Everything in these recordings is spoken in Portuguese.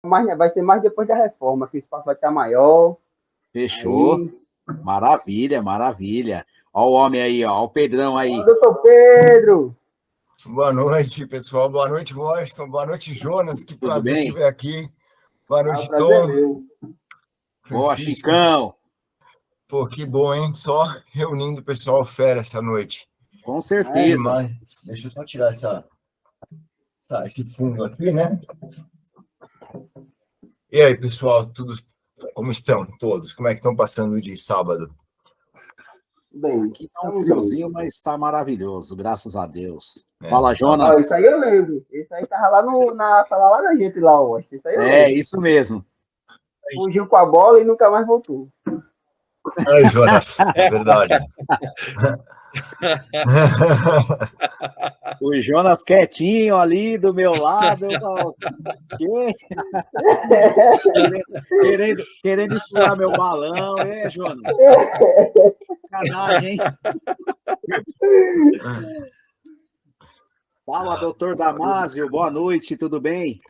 vai ser mais depois da reforma, que o espaço vai estar maior. Fechou. Aí... Maravilha, maravilha. Ó o homem aí, ó o Pedrão aí. Ó, doutor Pedro! Boa noite, pessoal. Boa noite, Washington. Boa noite, Jonas. Que Tudo prazer bem? te ver aqui. Boa noite, prazer Tom. é meu. Boa, Francisco. Chicão. Pô, que bom, hein? Só reunindo o pessoal fera essa noite. Com certeza. Demais. Deixa eu só tirar esse fundo aqui, né? E aí, pessoal, como estão todos? Como é que estão passando o dia de sábado? Bem, Aqui tá um friozinho, mas está maravilhoso, graças a Deus. Fala, Ah, Jonas. isso aí eu lembro. Esse aí tava lá na sala lá da gente, lá, ó. Isso aí eu lembro. Isso mesmo. Fugiu com a bola e nunca mais voltou. Ai, Jonas, é verdade. O Jonas quietinho ali do meu lado. Eu falo, quê? querendo estourar meu balão. Jonas? Sacanagem, hein? Fala, doutor Damásio. Boa noite, tudo bem?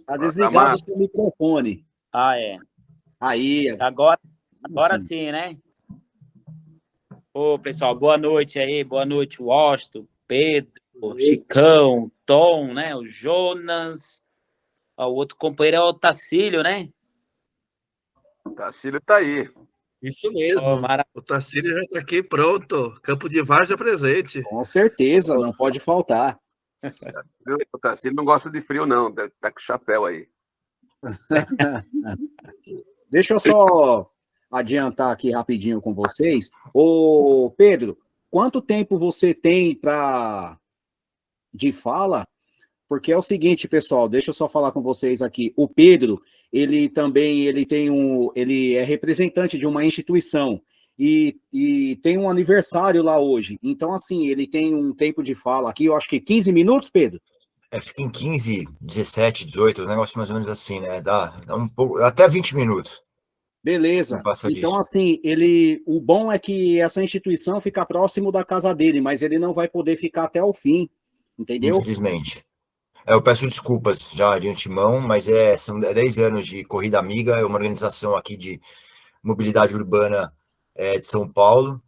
Tá desligado o seu microfone. Ah, é. Aí. Agora sim, né? Ô, pessoal, boa noite aí. Boa noite, Washington, Pedro, Chicão, Tom, né? O Jonas. O outro companheiro é o Tacílio, né? O Tacílio tá aí. Isso mesmo. O Tacílio já está aqui pronto. Campo de Várzea presente. Com certeza, não pode faltar. O Tacílio não gosta de frio, não. Tá com chapéu aí. Deixa eu só adiantar aqui rapidinho com vocês. Ô, Pedro, quanto tempo você tem de fala? Porque é o seguinte, pessoal, deixa eu só falar com vocês aqui. O Pedro, ele é representante de uma instituição e tem um aniversário lá hoje. Então, assim, ele tem um tempo de fala aqui, eu acho que 15 minutos, Pedro? Fica em 15, 17, 18, um negócio mais ou menos assim, né? Dá um pouco, até 20 minutos. Beleza. Então, assim, o bom é que essa instituição fica próximo da casa dele, mas ele não vai poder ficar até o fim, entendeu? Infelizmente. Eu peço desculpas já de antemão, mas são 10 anos de Corrida Amiga, é uma organização aqui de mobilidade urbana de São Paulo,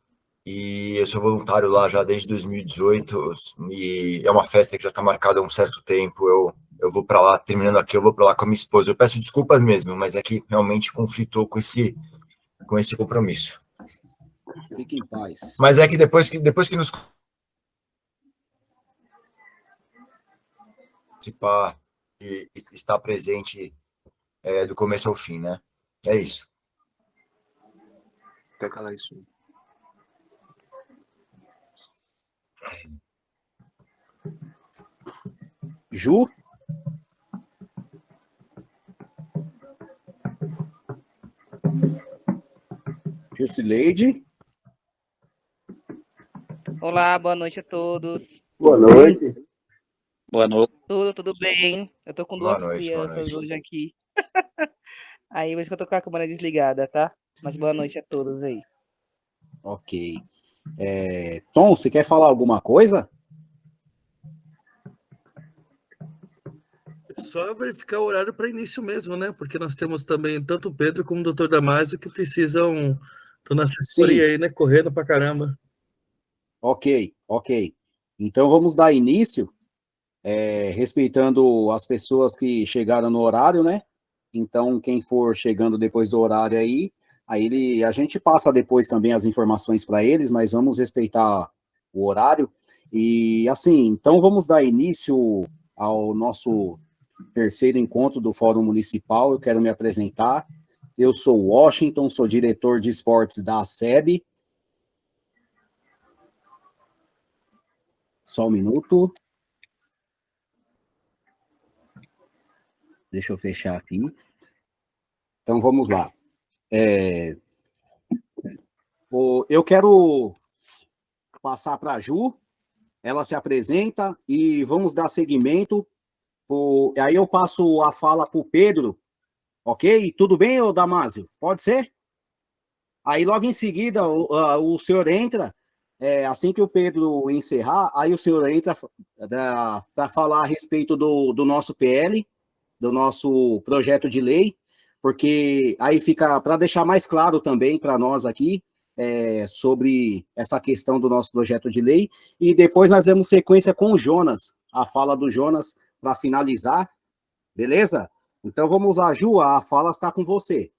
e eu sou voluntário lá já desde 2018, e é uma festa que já está marcada há um certo tempo. Eu vou para lá, terminando aqui, eu vou para lá com a minha esposa. Eu peço desculpas mesmo, mas é que realmente conflitou com esse compromisso. Fique em paz. Mas é que depois que nos participar e estar presente do começo ao fim, né? É isso. Quer calar isso? Ju? Jusileide? Olá, boa noite a todos. Boa noite. Boa noite. Tudo bem? Eu tô com duas crianças hoje aqui. Aí, hoje que eu tô com a câmera desligada, tá? Mas boa noite a todos aí. Ok. Tom, você quer falar alguma coisa? Só verificar o horário para início mesmo, né? Porque nós temos também tanto o Pedro como o Dr. Damásio que precisam estar na assessoria aí, né? Correndo pra caramba. Ok. Então vamos dar início, respeitando as pessoas que chegaram no horário, né? Então, quem for chegando depois do horário aí a gente passa depois também as informações para eles, mas vamos respeitar o horário. E assim, então vamos dar início ao nosso terceiro encontro do Fórum Municipal. Eu quero me apresentar. Eu sou Washington, sou diretor de esportes da ACEB. Só um minuto. Deixa eu fechar aqui. Então, vamos lá. Eu quero passar para a Ju. Ela se apresenta e vamos dar seguimento. Aí eu passo a fala para o Pedro. Ok? Tudo bem, Damásio? Pode ser? Aí, logo em seguida, o senhor entra assim que o Pedro encerrar, aí o senhor entra para falar a respeito do nosso PL, do nosso projeto de lei, porque aí fica, para deixar mais claro também para nós aqui, sobre essa questão do nosso projeto de lei, e depois nós damos sequência com o Jonas, a fala do Jonas, para finalizar, beleza? Então vamos lá, Ju, a fala está com você.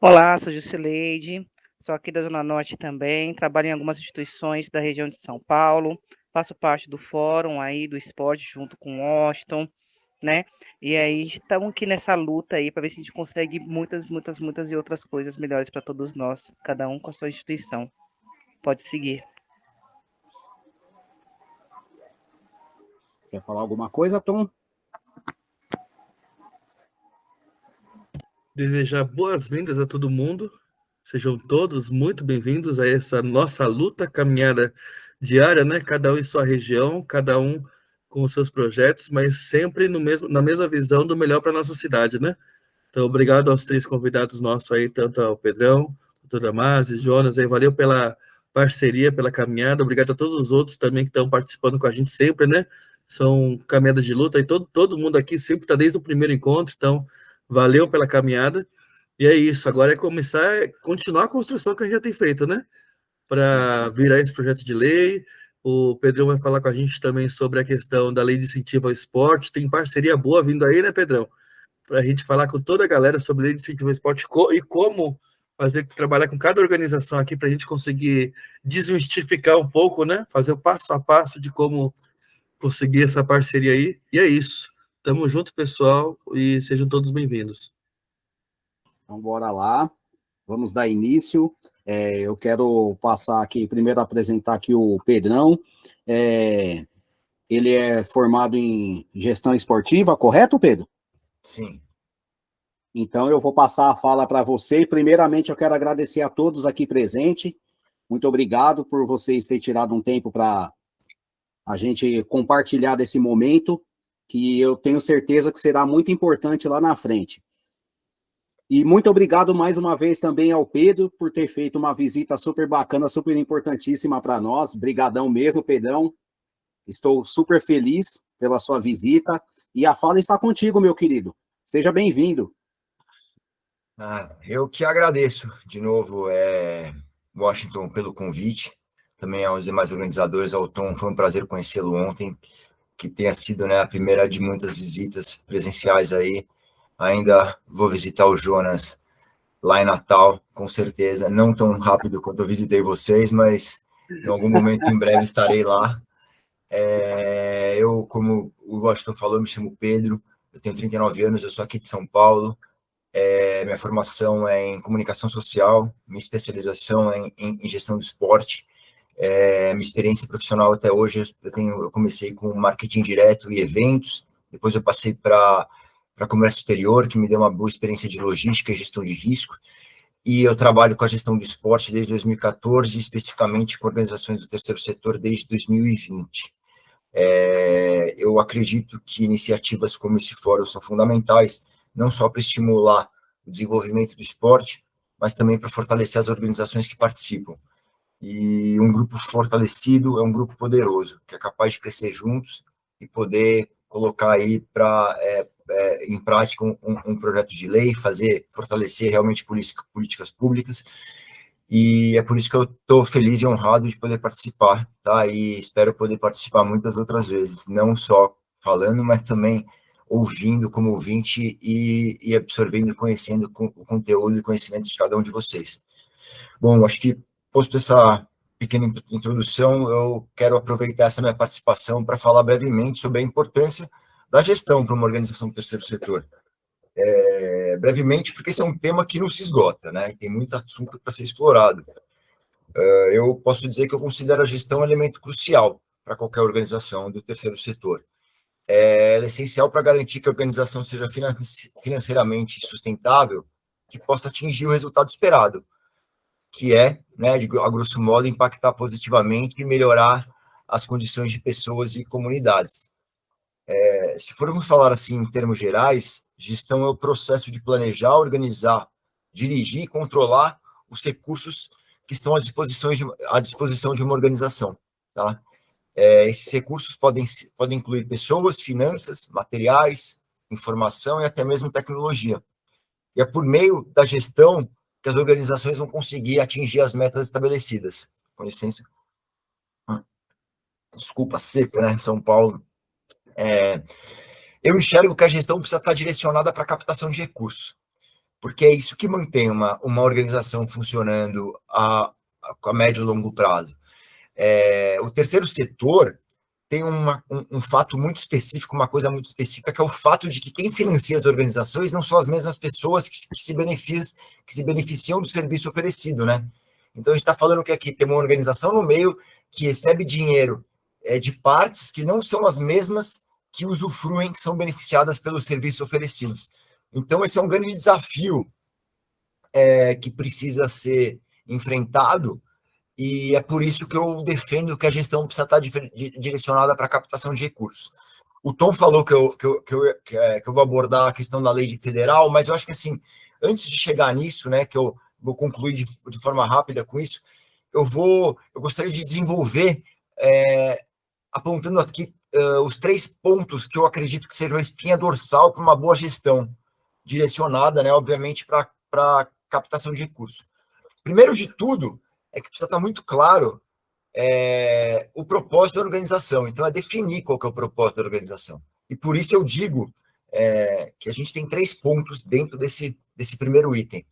Olá, sou Jusileide, sou aqui da Zona Norte também, trabalho em algumas instituições da região de São Paulo, faço parte do fórum aí do esporte junto com o Washington, né? E aí estamos aqui nessa luta aí para ver se a gente consegue muitas e outras coisas melhores para todos nós, cada um com a sua instituição. Pode seguir. Quer falar alguma coisa, Tom? Desejar boas-vindas a todo mundo. Sejam todos muito bem-vindos a essa nossa luta, caminhada diária, né? Cada um em sua região, cada um com os seus projetos, mas sempre na mesma visão do melhor para a nossa cidade, né? Então, obrigado aos 3 convidados nossos aí, tanto ao Pedrão, doutor Damásio, Jonas, aí, valeu pela parceria, pela caminhada, obrigado a todos os outros também que estão participando com a gente sempre, né? São caminhadas de luta, e todo mundo aqui sempre está desde o primeiro encontro, então, valeu pela caminhada, e é isso, agora continuar a construção que a gente já tem feito, né? Para virar esse projeto de lei. O Pedrão vai falar com a gente também sobre a questão da lei de incentivo ao esporte, tem parceria boa vindo aí, né, Pedrão? Para a gente falar com toda a galera sobre a lei de incentivo ao esporte e como trabalhar com cada organização aqui para a gente conseguir desmistificar um pouco, né? Fazer o passo a passo de como conseguir essa parceria aí. E é isso. Tamo junto, pessoal, e sejam todos bem-vindos. Então, bora lá. Vamos dar início. Eu quero passar aqui, primeiro apresentar aqui o Pedrão. Ele é formado em gestão esportiva, correto, Pedro? Sim. Então, eu vou passar a fala para você. E, primeiramente, eu quero agradecer a todos aqui presentes. Muito obrigado por vocês terem tirado um tempo para a gente compartilhar desse momento, que eu tenho certeza que será muito importante lá na frente. E muito obrigado mais uma vez também ao Pedro por ter feito uma visita super bacana, super importantíssima para nós. Brigadão mesmo, Pedrão. Estou super feliz pela sua visita. E a fala está contigo, meu querido. Seja bem-vindo. Eu que agradeço de novo, Washington, pelo convite. Também aos demais organizadores, ao Tom, foi um prazer conhecê-lo ontem, que tenha sido, né, a primeira de muitas visitas presenciais aí. Ainda vou visitar o Jonas lá em Natal, com certeza, não tão rápido quanto eu visitei vocês, mas em algum momento em breve estarei lá. Eu, como o Washington falou, me chamo Pedro, eu tenho 39 anos, eu sou aqui de São Paulo, minha formação é em comunicação social, minha especialização é em gestão do esporte, minha experiência profissional até hoje, eu comecei com marketing direto e eventos, depois eu passei para comércio exterior, que me deu uma boa experiência de logística e gestão de risco, e eu trabalho com a gestão do esporte desde 2014, especificamente com organizações do terceiro setor desde 2020. Eu acredito que iniciativas como esse fórum são fundamentais, não só para estimular o desenvolvimento do esporte, mas também para fortalecer as organizações que participam. E um grupo fortalecido é um grupo poderoso, que é capaz de crescer juntos e poder colocar aí em prática um projeto de lei, fortalecer realmente políticas públicas. E é por isso que eu estou feliz e honrado de poder participar, tá? E espero poder participar muitas outras vezes, não só falando, mas também ouvindo como ouvinte e absorvendo e conhecendo o conteúdo e conhecimento de cada um de vocês. Bom, acho que, posto essa pequena introdução, eu quero aproveitar essa minha participação para falar brevemente sobre a importância da gestão para uma organização do terceiro setor. Brevemente, porque esse é um tema que não se esgota, né? E tem muito assunto para ser explorado. Eu posso dizer que eu considero a gestão um elemento crucial para qualquer organização do terceiro setor. Ela é essencial para garantir que a organização seja financeiramente sustentável, que possa atingir o resultado esperado, que é, né, a grosso modo, impactar positivamente e melhorar as condições de pessoas e comunidades. Se formos falar assim em termos gerais, gestão é o processo de planejar, organizar, dirigir e controlar os recursos que estão à disposição de uma organização, tá? Esses recursos podem incluir pessoas, finanças, materiais, informação e até mesmo tecnologia. E é por meio da gestão que as organizações vão conseguir atingir as metas estabelecidas. Com licença. Desculpa, seca, né? São Paulo. Eu enxergo que a gestão precisa estar direcionada para a captação de recursos, porque é isso que mantém uma organização funcionando a médio e longo prazo. O terceiro setor tem um fato muito específico, uma coisa muito específica, que é o fato de que quem financia as organizações não são as mesmas pessoas que se beneficiam do serviço oferecido, né? Então, a gente está falando que aqui tem uma organização no meio que recebe dinheiro de partes que não são as mesmas que usufruem, que são beneficiadas pelos serviços oferecidos. Então, esse é um grande desafio que precisa ser enfrentado, e é por isso que eu defendo que a gestão precisa estar direcionada para a captação de recursos. O Tom falou que eu vou abordar a questão da lei federal, mas eu acho que, assim, antes de chegar nisso, né, que eu vou concluir de forma rápida com isso, eu gostaria de desenvolver, apontando aqui os 3 pontos que eu acredito que sejam a espinha dorsal para uma boa gestão, direcionada, né, obviamente, para captação de recursos. Primeiro de tudo, é que precisa estar muito claro o propósito da organização. Então, é definir qual que é o propósito da organização. E por isso eu digo que a gente tem 3 pontos dentro desse primeiro item.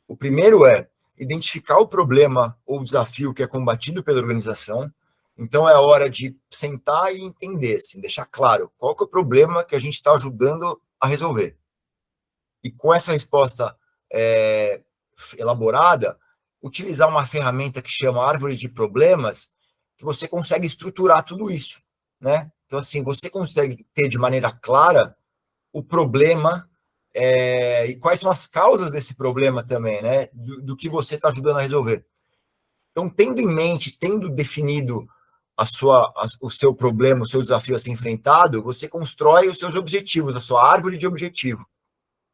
O primeiro é identificar o problema ou desafio que é combatido pela organização. Então, é hora de sentar e entender, assim, deixar claro qual que é o problema que a gente está ajudando a resolver. E com essa resposta elaborada, utilizar uma ferramenta que chama árvore de problemas, que você consegue estruturar tudo isso, né? Então, assim, você consegue ter de maneira clara o problema e quais são as causas desse problema também, né? Do que você está ajudando a resolver. Então, tendo em mente, tendo definido o seu problema, o seu desafio a ser enfrentado, você constrói os seus objetivos, a sua árvore de objetivo,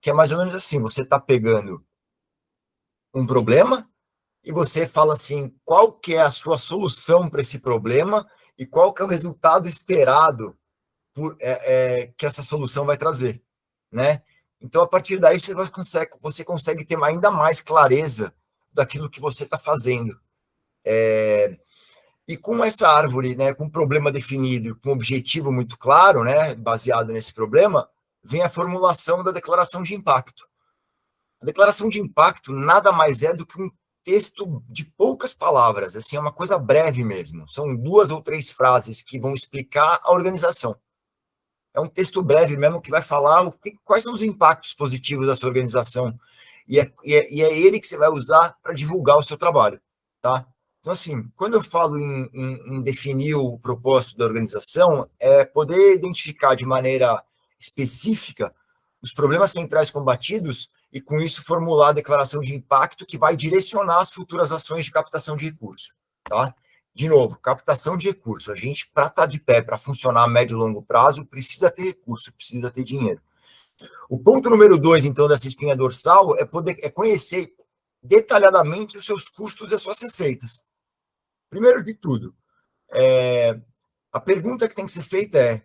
que é mais ou menos assim, você está pegando um problema, e você fala assim, qual que é a sua solução para esse problema e qual que é o resultado esperado que essa solução vai trazer, né? Então, a partir daí, você consegue ter ainda mais clareza daquilo que você está fazendo. E com essa árvore, né, com um problema definido, com um objetivo muito claro, né, baseado nesse problema, vem a formulação da declaração de impacto. A declaração de impacto nada mais é do que um texto de poucas palavras, assim, é uma coisa breve mesmo. São 2 ou 3 frases que vão explicar a organização. É um texto breve mesmo que vai falar quais são os impactos positivos da sua organização. E é ele que você vai usar para divulgar o seu trabalho, tá? Então, assim, quando eu falo em definir o propósito da organização, é poder identificar de maneira específica os problemas centrais combatidos e, com isso, formular a declaração de impacto que vai direcionar as futuras ações de captação de recursos, tá? De novo, captação de recursos. A gente, para estar de pé, para funcionar a médio e longo prazo, precisa ter recurso, precisa ter dinheiro. O ponto número 2, então, dessa espinha dorsal é conhecer detalhadamente os seus custos e as suas receitas. Primeiro de tudo, a pergunta que tem que ser feita é: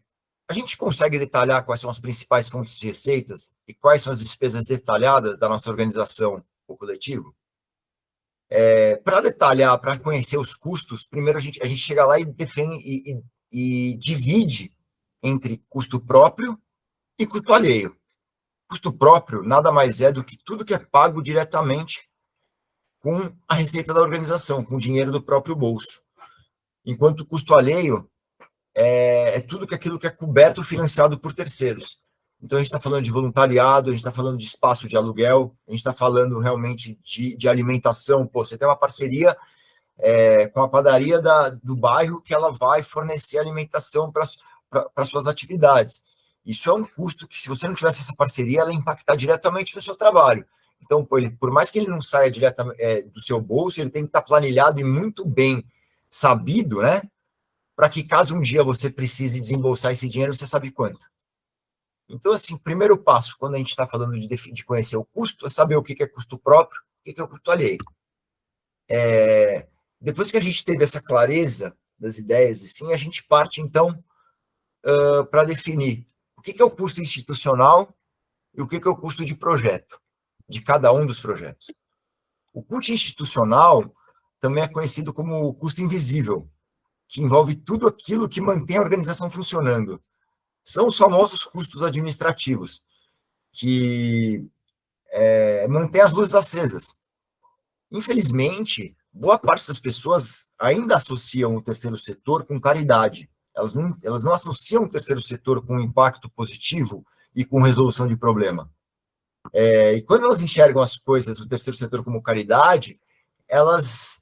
a gente consegue detalhar quais são as principais fontes de receitas e quais são as despesas detalhadas da nossa organização ou coletivo? Para detalhar, para conhecer os custos, primeiro a gente chega lá e define e divide entre custo próprio e custo alheio. Custo próprio nada mais é do que tudo que é pago diretamente com a receita da organização, com o dinheiro do próprio bolso. Enquanto o custo alheio é tudo aquilo que é coberto ou financiado por terceiros. Então, a gente está falando de voluntariado, a gente está falando de espaço de aluguel, a gente está falando realmente de alimentação. Pô, você tem uma parceria com a padaria do bairro que ela vai fornecer alimentação para suas atividades. Isso é um custo que, se você não tivesse essa parceria, ela ia impactar diretamente no seu trabalho. Então, por mais que ele não saia diretamente do seu bolso, ele tem que estar planilhado e muito bem sabido, né? Para que, caso um dia você precise desembolsar esse dinheiro, você sabe quanto. Então, assim, o primeiro passo, quando a gente está falando de conhecer o custo, é saber o que é custo próprio e o que é custo alheio. Depois que a gente teve essa clareza das ideias, assim, a gente parte, então, para definir o que é o custo institucional e o que é o custo de projeto, de cada um dos projetos. O custo institucional também é conhecido como o custo invisível, que envolve tudo aquilo que mantém a organização funcionando. São os famosos custos administrativos, que mantêm as luzes acesas. Infelizmente, boa parte das pessoas ainda associam o terceiro setor com caridade. Elas não associam o terceiro setor com impacto positivo e com resolução de problema. E quando elas enxergam as coisas do terceiro setor como caridade, elas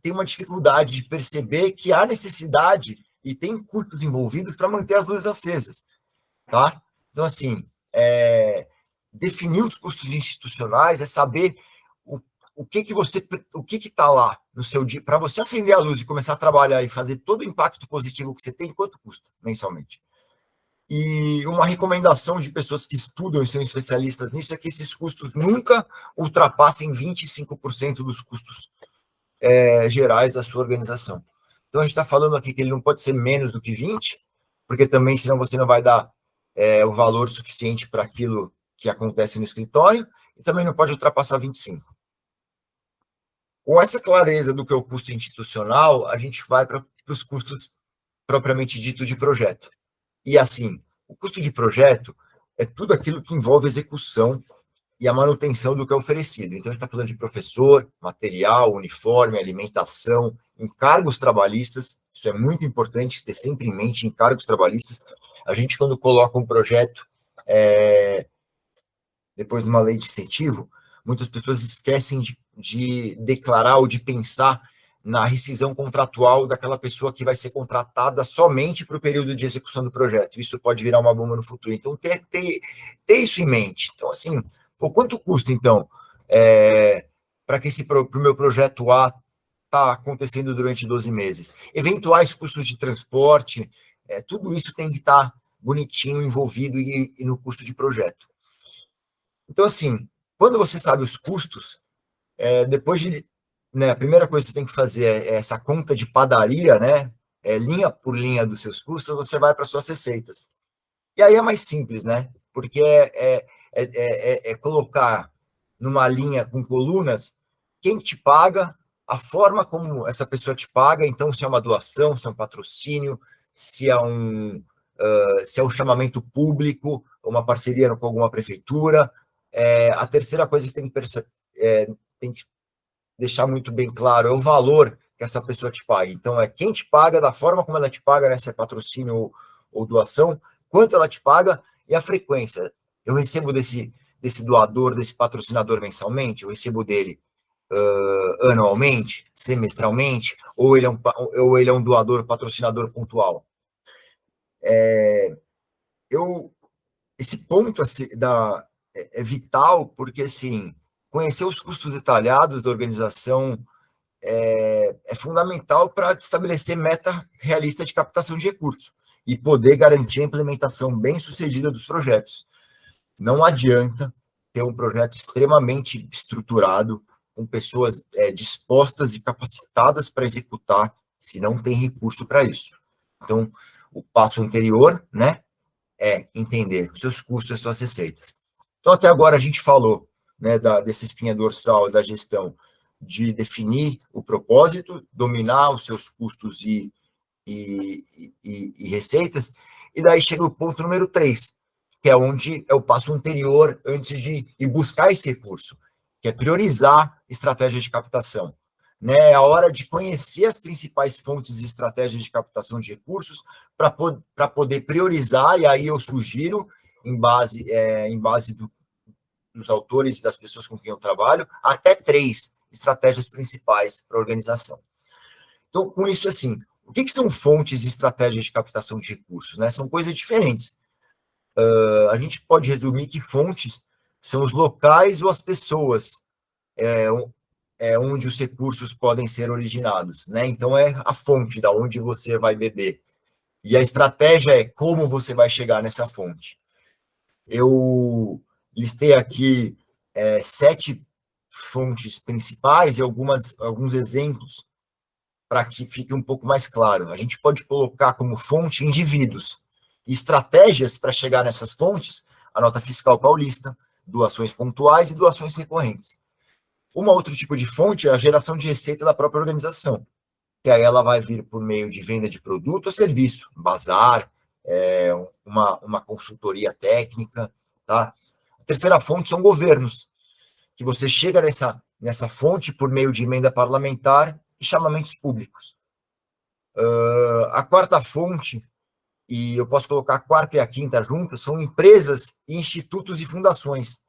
têm uma dificuldade de perceber que há necessidade e tem custos envolvidos para manter as luzes acesas, tá? Então, assim, definir os custos institucionais é saber o que está lá no seu dia, para você acender a luz e começar a trabalhar e fazer todo o impacto positivo que você tem, quanto custa mensalmente? E uma recomendação de pessoas que estudam e são especialistas nisso é que esses custos nunca ultrapassem 25% dos custos gerais da sua organização. Então, a gente está falando aqui que ele não pode ser menos do que 20%, porque também, senão você não vai dar o valor suficiente para aquilo que acontece no escritório, e também não pode ultrapassar 25%. Com essa clareza do que é o custo institucional, a gente vai para os custos propriamente dito de projeto. E assim, o custo de projeto é tudo aquilo que envolve execução e a manutenção do que é oferecido. Então, a gente está falando de professor, material, uniforme, alimentação, encargos trabalhistas. Isso é muito importante ter sempre em mente, encargos trabalhistas. A gente, quando coloca um projeto, depois de uma lei de incentivo, muitas pessoas esquecem de declarar ou de pensar na rescisão contratual daquela pessoa que vai ser contratada somente para o período de execução do projeto. Isso pode virar uma bomba no futuro. Então, ter isso em mente. Então, assim, quanto custa, então, para que o meu projeto A está acontecendo durante 12 meses? Eventuais custos de transporte, tudo isso tem que estar bonitinho, envolvido e no custo de projeto. Então, assim, quando você sabe os custos, depois de... a primeira coisa que você tem que fazer é essa conta de padaria, né? Linha por linha dos seus custos, você vai para suas receitas. E aí é mais simples, né? Porque é colocar numa linha com colunas quem te paga, a forma como essa pessoa te paga, então se é uma doação, se é um patrocínio, se é um chamamento público, uma parceria com alguma prefeitura. A terceira coisa que você tem que deixar muito bem claro é o valor que essa pessoa te paga. Então, é quem te paga, da forma como ela te paga, né, se é patrocínio ou doação, quanto ela te paga e a frequência. Eu recebo desse doador, desse patrocinador mensalmente, eu recebo dele anualmente, semestralmente, ou ele é um doador, patrocinador pontual. Esse ponto assim, é vital, porque, assim, conhecer os custos detalhados da organização é fundamental para estabelecer meta realista de captação de recursos e poder garantir a implementação bem-sucedida dos projetos. Não adianta ter um projeto extremamente estruturado, com pessoas dispostas e capacitadas para executar, se não tem recurso para isso. Então, o passo anterior, né, é entender os seus custos e as suas receitas. Então, até agora a gente falou, né, dessa espinha dorsal da gestão, de definir o propósito, dominar os seus custos e receitas, e daí chega o ponto número 3, que é onde é o passo anterior antes de ir buscar esse recurso, que é priorizar estratégias de captação. Né? É a hora de conhecer as principais fontes e estratégias de captação de recursos para poder priorizar, e aí eu sugiro, em base dos autores e das pessoas com quem eu trabalho, até 3 estratégias principais para a organização. Então, com isso, assim, o que são fontes e estratégias de captação de recursos? Né? São coisas diferentes. A gente pode resumir que fontes são os locais ou as pessoas onde os recursos podem ser originados. Né? Então, é a fonte da onde você vai beber. E a estratégia é como você vai chegar nessa fonte. Eu listei aqui 7 fontes principais e alguns exemplos para que fique um pouco mais claro. A gente pode colocar como fonte indivíduos e estratégias para chegar nessas fontes, a nota fiscal paulista, doações pontuais e doações recorrentes. Uma outro tipo de fonte é a geração de receita da própria organização, que aí ela vai vir por meio de venda de produto ou serviço, bazar, uma consultoria técnica, tá? A terceira fonte são governos, que você chega nessa fonte por meio de emenda parlamentar e chamamentos públicos. A quarta fonte, e eu posso colocar a quarta e a quinta juntas, são empresas, institutos e fundações.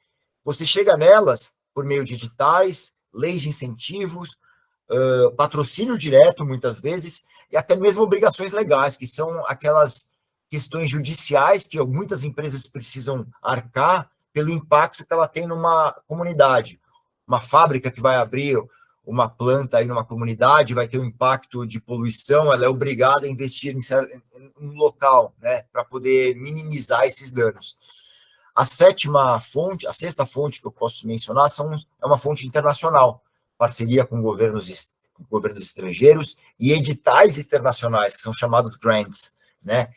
Você chega nelas por meio de editais, leis de incentivos, patrocínio direto, muitas vezes, e até mesmo obrigações legais, que são aquelas questões judiciais que muitas empresas precisam arcar pelo impacto que ela tem numa comunidade. Uma fábrica que vai abrir uma planta aí numa comunidade vai ter um impacto de poluição, ela é obrigada a investir em um local, né, para poder minimizar esses danos. A sexta fonte que eu posso mencionar é uma fonte internacional, parceria com governos estrangeiros e editais internacionais, que são chamados grants, né?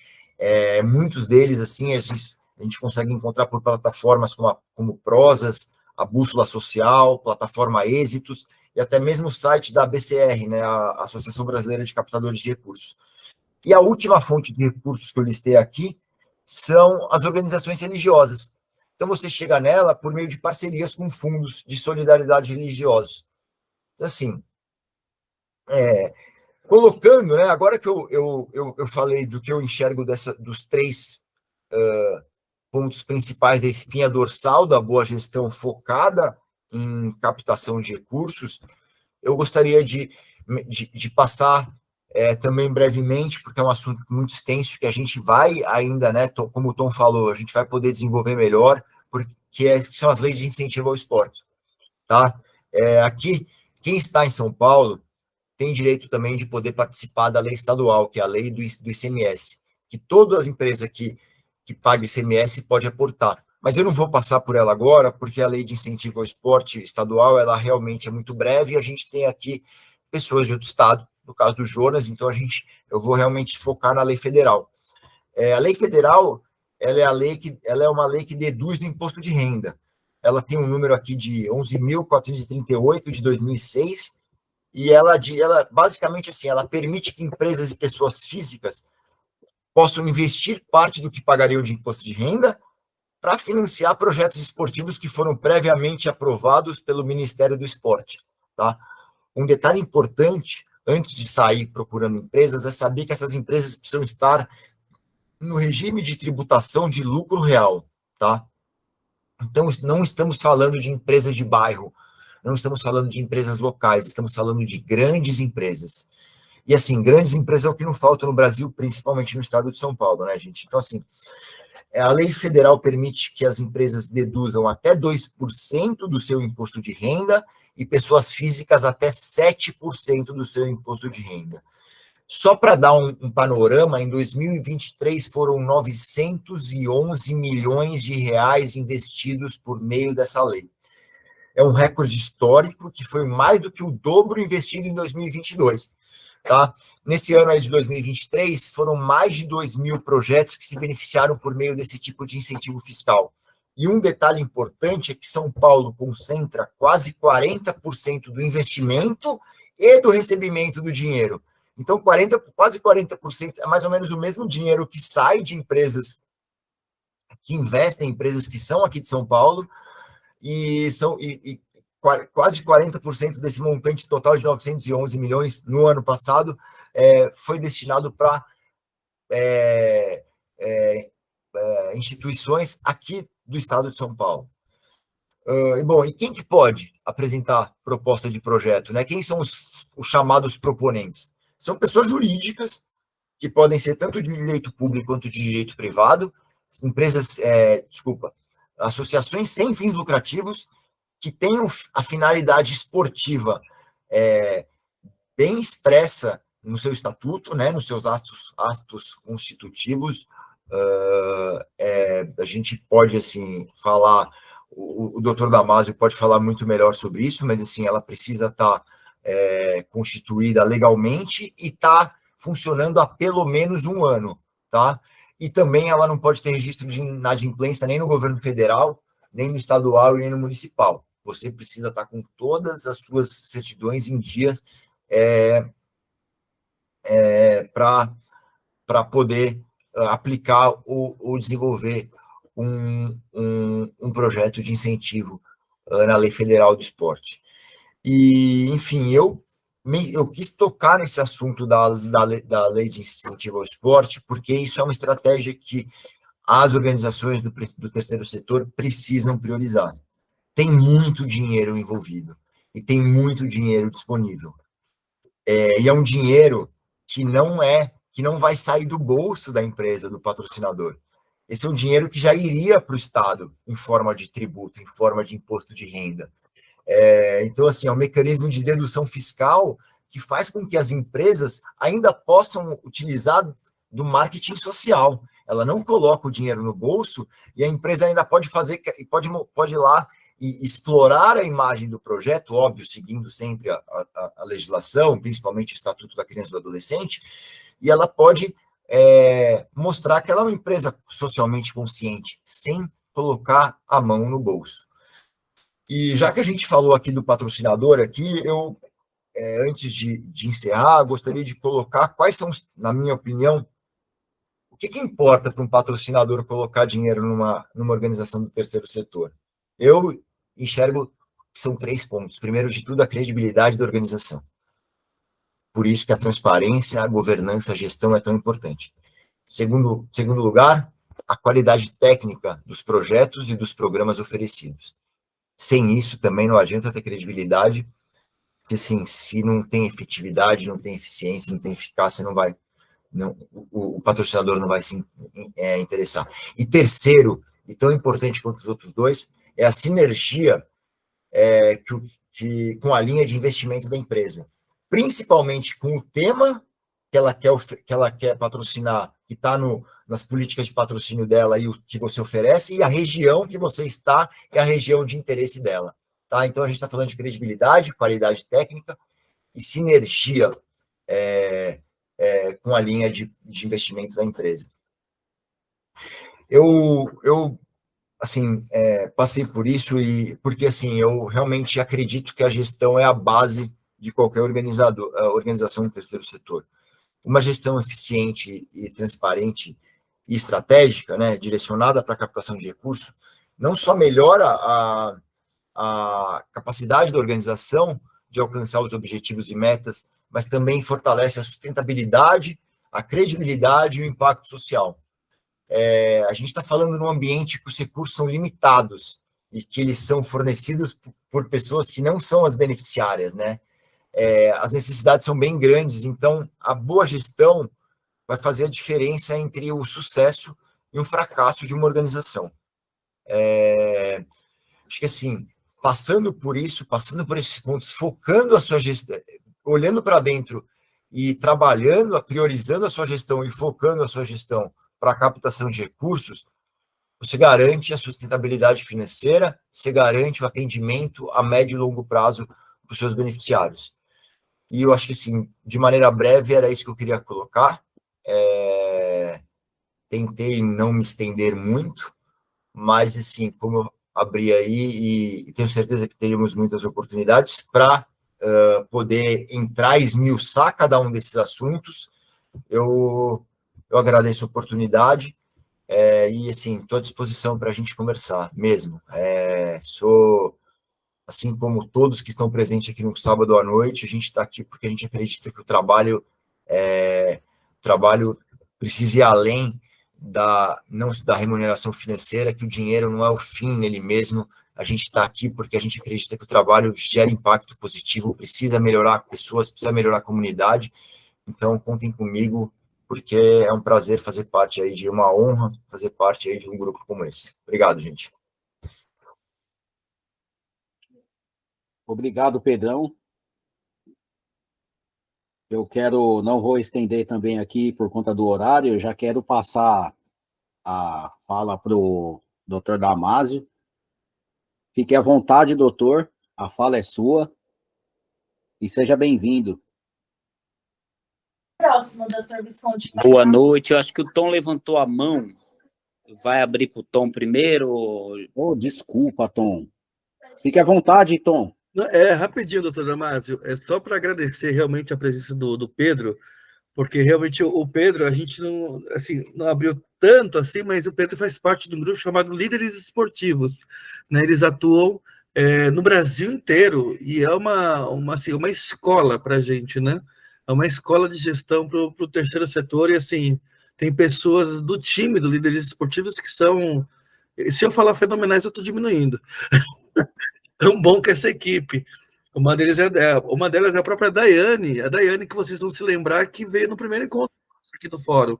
Muitos deles, assim, a gente consegue encontrar por plataformas como Prosas, a Bússola Social, plataforma Êxitos, e até mesmo o site da ABCR, né, a Associação Brasileira de Captadores de Recursos. E a última fonte de recursos que eu listei aqui são as organizações religiosas. Então, você chega nela por meio de parcerias com fundos de solidariedade religiosos. Então, assim, colocando, né, agora que eu falei do que eu enxergo dos três pontos principais da espinha dorsal da boa gestão focada em captação de recursos, eu gostaria de passar também brevemente, porque é um assunto muito extenso que a gente vai ainda, né, como o Tom falou, a gente vai poder desenvolver melhor, porque são as leis de incentivo ao esporte, tá? Aqui, quem está em São Paulo tem direito também de poder participar da lei estadual, que é a lei do ICMS, que todas as empresas que pagam ICMS pode aportar. Mas eu não vou passar por ela agora, porque a lei de incentivo ao esporte estadual, ela realmente é muito breve, e a gente tem aqui pessoas de outro estado, no caso do Jonas, então eu vou realmente focar na lei federal. A lei federal, ela é uma lei que deduz do imposto de renda. Ela tem um número aqui de 11.438 de 2006, e ela basicamente assim, ela permite que empresas e pessoas físicas possam investir parte do que pagariam de imposto de renda para financiar projetos esportivos que foram previamente aprovados pelo Ministério do Esporte, tá? Um detalhe importante, antes de sair procurando empresas, é saber que essas empresas precisam estar no regime de tributação de lucro real, tá? Então, não estamos falando de empresas de bairro, não estamos falando de empresas locais, estamos falando de grandes empresas. E, assim, grandes empresas é o que não falta no Brasil, principalmente no estado de São Paulo, né, gente? Então, assim, a lei federal permite que as empresas deduzam até 2% do seu imposto de renda e pessoas físicas até 7% do seu imposto de renda. Só para dar um panorama, em 2023 foram 911 milhões de reais investidos por meio dessa lei. É um recorde histórico que foi mais do que o dobro investido em 2022. Tá? Nesse ano aí de 2023, foram mais de 2.000 projetos que se beneficiaram por meio desse tipo de incentivo fiscal. E um detalhe importante é que São Paulo concentra quase 40% do investimento e do recebimento do dinheiro. Então, quase 40% é mais ou menos o mesmo dinheiro que sai de empresas que investem em empresas que são aqui de São Paulo, e quase 40% desse montante total de 911 milhões no ano passado foi destinado para instituições aqui do estado de São Paulo. E quem que pode apresentar proposta de projeto, né? Quem são os chamados proponentes? São pessoas jurídicas, que podem ser tanto de direito público quanto de direito privado, associações sem fins lucrativos, que tenham a finalidade esportiva bem expressa no seu estatuto, né, nos seus atos constitutivos. A gente pode, assim, falar o doutor Damásio pode falar muito melhor sobre isso, mas assim, ela precisa estar constituída legalmente e estar funcionando há pelo menos um ano, tá? E também ela não pode ter registro de inadimplência nem no governo federal, nem no estadual e nem no municipal. Você precisa estar com todas as suas certidões em dias para poder aplicar ou desenvolver um projeto de incentivo na Lei Federal do Esporte. E, enfim, eu quis tocar nesse assunto da Lei de Incentivo ao Esporte, porque isso é uma estratégia que as organizações do terceiro setor precisam priorizar. Tem muito dinheiro envolvido e tem muito dinheiro disponível. E é um dinheiro que não vai sair do bolso da empresa, do patrocinador. Esse é um dinheiro que já iria para o Estado em forma de tributo, em forma de imposto de renda. Então, assim, é um mecanismo de dedução fiscal que faz com que as empresas ainda possam utilizar do marketing social. Ela não coloca o dinheiro no bolso e a empresa ainda pode pode ir lá e explorar a imagem do projeto, óbvio, seguindo sempre a legislação, principalmente o Estatuto da Criança e do Adolescente, e ela pode mostrar que ela é uma empresa socialmente consciente, sem colocar a mão no bolso. E já que a gente falou aqui do patrocinador, aqui eu, antes de encerrar, gostaria de colocar quais são, na minha opinião, o que importa para um patrocinador colocar dinheiro numa organização do terceiro setor. Eu enxergo que são 3 pontos. Primeiro de tudo, a credibilidade da organização. Por isso que a transparência, a governança, a gestão é tão importante. Segundo lugar, a qualidade técnica dos projetos e dos programas oferecidos. Sem isso, também não adianta ter credibilidade, porque assim, se não tem efetividade, não tem eficiência, não tem eficácia, o patrocinador não vai se interessar. E terceiro, e tão importante quanto os outros dois, é a sinergia com a linha de investimento da empresa, principalmente com o tema que ela quer patrocinar, que está nas políticas de patrocínio dela e o que você oferece, e a região que você está é a região de interesse dela. Tá? Então, a gente está falando de credibilidade, qualidade técnica e sinergia com a linha de investimento da empresa. Eu assim, passei por isso porque assim, eu realmente acredito que a gestão é a base de qualquer organização do terceiro setor. Uma gestão eficiente e transparente e estratégica, né, direcionada para a captação de recursos, não só melhora a capacidade da organização de alcançar os objetivos e metas, mas também fortalece a sustentabilidade, a credibilidade e o impacto social. A gente está falando num ambiente que os recursos são limitados e que eles são fornecidos por pessoas que não são as beneficiárias, né? As necessidades são bem grandes, então a boa gestão vai fazer a diferença entre o sucesso e o fracasso de uma organização. Acho que assim, passando por esses pontos, focando a sua gestão, olhando para dentro e trabalhando, priorizando a sua gestão e focando a sua gestão para a captação de recursos, você garante a sustentabilidade financeira, você garante o atendimento a médio e longo prazo para os seus beneficiários. E eu acho que, assim, de maneira breve, era isso que eu queria colocar. Tentei não me estender muito, mas, assim, como eu abri aí, e tenho certeza que teríamos muitas oportunidades para poder entrar e esmiuçar cada um desses assuntos, eu agradeço a oportunidade e, assim, estou à disposição para a gente conversar mesmo. Sou, assim como todos que estão presentes aqui no sábado à noite, a gente está aqui porque a gente acredita que o trabalho precisa ir além não da remuneração financeira, que o dinheiro não é o fim nele mesmo. A gente está aqui porque a gente acredita que o trabalho gera impacto positivo, precisa melhorar pessoas, precisa melhorar a comunidade. Então, contem comigo, porque é um prazer fazer parte aí uma honra fazer parte aí de um grupo como esse. Obrigado, gente. Obrigado, Pedrão. Não vou estender também aqui por conta do horário, eu já quero passar a fala para o Dr. Damásio, Fique à vontade, doutor. A fala é sua. E seja bem-vindo. Próximo, doutor Visconti. Boa noite. Eu acho que o Tom levantou a mão. Vai abrir para o Tom primeiro? Oh, desculpa, Tom. Fique à vontade, Tom. Rapidinho, doutor Damásio, é só para agradecer realmente a presença do Pedro, porque realmente o Pedro, a gente não, assim, não abriu tanto assim, mas o Pedro faz parte de um grupo chamado Líderes Esportivos, né? Eles atuam no Brasil inteiro e é assim, uma escola para a gente, né? É uma escola de gestão para o terceiro setor e, assim, tem pessoas do time do Líderes Esportivos que são, se eu falar fenomenais, eu estou diminuindo. Tão bom que essa equipe. Uma delas é a própria Daiane, a Daiane que vocês vão se lembrar que veio no primeiro encontro aqui do fórum,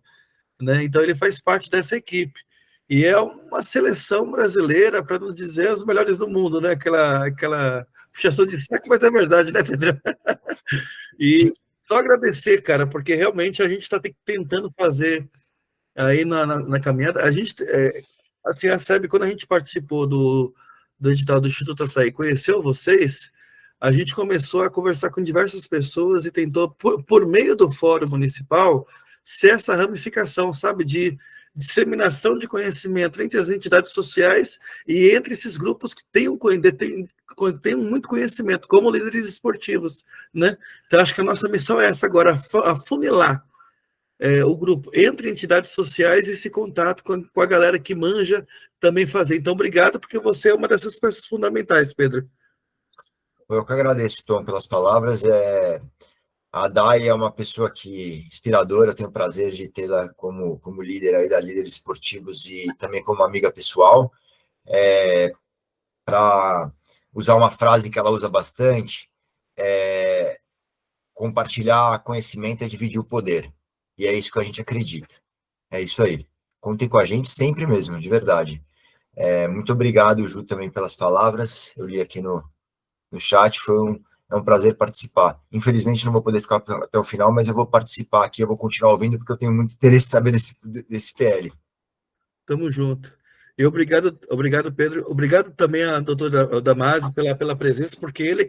né? Então ele faz parte dessa equipe. E é uma seleção brasileira, para não dizer os melhores do mundo, né? Aquela puxação de saco, mas é verdade, né, Pedro? E só agradecer, cara, porque realmente a gente está tentando fazer aí na caminhada. A gente, assim, a SEB, quando a gente participou do edital do Instituto Açaí, conheceu vocês, a gente começou a conversar com diversas pessoas e tentou, por meio do Fórum Municipal, ser essa ramificação, sabe, de disseminação de conhecimento entre as entidades sociais e entre esses grupos que têm muito conhecimento, como líderes esportivos, né? Então, acho que a nossa missão é essa agora, afunilar o grupo entre entidades sociais e esse contato com a galera que manja também fazer. Então, obrigado, porque você é uma dessas peças fundamentais, Pedro. Eu que agradeço, Tom, pelas palavras. A Dai é uma pessoa inspiradora, eu tenho o prazer de tê-la como líder aí da Líderes Esportivos e também como amiga pessoal. Para usar uma frase que ela usa bastante, compartilhar conhecimento é dividir o poder. E é isso que a gente acredita. É isso aí. Contem com a gente sempre mesmo, de verdade. Muito obrigado, Ju, também pelas palavras. Eu li aqui no chat, é um prazer participar. Infelizmente não vou poder ficar até o final, mas eu vou participar aqui, eu vou continuar ouvindo, porque eu tenho muito interesse em saber desse PL. Tamo junto. E obrigado, Pedro. Obrigado também a doutora Damásio pela presença, porque ele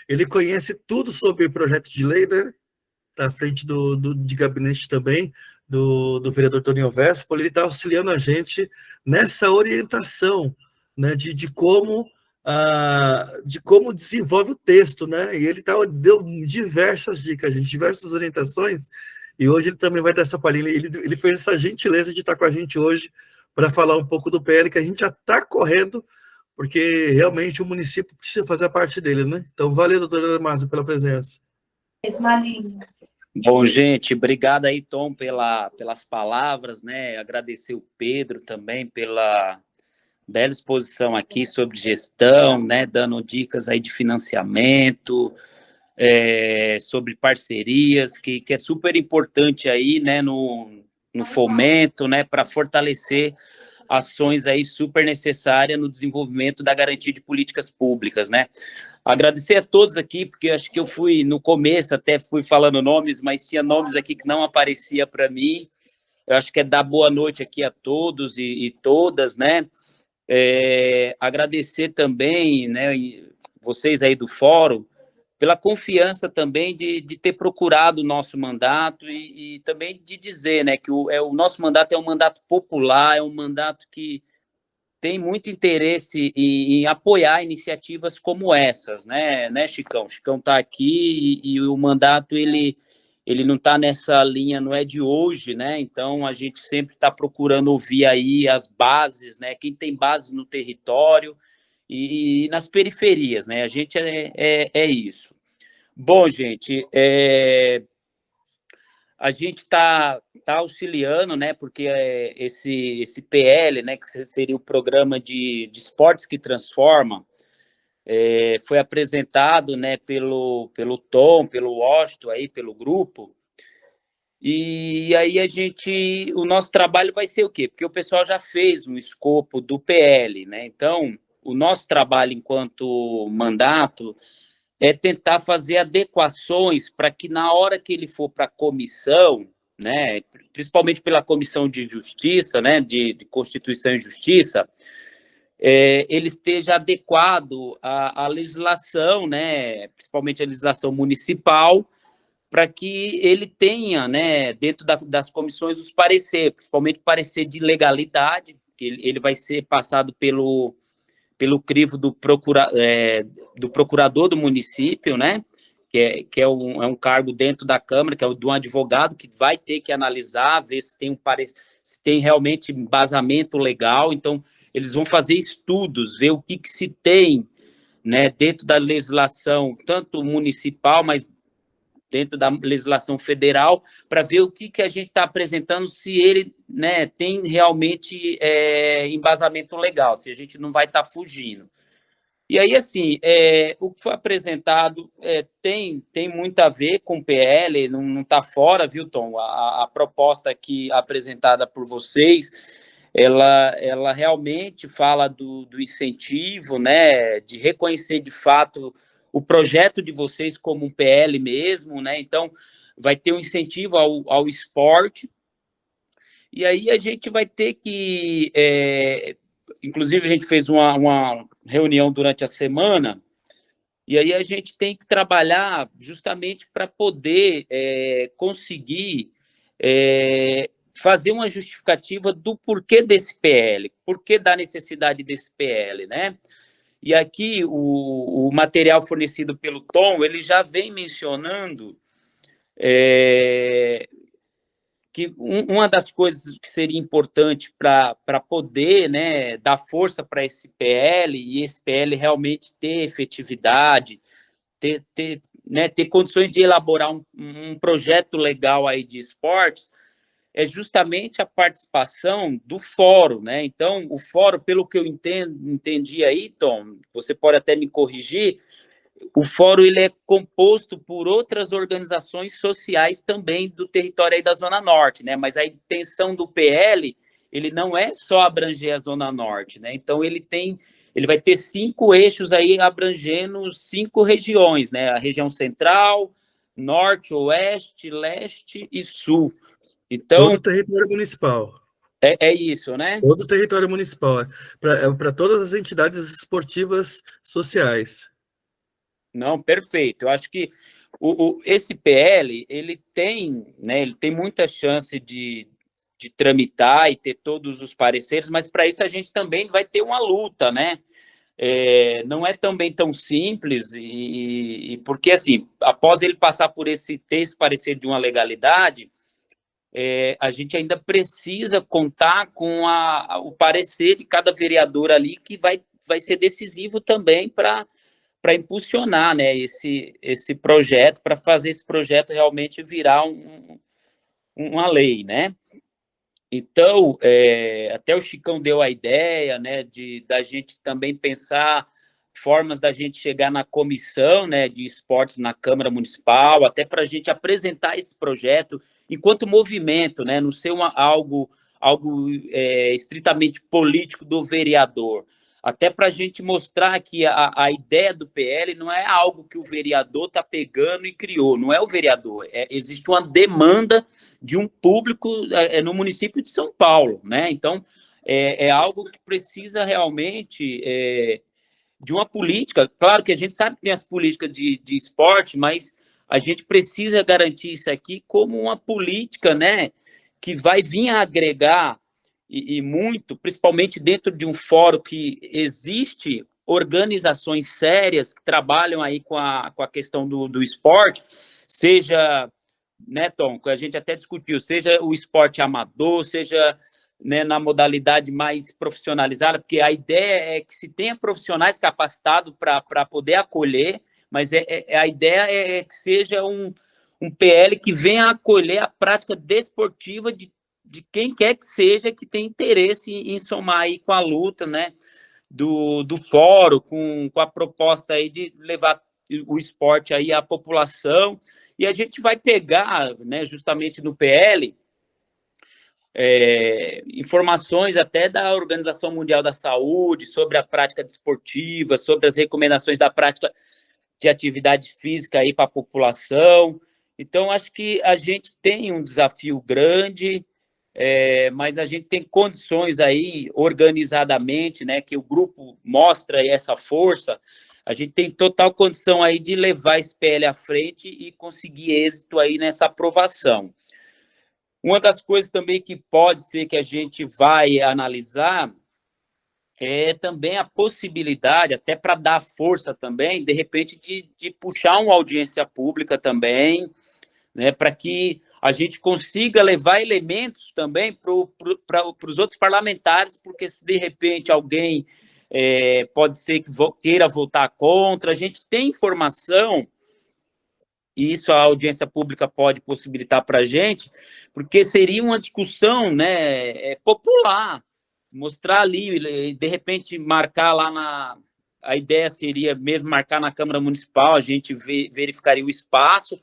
ele conhece tudo sobre projetos de lei, né? Está à frente de gabinete também, do vereador Toninho Vespo, ele está auxiliando a gente nessa orientação, né, de como desenvolve o texto, né? E ele deu diversas dicas, gente, diversas orientações, e hoje ele também vai dar essa palhinha. Ele fez essa gentileza de estar com a gente hoje para falar um pouco do PL, que a gente já está correndo, porque realmente o município precisa fazer a parte dele, né? Então, valeu, doutora Damásio, pela presença. Bom, gente, obrigado aí, Tom, pelas palavras, né? Agradecer o Pedro também pela bela exposição aqui sobre gestão, né? Dando dicas aí de financiamento, sobre parcerias, que é super importante aí, né? No fomento, né? Para fortalecer ações aí super necessárias no desenvolvimento da garantia de políticas públicas, né? Agradecer a todos aqui, porque acho que eu no começo até fui falando nomes, mas tinha nomes aqui que não aparecia para mim. Eu acho que é dar boa noite aqui a todos e todas, né? Agradecer também, né, vocês aí do fórum, pela confiança também de ter procurado o nosso mandato e também de dizer, né, que o nosso mandato é um mandato popular, é um mandato que tem muito interesse em apoiar iniciativas como essas, né, Chicão? Chicão está aqui e o mandato, ele não está nessa linha, não é de hoje, né? Então, a gente sempre está procurando ouvir aí as bases, né? Quem tem base no território e nas periferias, né? A gente é isso. Bom, gente, a gente está auxiliando, né? Porque esse PL, né? Que seria o Programa de Esportes que Transforma, foi apresentado, né? Pelo Tom, pelo Washington, aí, pelo grupo. E aí o nosso trabalho vai ser o quê? Porque o pessoal já fez um escopo do PL, né? Então, o nosso trabalho enquanto mandato é tentar fazer adequações para que na hora que ele for para a comissão, né, principalmente pela Comissão de Justiça, né, de Constituição e Justiça, ele esteja adequado à legislação, né, principalmente a legislação municipal, para que ele tenha, né, dentro das comissões, os pareceres, principalmente o parecer de legalidade, que ele vai ser passado pelo crivo do procurador do município, né, que é um cargo dentro da Câmara, que é o de um advogado, que vai ter que analisar, ver se tem realmente embasamento legal. Então, eles vão fazer estudos, ver o que se tem, né, dentro da legislação, tanto municipal, mas dentro da legislação federal, para ver o que a gente está apresentando, se ele, né, tem realmente embasamento legal, se a gente não vai estar fugindo. E aí, assim, o que foi apresentado tem muito a ver com o PL, não está fora, viu, Tom? A proposta aqui apresentada por vocês, ela realmente fala do incentivo, né, de reconhecer de fato o projeto de vocês como um PL mesmo, né? Então, vai ter um incentivo ao esporte, e aí a gente vai ter que... inclusive, a gente fez uma reunião durante a semana, e aí a gente tem que trabalhar justamente para poder conseguir fazer uma justificativa do porquê desse PL, porquê da necessidade desse PL, né? E aqui o material fornecido pelo Tom, ele já vem mencionando que uma das coisas que seria importante para poder, né, dar força para esse PL, e esse PL realmente ter efetividade, ter condições de elaborar um projeto legal aí de esportes, é justamente a participação do fórum, né? Então, o fórum, pelo que eu entendi aí, Tom, você pode até me corrigir, o fórum ele é composto por outras organizações sociais também do território aí da Zona Norte, né? Mas a intenção do PL, ele não é só abranger a Zona Norte, né? Então, ele vai ter 5 eixos aí abrangendo 5 regiões, né? A região central, norte, oeste, leste e sul. Então, todo o território municipal. É isso, né? Todo o território municipal. Para todas as entidades esportivas sociais. Não, perfeito. Eu acho que esse PL, ele tem muita chance de tramitar e ter todos os pareceres, mas para isso a gente também vai ter uma luta, né? Não é também tão simples, e porque, assim, após ele passar por ter esse parecer de uma legalidade, a gente ainda precisa contar com o parecer de cada vereador ali, que vai ser decisivo também para impulsionar, né, esse projeto, para fazer esse projeto realmente virar uma lei, né? Então, até o Chicão deu a ideia, né, da gente também pensar formas da gente chegar na comissão, né, de esportes na Câmara Municipal, até para a gente apresentar esse projeto enquanto movimento, né, não ser algo estritamente político do vereador, até para a gente mostrar que a ideia do PL não é algo que o vereador está pegando e criou, não é o vereador, existe uma demanda de um público no município de São Paulo, né? Então, é algo que precisa realmente de uma política. Claro que a gente sabe que tem as políticas de esporte, mas a gente precisa garantir isso aqui como uma política, né, que vai vir a agregar e muito, principalmente dentro de um fórum que existe organizações sérias que trabalham aí com a questão do esporte, seja, né, Tom, que a gente até discutiu, seja o esporte amador, seja, né, na modalidade mais profissionalizada, porque a ideia é que se tenha profissionais capacitados para poder acolher, mas a ideia é que seja um PL que venha acolher a prática desportiva de quem quer que seja que tem interesse em somar aí com a luta, né, do fórum, com a proposta aí de levar o esporte aí à população, e a gente vai pegar, né, justamente no PL, informações até da Organização Mundial da Saúde sobre a prática desportiva, sobre as recomendações da prática de atividade física aí para a população. Então, acho que a gente tem um desafio grande, mas a gente tem condições aí, organizadamente, né, que o grupo mostra aí essa força, a gente tem total condição aí de levar esse PL à frente e conseguir êxito aí nessa aprovação. Uma das coisas também que pode ser que a gente vai analisar é também a possibilidade, até para dar força também, de repente, de puxar uma audiência pública também, né, para que a gente consiga levar elementos também para os outros parlamentares, porque se de repente alguém pode ser que queira votar contra, a gente tem informação, e isso a audiência pública pode possibilitar para a gente, porque seria uma discussão, né, popular, mostrar ali, de repente marcar lá na... A ideia seria mesmo marcar na Câmara Municipal, a gente verificaria o espaço,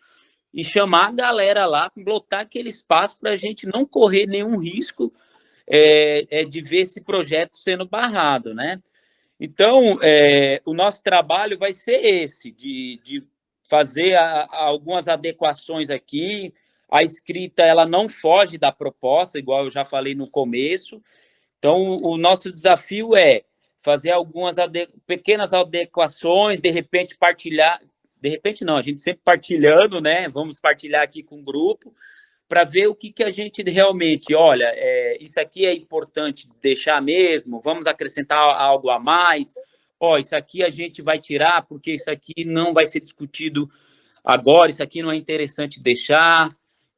e chamar a galera lá, lotar aquele espaço para a gente não correr nenhum risco de ver esse projeto sendo barrado, né? Então, o nosso trabalho vai ser esse, de fazer algumas adequações aqui. A escrita, ela não foge da proposta, igual eu já falei no começo. Então, o nosso desafio é fazer algumas pequenas adequações, de repente partilhar, de repente não, a gente sempre partilhando, né? Vamos partilhar aqui com o grupo, para ver o que a gente realmente, olha, isso aqui é importante deixar mesmo, vamos acrescentar algo a mais, isso aqui a gente vai tirar, porque isso aqui não vai ser discutido agora, isso aqui não é interessante deixar.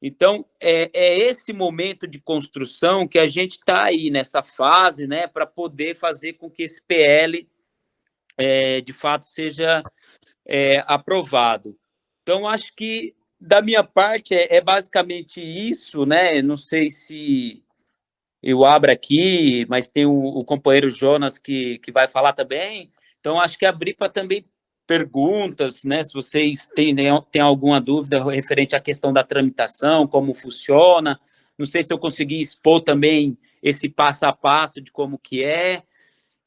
Então, é esse momento de construção que a gente está aí nessa fase, né, para poder fazer com que esse PL, de fato, seja aprovado. Então, acho que, da minha parte, é basicamente isso, né? Não sei se eu abro aqui, mas tem o companheiro Jonas que vai falar também. Então, acho que abrir para também perguntas, né? Se vocês têm alguma dúvida referente à questão da tramitação, como funciona. Não sei se eu consegui expor também esse passo a passo de como que é.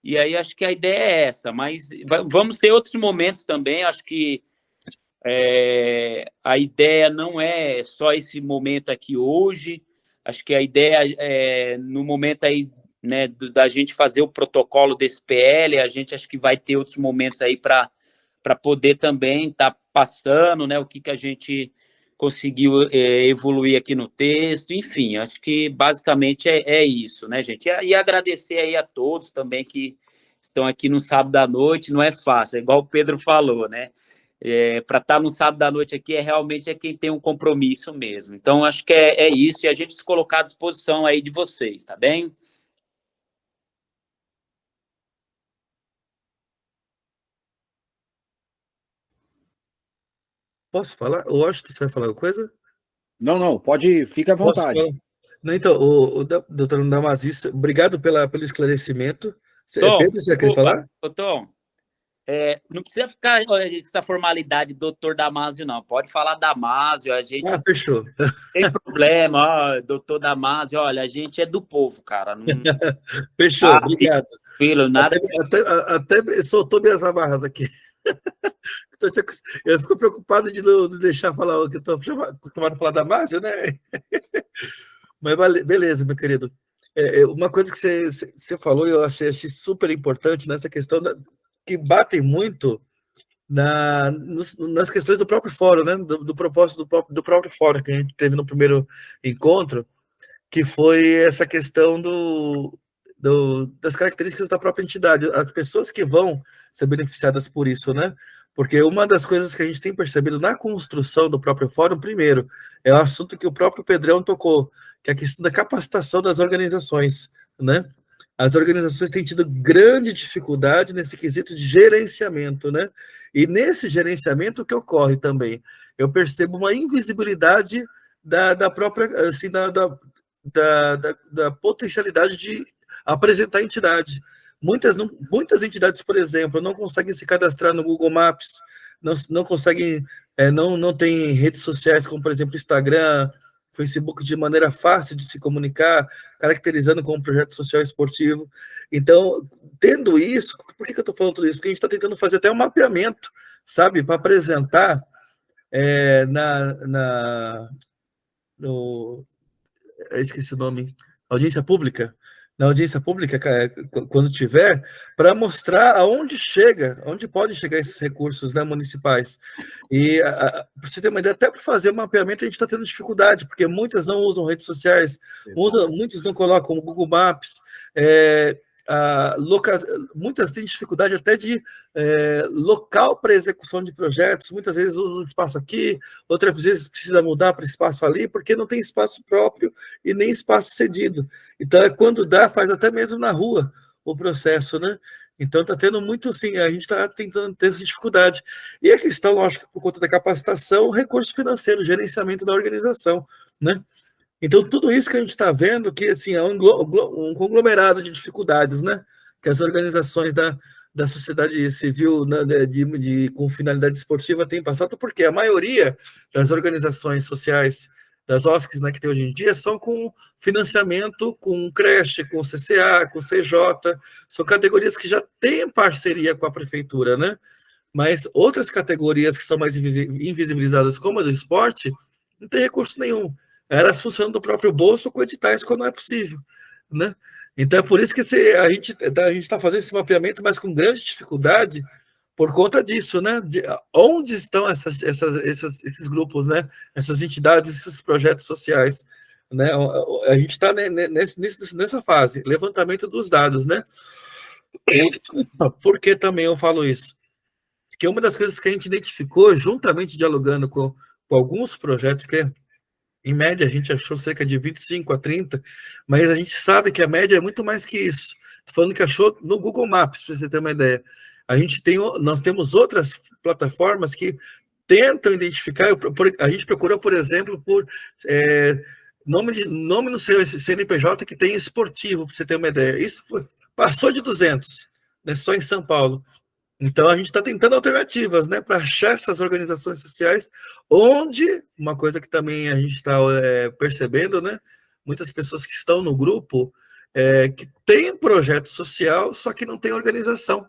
E aí, acho que a ideia é essa. Mas vamos ter outros momentos também. Acho que a ideia não é só esse momento aqui hoje. Acho que a ideia no momento aí, né, da gente fazer o protocolo desse PL, a gente acho que vai ter outros momentos aí para poder também estar passando, né, o que a gente conseguiu evoluir aqui no texto, enfim, acho que basicamente é isso, né, gente? E agradecer aí a todos também que estão aqui no sábado à noite, não é fácil, é igual o Pedro falou, né? Para estar no sábado à noite aqui realmente quem tem um compromisso mesmo. Então, acho que é isso, e a gente se colocar à disposição aí de vocês, tá bem? Posso falar? Eu acho que você vai falar alguma coisa? Não, pode, fica à Posso vontade. falar? Não, então, doutor Damasio, obrigado pelo esclarecimento. Tom, Pedro, você quer falar? Tom, não precisa ficar com essa formalidade doutor Damásio, não. Pode falar Damásio, a gente Fechou. não tem problema, doutor Damásio, olha, a gente é do povo, cara. Não, Fechou, obrigado. Filho, nada... Até soltou minhas amarras aqui. Eu fico preocupado de não deixar falar o que eu estou acostumado a falar da Márcia, né? Mas beleza, meu querido. Uma coisa que você falou, eu achei super importante nessa questão que batem muito nas questões do próprio fórum, né? Do propósito do próprio fórum que a gente teve no primeiro encontro, que foi essa questão das características da própria entidade, as pessoas que vão ser beneficiadas por isso, né? Porque uma das coisas que a gente tem percebido na construção do próprio fórum, primeiro, é o assunto que o próprio Pedrão tocou, que é a questão da capacitação das organizações, né? As organizações têm tido grande dificuldade nesse quesito de gerenciamento, né? E nesse gerenciamento, o que ocorre também? Eu percebo uma invisibilidade da própria, assim, da potencialidade de apresentar a entidade. Muitas entidades, por exemplo, não conseguem se cadastrar no Google Maps, não conseguem, não tem redes sociais como, por exemplo, Instagram, Facebook, de maneira fácil de se comunicar, caracterizando como projeto social esportivo. Então, tendo isso, por que eu estou falando tudo isso? Porque a gente está tentando fazer até um mapeamento, sabe, para apresentar no esqueci o nome, audiência pública, na audiência pública, quando tiver, para mostrar aonde chega, onde podem chegar esses recursos, né, municipais. E, para você ter uma ideia, até para fazer o mapeamento, a gente está tendo dificuldade, porque muitas não usam redes sociais, muitos não colocam o Google Maps, muitas têm dificuldade até de local para execução de projetos, muitas vezes usa um espaço aqui, outras vezes precisa mudar para espaço ali, porque não tem espaço próprio e nem espaço cedido. Então, quando dá, faz até mesmo na rua o processo, né? Então, está tendo muito, assim, a gente está tentando ter essa dificuldade. E a questão, lógico, por conta da capacitação, recurso financeiro, gerenciamento da organização, né? Então, tudo isso que a gente está vendo, que assim, é um conglomerado de dificuldades, né? Que as organizações da sociedade civil, né, com finalidade esportiva têm passado, porque a maioria das organizações sociais, das OSCs, né, que tem hoje em dia, são com financiamento com creche, com CCA, com CJ, são categorias que já têm parceria com a prefeitura, né? Mas outras categorias que são mais invisibilizadas, como a do esporte, não tem recurso nenhum. Elas funcionam do próprio bolso com editais quando não é possível, né? Então é por isso que a gente está fazendo esse mapeamento, mas com grande dificuldade por conta disso, né? Onde estão esses grupos, né? Essas entidades, esses projetos sociais, né? A gente está nessa fase, levantamento dos dados, né? Por que também eu falo isso? Porque uma das coisas que a gente identificou, juntamente dialogando com alguns projetos, que em média a gente achou cerca de 25 a 30, mas a gente sabe que a média é muito mais que isso. Estou falando que achou no Google Maps, para você ter uma ideia. Nós temos outras plataformas que tentam identificar, a gente procurou, por exemplo, por nome no seu CNPJ que tem esportivo, para você ter uma ideia. Isso passou de 200, né, só em São Paulo. Então, a gente está tentando alternativas, né, para achar essas organizações sociais, onde, uma coisa que também a gente está percebendo, né, muitas pessoas que estão no grupo, que tem projeto social, só que não tem organização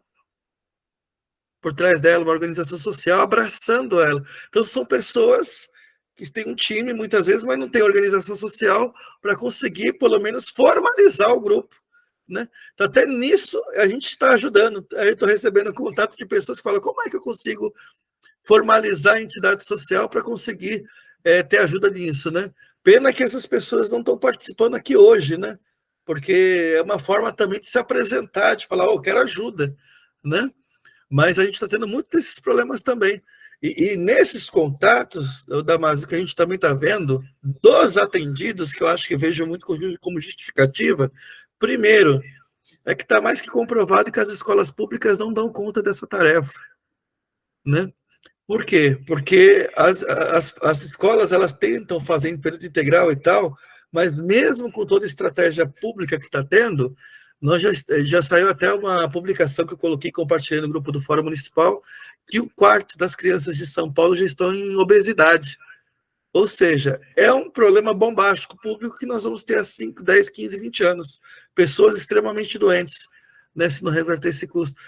por trás dela, uma organização social abraçando ela. Então, são pessoas que têm um time, muitas vezes, mas não tem organização social para conseguir, pelo menos, formalizar o grupo, né? Então, até nisso a gente está ajudando. Eu estou recebendo contato de pessoas que falam: como é que eu consigo formalizar a entidade social para conseguir ter ajuda nisso, né? Pena que essas pessoas não estão participando aqui hoje, né? Porque é uma forma também de se apresentar, de falar: eu quero ajuda, né? Mas a gente está tendo muitos desses problemas também. E nesses contatos, Damasio, que a gente também está vendo, dos atendidos, que eu acho que vejo muito como justificativa, primeiro, é que está mais que comprovado que as escolas públicas não dão conta dessa tarefa, né? Por quê? Porque as escolas, elas tentam fazer em período integral e tal, mas mesmo com toda a estratégia pública que está tendo, já saiu até uma publicação que eu coloquei, compartilhei no grupo do Fórum Municipal, que 1/4 das crianças de São Paulo já estão em obesidade. Ou seja, é um problema bombástico público que nós vamos ter há 5, 10, 15, 20 anos. Pessoas extremamente doentes, né, se não reverter esse custo.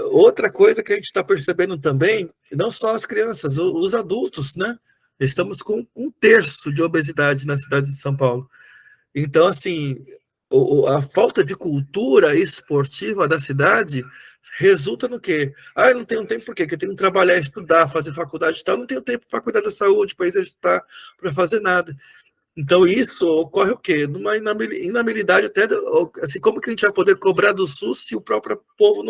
Outra coisa que a gente está percebendo também, não só as crianças, os adultos, né? Estamos com 1/3 de obesidade na cidade de São Paulo. Então, assim, a falta de cultura esportiva da cidade resulta no quê? Eu não tenho tempo, por quê? Porque eu tenho que trabalhar, estudar, fazer faculdade e tal, não tenho tempo para cuidar da saúde, para exercitar, para fazer nada. Então, isso ocorre o quê? Numa inabilidade até, assim, como que a gente vai poder cobrar do SUS se o próprio povo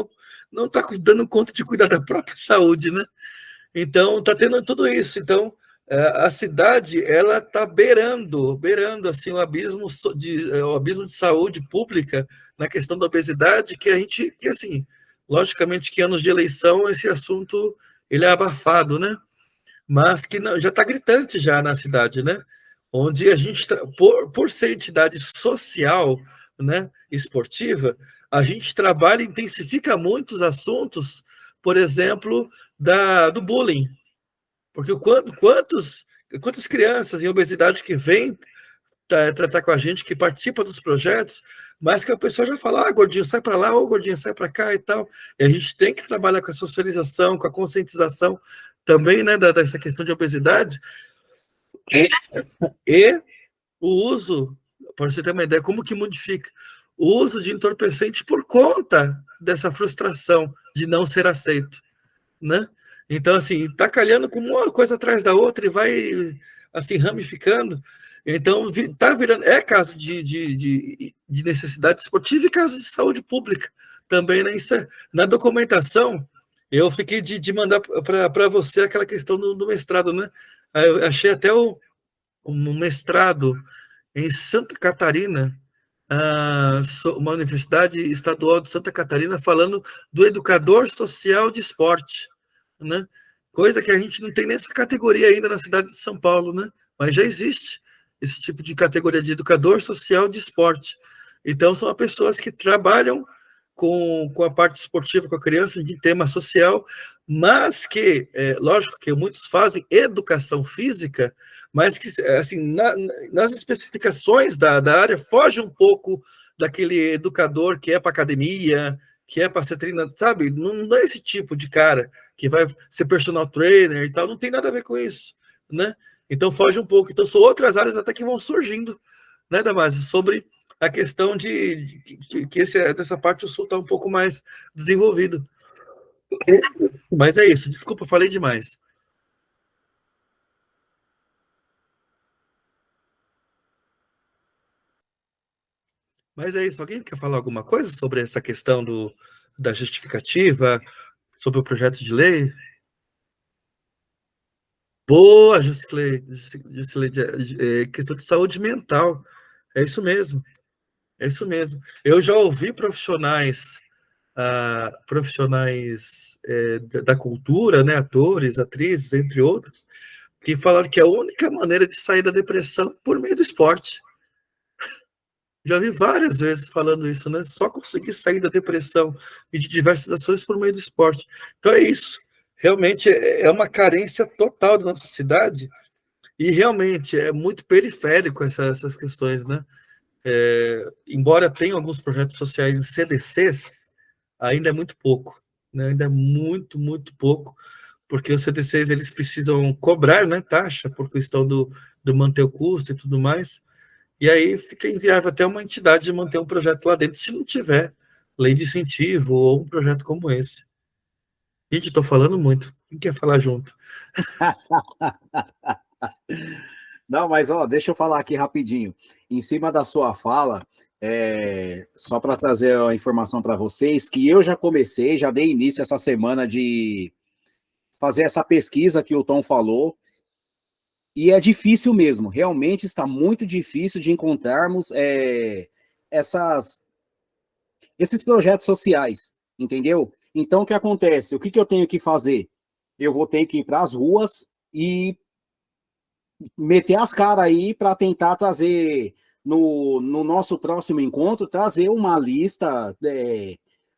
não está dando conta de cuidar da própria saúde, né? Então, está tendo tudo isso. Então, a cidade, ela está beirando assim, o abismo de saúde pública na questão da obesidade, que assim, logicamente que anos de eleição, esse assunto, ele é abafado, né? Mas que já está gritante já na cidade, né? Onde a gente, por ser entidade social, né, esportiva, a gente trabalha e intensifica muitos assuntos, por exemplo, do bullying. Porque quantas crianças em obesidade que vêm tratar com a gente, que participa dos projetos, mas que a pessoa já fala: gordinho, sai para lá, ou gordinho, sai para cá e tal. E a gente tem que trabalhar com a socialização, com a conscientização também, né, dessa questão de obesidade. E o uso, para você ter uma ideia, como que modifica o uso de entorpecente por conta dessa frustração de não ser aceito, né? Então, assim, tá calhando com uma coisa atrás da outra e vai, assim, ramificando. Então, tá virando, é caso de necessidade esportiva e caso de saúde pública também, né? Isso na documentação, eu fiquei de mandar para você aquela questão do mestrado, né? Eu achei até um mestrado em Santa Catarina, uma universidade estadual de Santa Catarina, falando do educador social de esporte, né? Coisa que a gente não tem nessa categoria ainda na cidade de São Paulo, né? Mas já existe esse tipo de categoria de educador social de esporte. Então, são pessoas que trabalham com a parte esportiva com a criança, de tema social, mas que, lógico que muitos fazem educação física, mas que, assim, nas especificações da área, foge um pouco daquele educador que é para academia, que é para ser treinado, sabe? Não é esse tipo de cara que vai ser personal trainer e tal, não tem nada a ver com isso, né? Então foge um pouco. Então são outras áreas até que vão surgindo, né, Damásio, sobre a questão dessa parte o Sul está um pouco mais desenvolvido. Mas é isso, desculpa, falei demais. Mas é isso, alguém quer falar alguma coisa sobre essa questão da justificativa, sobre o projeto de lei? Boa, Jusileide, questão de saúde mental, é isso mesmo, é isso mesmo. Eu já ouvi profissionais da cultura, né, atores, atrizes, entre outros, que falaram que a única maneira de sair da depressão é por meio do esporte. Já vi várias vezes falando isso, né? Só conseguir sair da depressão e de diversas ações por meio do esporte. Então é isso. Realmente é uma carência total da nossa cidade e realmente é muito periférico essas questões, né? Embora tenha alguns projetos sociais em CDCs, ainda é muito pouco, né? Ainda é muito, muito pouco, porque os CDCs eles precisam cobrar, né, taxa por questão do manter o custo e tudo mais. E aí fica inviável até uma entidade manter um projeto lá dentro se não tiver lei de incentivo ou um projeto como esse. Gente, estou falando muito. Quem quer falar junto? Não, mas ó, deixa eu falar aqui rapidinho. Em cima da sua fala, só para trazer a informação para vocês, que eu já comecei, já dei início essa semana de fazer essa pesquisa que o Tom falou, e é difícil mesmo, realmente está muito difícil de encontrarmos esses projetos sociais, entendeu? Então, o que acontece? O que eu tenho que fazer? Eu vou ter que ir para as ruas e meter as caras aí para tentar trazer, no nosso próximo encontro, trazer uma lista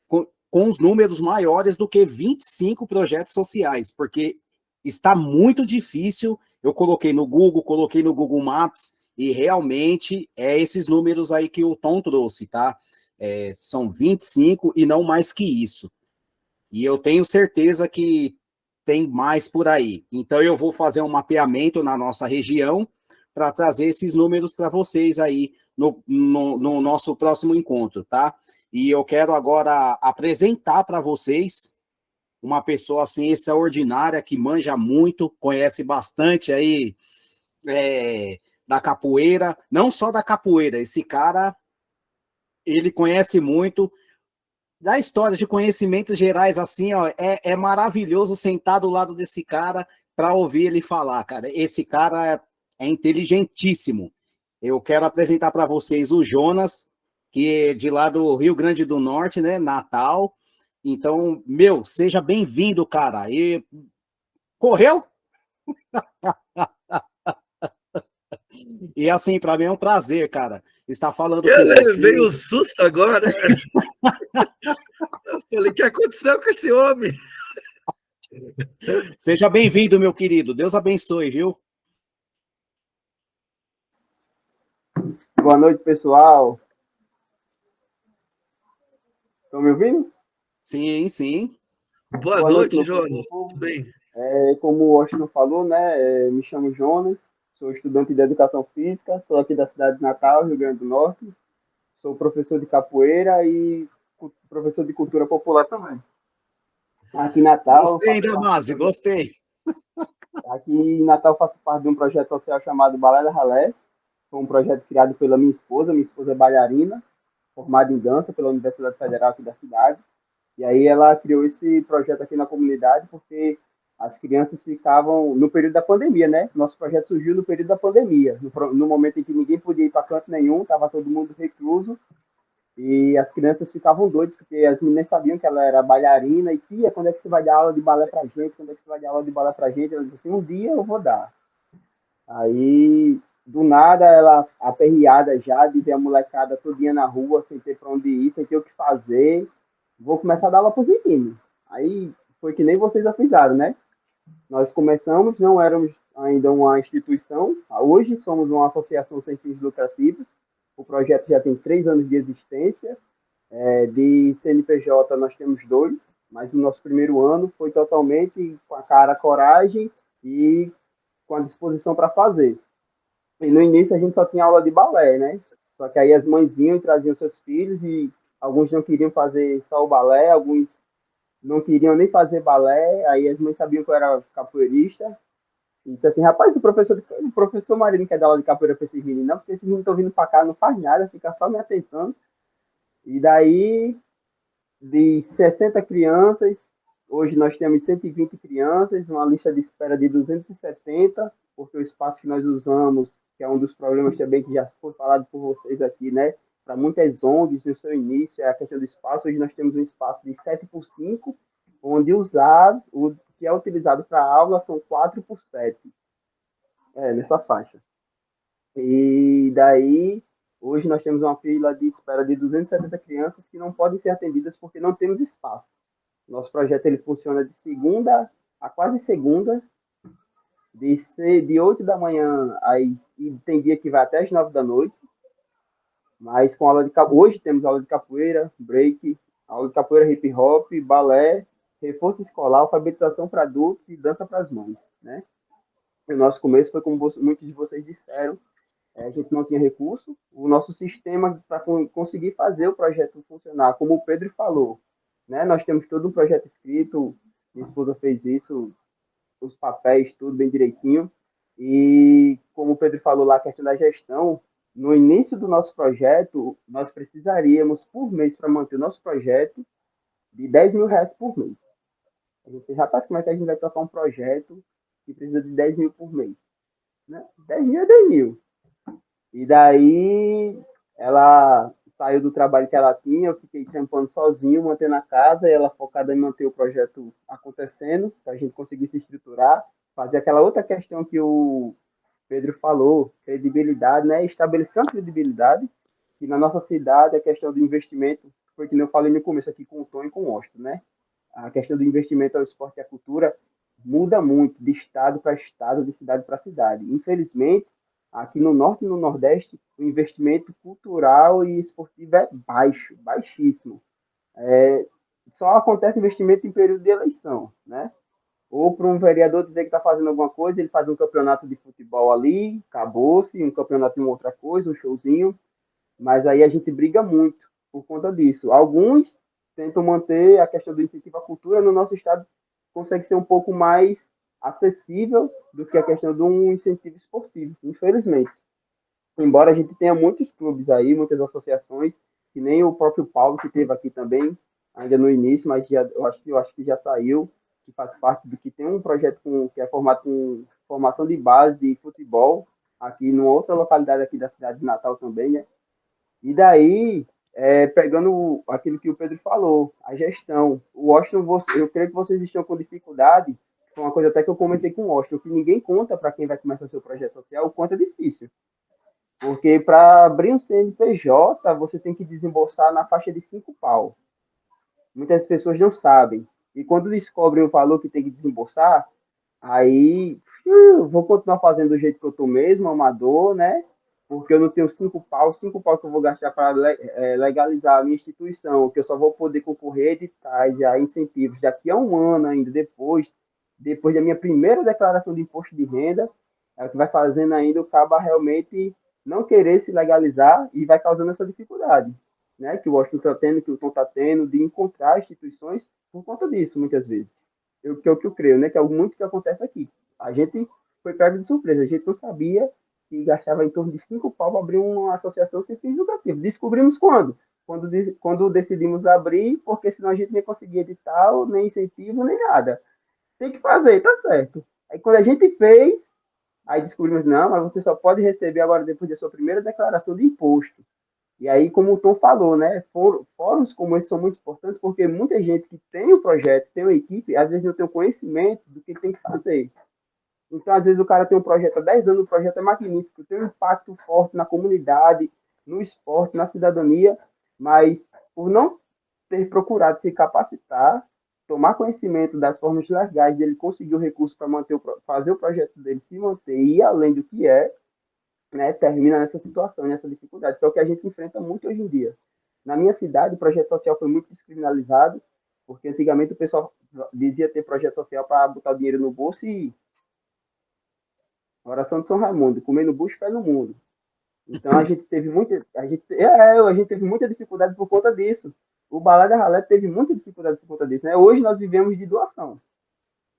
com os números maiores do que 25 projetos sociais, porque está muito difícil. Eu coloquei no Google Maps, e realmente é esses números aí que o Tom trouxe, tá? São 25 e não mais que isso. E eu tenho certeza que tem mais por aí. Então, eu vou fazer um mapeamento na nossa região para trazer esses números para vocês aí no nosso próximo encontro, tá? E eu quero agora apresentar para vocês uma pessoa assim extraordinária, que manja muito, conhece bastante aí da capoeira, não só da capoeira, esse cara, ele conhece muito da história, de conhecimentos gerais, assim, ó, é maravilhoso sentar do lado desse cara para ouvir ele falar, cara. Esse cara é inteligentíssimo. Eu quero apresentar para vocês o Jonas, que é de lá do Rio Grande do Norte, né, Natal. Então, meu, seja bem-vindo, cara. E correu? E assim, para mim é um prazer, cara, estar falando com você. Veio um susto agora. Eu falei, o que aconteceu com esse homem? Seja bem-vindo, meu querido. Deus abençoe, viu? Boa noite, pessoal. Estão me ouvindo? Sim, sim. Boa noite, Jonas. Tudo bem? Como o Washington falou, né? Me chamo Jonas, sou estudante de Educação Física, sou aqui da cidade de Natal, Rio Grande do Norte, sou professor de capoeira e professor de cultura popular também. Aqui em Natal, Gostei, Damásio, gostei. aqui em Natal faço parte de um projeto social chamado Balé da Ralé. Foi um projeto criado pela minha esposa é bailarina, formada em dança pela Universidade Federal aqui da cidade. E aí ela criou esse projeto aqui na comunidade porque as crianças ficavam no período da pandemia, né? Nosso projeto surgiu no período da pandemia, no momento em que ninguém podia ir para canto nenhum, estava todo mundo recluso. E as crianças ficavam doidas, porque as meninas sabiam que ela era bailarina. E, tia, quando é que você vai dar aula de balé pra gente? Quando é que você vai dar aula de balé pra gente? Ela disse assim, um dia eu vou dar. Aí, do nada, ela aperreada já, de ver a molecada todinha na rua, sem ter pra onde ir, sem ter o que fazer. Vou começar a dar aula pros meninos. Aí, foi que nem vocês avisaram, né? Nós começamos, não éramos ainda uma instituição. Hoje somos uma associação sem fins lucrativos. O projeto já tem 3 anos de existência. De CNPJ nós temos 2, mas o nosso primeiro ano foi totalmente com a cara, a coragem e com a disposição para fazer. E no início a gente só tinha aula de balé, né? Só que aí as mães vinham e traziam seus filhos e alguns não queriam fazer só o balé, alguns não queriam nem fazer balé, aí as mães sabiam que eu era capoeirista. E disse assim, rapaz, o professor Marino quer dar aula de capoeira para esses meninos, não, porque esses meninos estão vindo para cá, não faz nada, fica só me atentando. E daí, de 60 crianças, hoje nós temos 120 crianças, uma lista de espera de 270, porque o espaço que nós usamos, que é um dos problemas também que já foi falado por vocês aqui, né? Para muitas ONGs, no seu início, é a questão do espaço. Hoje nós temos um espaço de 7x5, onde o que é utilizado para aula são 4x7, nessa faixa. E daí, hoje nós temos uma fila de espera de 270 crianças que não podem ser atendidas porque não temos espaço. Nosso projeto ele funciona de segunda a quase segunda, de 8 da manhã e tem dia que vai até as 9 da noite. Mas com aula de hoje temos aula de capoeira, break, aula de capoeira hip hop, balé, reforço escolar, alfabetização para adultos e dança para as mães, né? O nosso começo foi como muitos de vocês disseram, a gente não tinha recurso. O nosso sistema para conseguir fazer o projeto funcionar, como o Pedro falou, né? Nós temos todo um projeto escrito, minha esposa fez isso, os papéis, tudo bem direitinho. E como o Pedro falou lá, a questão da gestão, no início do nosso projeto, nós precisaríamos, por mês, para manter o nosso projeto, de R$ 10.000 por mês. A gente, rapaz, como é que a gente vai tocar um projeto que precisa de 10 mil por mês? Né? 10 mil é 10 mil. E daí, ela saiu do trabalho que ela tinha, eu fiquei trampando sozinho, mantendo a casa, e ela focada em manter o projeto acontecendo, para a gente conseguir se estruturar, fazer aquela outra questão que o Pedro falou, credibilidade, né? Estabelecer uma credibilidade, que na nossa cidade a questão do investimento, foi que eu falei no começo aqui com o Tom e com o Austin, né? A questão do investimento ao esporte e à cultura muda muito de estado para estado, de cidade para cidade. Infelizmente, aqui no Norte e no Nordeste, o investimento cultural e esportivo é baixo, baixíssimo. Só acontece investimento em período de eleição, né? Ou para um vereador dizer que está fazendo alguma coisa, ele faz um campeonato de futebol ali, acabou-se, um campeonato de uma outra coisa, um showzinho, mas aí a gente briga muito por conta disso. Alguns tentam manter a questão do incentivo à cultura, no nosso estado consegue ser um pouco mais acessível do que a questão de um incentivo esportivo, infelizmente. Embora a gente tenha muitos clubes aí, muitas associações, que nem o próprio Paulo que teve aqui também, ainda no início, mas eu acho que já saiu, que faz parte do que tem um projeto que é formado com formação de base de futebol, aqui numa outra localidade aqui da cidade de Natal também, né? E daí, pegando aquilo que o Pedro falou, a gestão. O Washington, eu creio que vocês estão com dificuldade, foi uma coisa até que eu comentei com o Washington, que ninguém conta para quem vai começar seu projeto social, o quanto é difícil. Porque para abrir um CNPJ, você tem que desembolsar na faixa de 5 pau. Muitas pessoas não sabem. E quando descobrem o valor que tem que desembolsar, aí vou continuar fazendo do jeito que eu estou mesmo, amador, né? Porque eu não tenho 5 pau que eu vou gastar para legalizar a minha instituição, que eu só vou poder concorrer editais, a incentivos daqui a um ano ainda, depois da minha primeira declaração de imposto de renda, é o que vai fazendo ainda o cabo realmente não querer se legalizar e vai causando essa dificuldade, né? Que o Washington está tendo, que o Tom está tendo, de encontrar instituições por conta disso, muitas vezes. Que é o que eu creio, né? Que é algo muito que acontece aqui. A gente foi pego de surpresa, a gente não sabia que gastava em torno de 5 pau para abrir uma associação sem fins lucrativos. Descobrimos quando? Quando decidimos abrir, porque senão a gente nem conseguia edital, nem incentivo, nem nada. Tem que fazer, tá certo. Aí quando a gente fez, aí descobrimos, não, mas você só pode receber agora depois da sua primeira declaração de imposto. E aí, como o Tom falou, né, fóruns como esse são muito importantes porque muita gente que tem o projeto, tem uma equipe, às vezes não tem o conhecimento do que tem que fazer. Então, às vezes, o cara tem um projeto há 10 anos, o projeto é magnífico, tem um impacto forte na comunidade, no esporte, na cidadania, mas por não ter procurado se capacitar, tomar conhecimento das formas legais dele conseguir o recurso para fazer o projeto dele se manter e ir além do que é, né, termina nessa situação, nessa dificuldade, que é o que a gente enfrenta muito hoje em dia. Na minha cidade, o projeto social foi muito descriminalizado, porque antigamente o pessoal dizia ter projeto social para botar o dinheiro no bolso e oração de São Raimundo, comer no bucho, pé no mundo. Então a gente teve muita dificuldade por conta disso. O Balé da Ralé teve muita dificuldade por conta disso, né? Hoje nós vivemos de doação.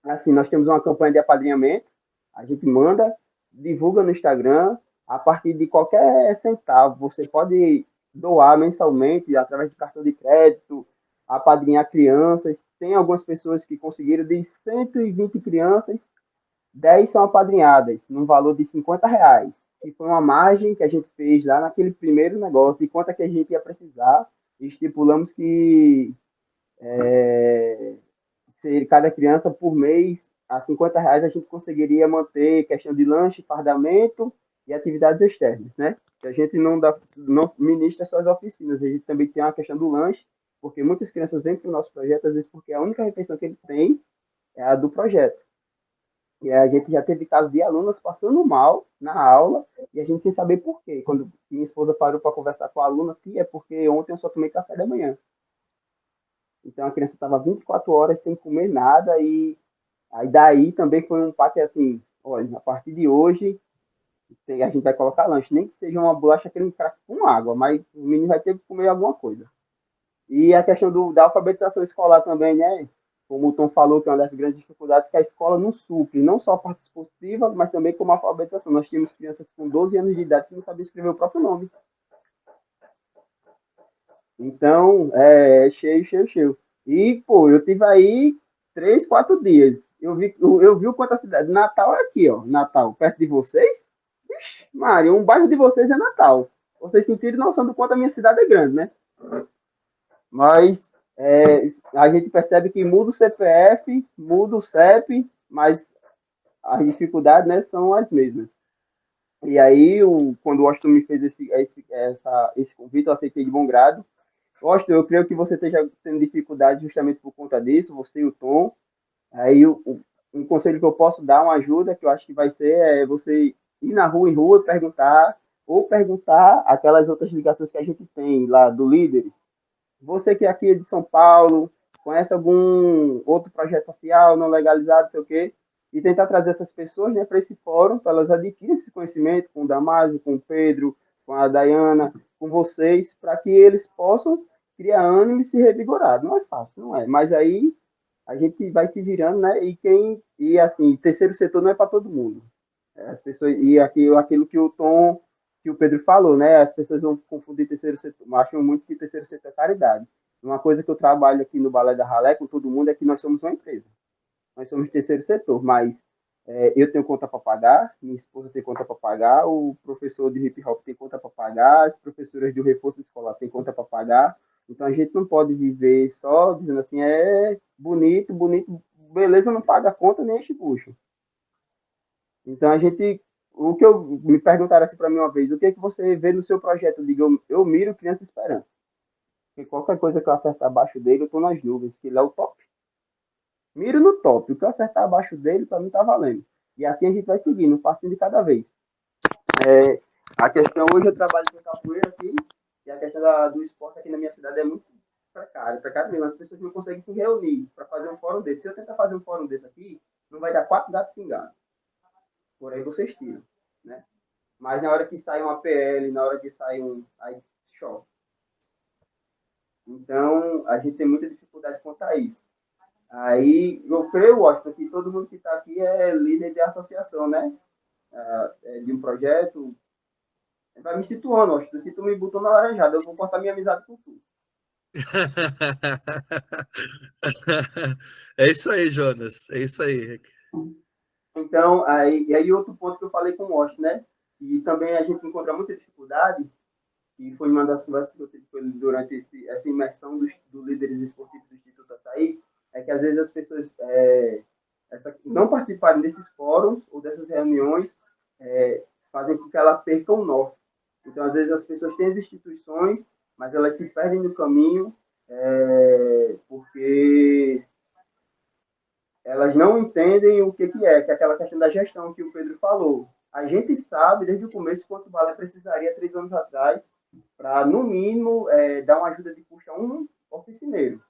Assim, nós temos uma campanha de apadrinhamento, a gente manda, divulga no Instagram, a partir de qualquer centavo, você pode doar mensalmente através de cartão de crédito, apadrinhar crianças. Tem algumas pessoas que conseguiram de 120 crianças, 10 são apadrinhadas, num valor de R$ 50, que foi uma margem que a gente fez lá naquele primeiro negócio, de quanto é que a gente ia precisar, e estipulamos que se cada criança por mês, a R$ 50, a gente conseguiria manter questão de lanche, fardamento e atividades externas, né? Que a gente não ministra só as oficinas, a gente também tem uma questão do lanche, porque muitas crianças vêm para o nosso projeto, às vezes porque a única refeição que eles têm é a do projeto. E a gente já teve casos de alunas passando mal na aula e a gente sem saber por quê. Quando minha esposa parou para conversar com a aluna, que é porque ontem eu só tomei café da manhã. Então a criança estava 24 horas sem comer nada e aí daí também foi um paque assim, olha, a partir de hoje a gente vai colocar lanche, nem que seja uma bolacha creme crack com água, mas o menino vai ter que comer alguma coisa. E a questão da alfabetização escolar também, né? Como o Tom falou, que é uma das grandes dificuldades, que a escola não supre, não só a parte esportiva, mas também como a alfabetização. Nós tínhamos crianças com 12 anos de idade que não sabiam escrever o próprio nome. Então, cheio, cheio, cheio. E, pô, eu tive aí 3, 4 dias. Eu vi o quanto a cidade. Natal é aqui, ó. Natal, perto de vocês. Ixi, Mário, um bairro de vocês é Natal. Vocês sentiram noção do quanto a minha cidade é grande, né? Mas a gente percebe que muda o CPF, muda o CEP, mas as dificuldades, né, são as mesmas. E aí, quando o Washington me fez esse convite, eu aceitei de bom grado. Washington, eu creio que você esteja tendo dificuldade justamente por conta disso, você e o Tom. Aí, um conselho que eu posso dar, uma ajuda, que eu acho que vai ser, você ir na rua, em rua, perguntar, ou perguntar aquelas outras ligações que a gente tem lá do Líderes. Você que é aqui de São Paulo, conhece algum outro projeto social não legalizado, não sei o quê, e tentar trazer essas pessoas, né, para esse fórum, para elas adquirirem esse conhecimento com o Damásio, com o Pedro, com a Dayana, com vocês, para que eles possam criar ânimo e se revigorar. Não é fácil, não é? Mas aí a gente vai se virando, né? E assim, terceiro setor não é para todo mundo. As pessoas, e aquilo que que o Pedro falou, né? As pessoas vão confundir terceiro setor, acham muito que terceiro setor é caridade. Uma coisa que eu trabalho aqui no Balé da Ralé com todo mundo é que nós somos uma empresa. Nós somos terceiro setor, mas eu tenho conta para pagar, minha esposa tem conta para pagar, o professor de hip hop tem conta para pagar, as professoras do reforço escolar têm conta para pagar. Então a gente não pode viver só dizendo assim, bonito, bonito, beleza, não paga a conta nem enche bucho. Então o que me perguntaram assim para mim uma vez, o que é que você vê no seu projeto? Eu digo, eu miro Criança Esperança. Porque qualquer coisa que eu acertar abaixo dele, eu estou nas nuvens, que ele é o top. Miro no top, o que eu acertar abaixo dele, para mim tá valendo. E assim a gente vai seguindo, um passinho de cada vez. A questão, hoje eu trabalho com capoeira aqui, e a questão do esporte aqui na minha cidade é muito precário mesmo. As pessoas não conseguem se reunir para fazer um fórum desse. Se eu tentar fazer um fórum desse aqui, não vai dar 4 gatos pingados. por aí vocês tiram, né? Mas na hora que sai uma PL, na hora que sai aí choque. Então, a gente tem muita dificuldade quanto a isso. Aí, eu creio, Washington, que todo mundo que está aqui é líder de associação, né? De um projeto. Vai me situando, Washington, que tu me botou na laranjada, eu vou cortar minha amizade com tu. É isso aí, Jonas. É isso aí. Então, aí outro ponto que eu falei com o Washington, né? E também a gente encontra muita dificuldade, e foi uma das conversas que eu tive durante essa imersão dos líderes esportivos do Instituto Açaí, é que às vezes as pessoas não participarem desses fóruns ou dessas reuniões fazem com que ela perca o norte. Então, às vezes as pessoas têm as instituições, mas elas se perdem no caminho porque elas não entendem o que é aquela questão da gestão que o Pedro falou. A gente sabe desde o começo quanto o balé precisaria 3 anos atrás para, no mínimo, dar uma ajuda de custo a um oficineiro.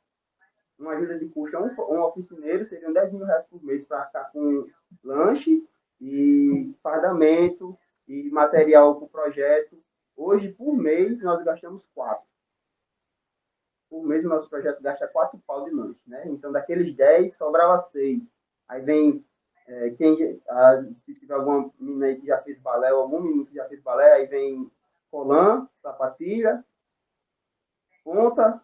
Uma ajuda de custo a um oficineiro seriam 10 mil reais por mês para ficar com lanche e fardamento e material para o projeto. Hoje, por mês, nós gastamos 4. Por mês, o nosso projeto gasta 4 pau de lanche, né? Então, daqueles 10, sobrava 6. Aí vem, se tiver alguma menina aí que já fez balé, ou algum menino que já fez balé, aí vem colã, sapatilha, ponta,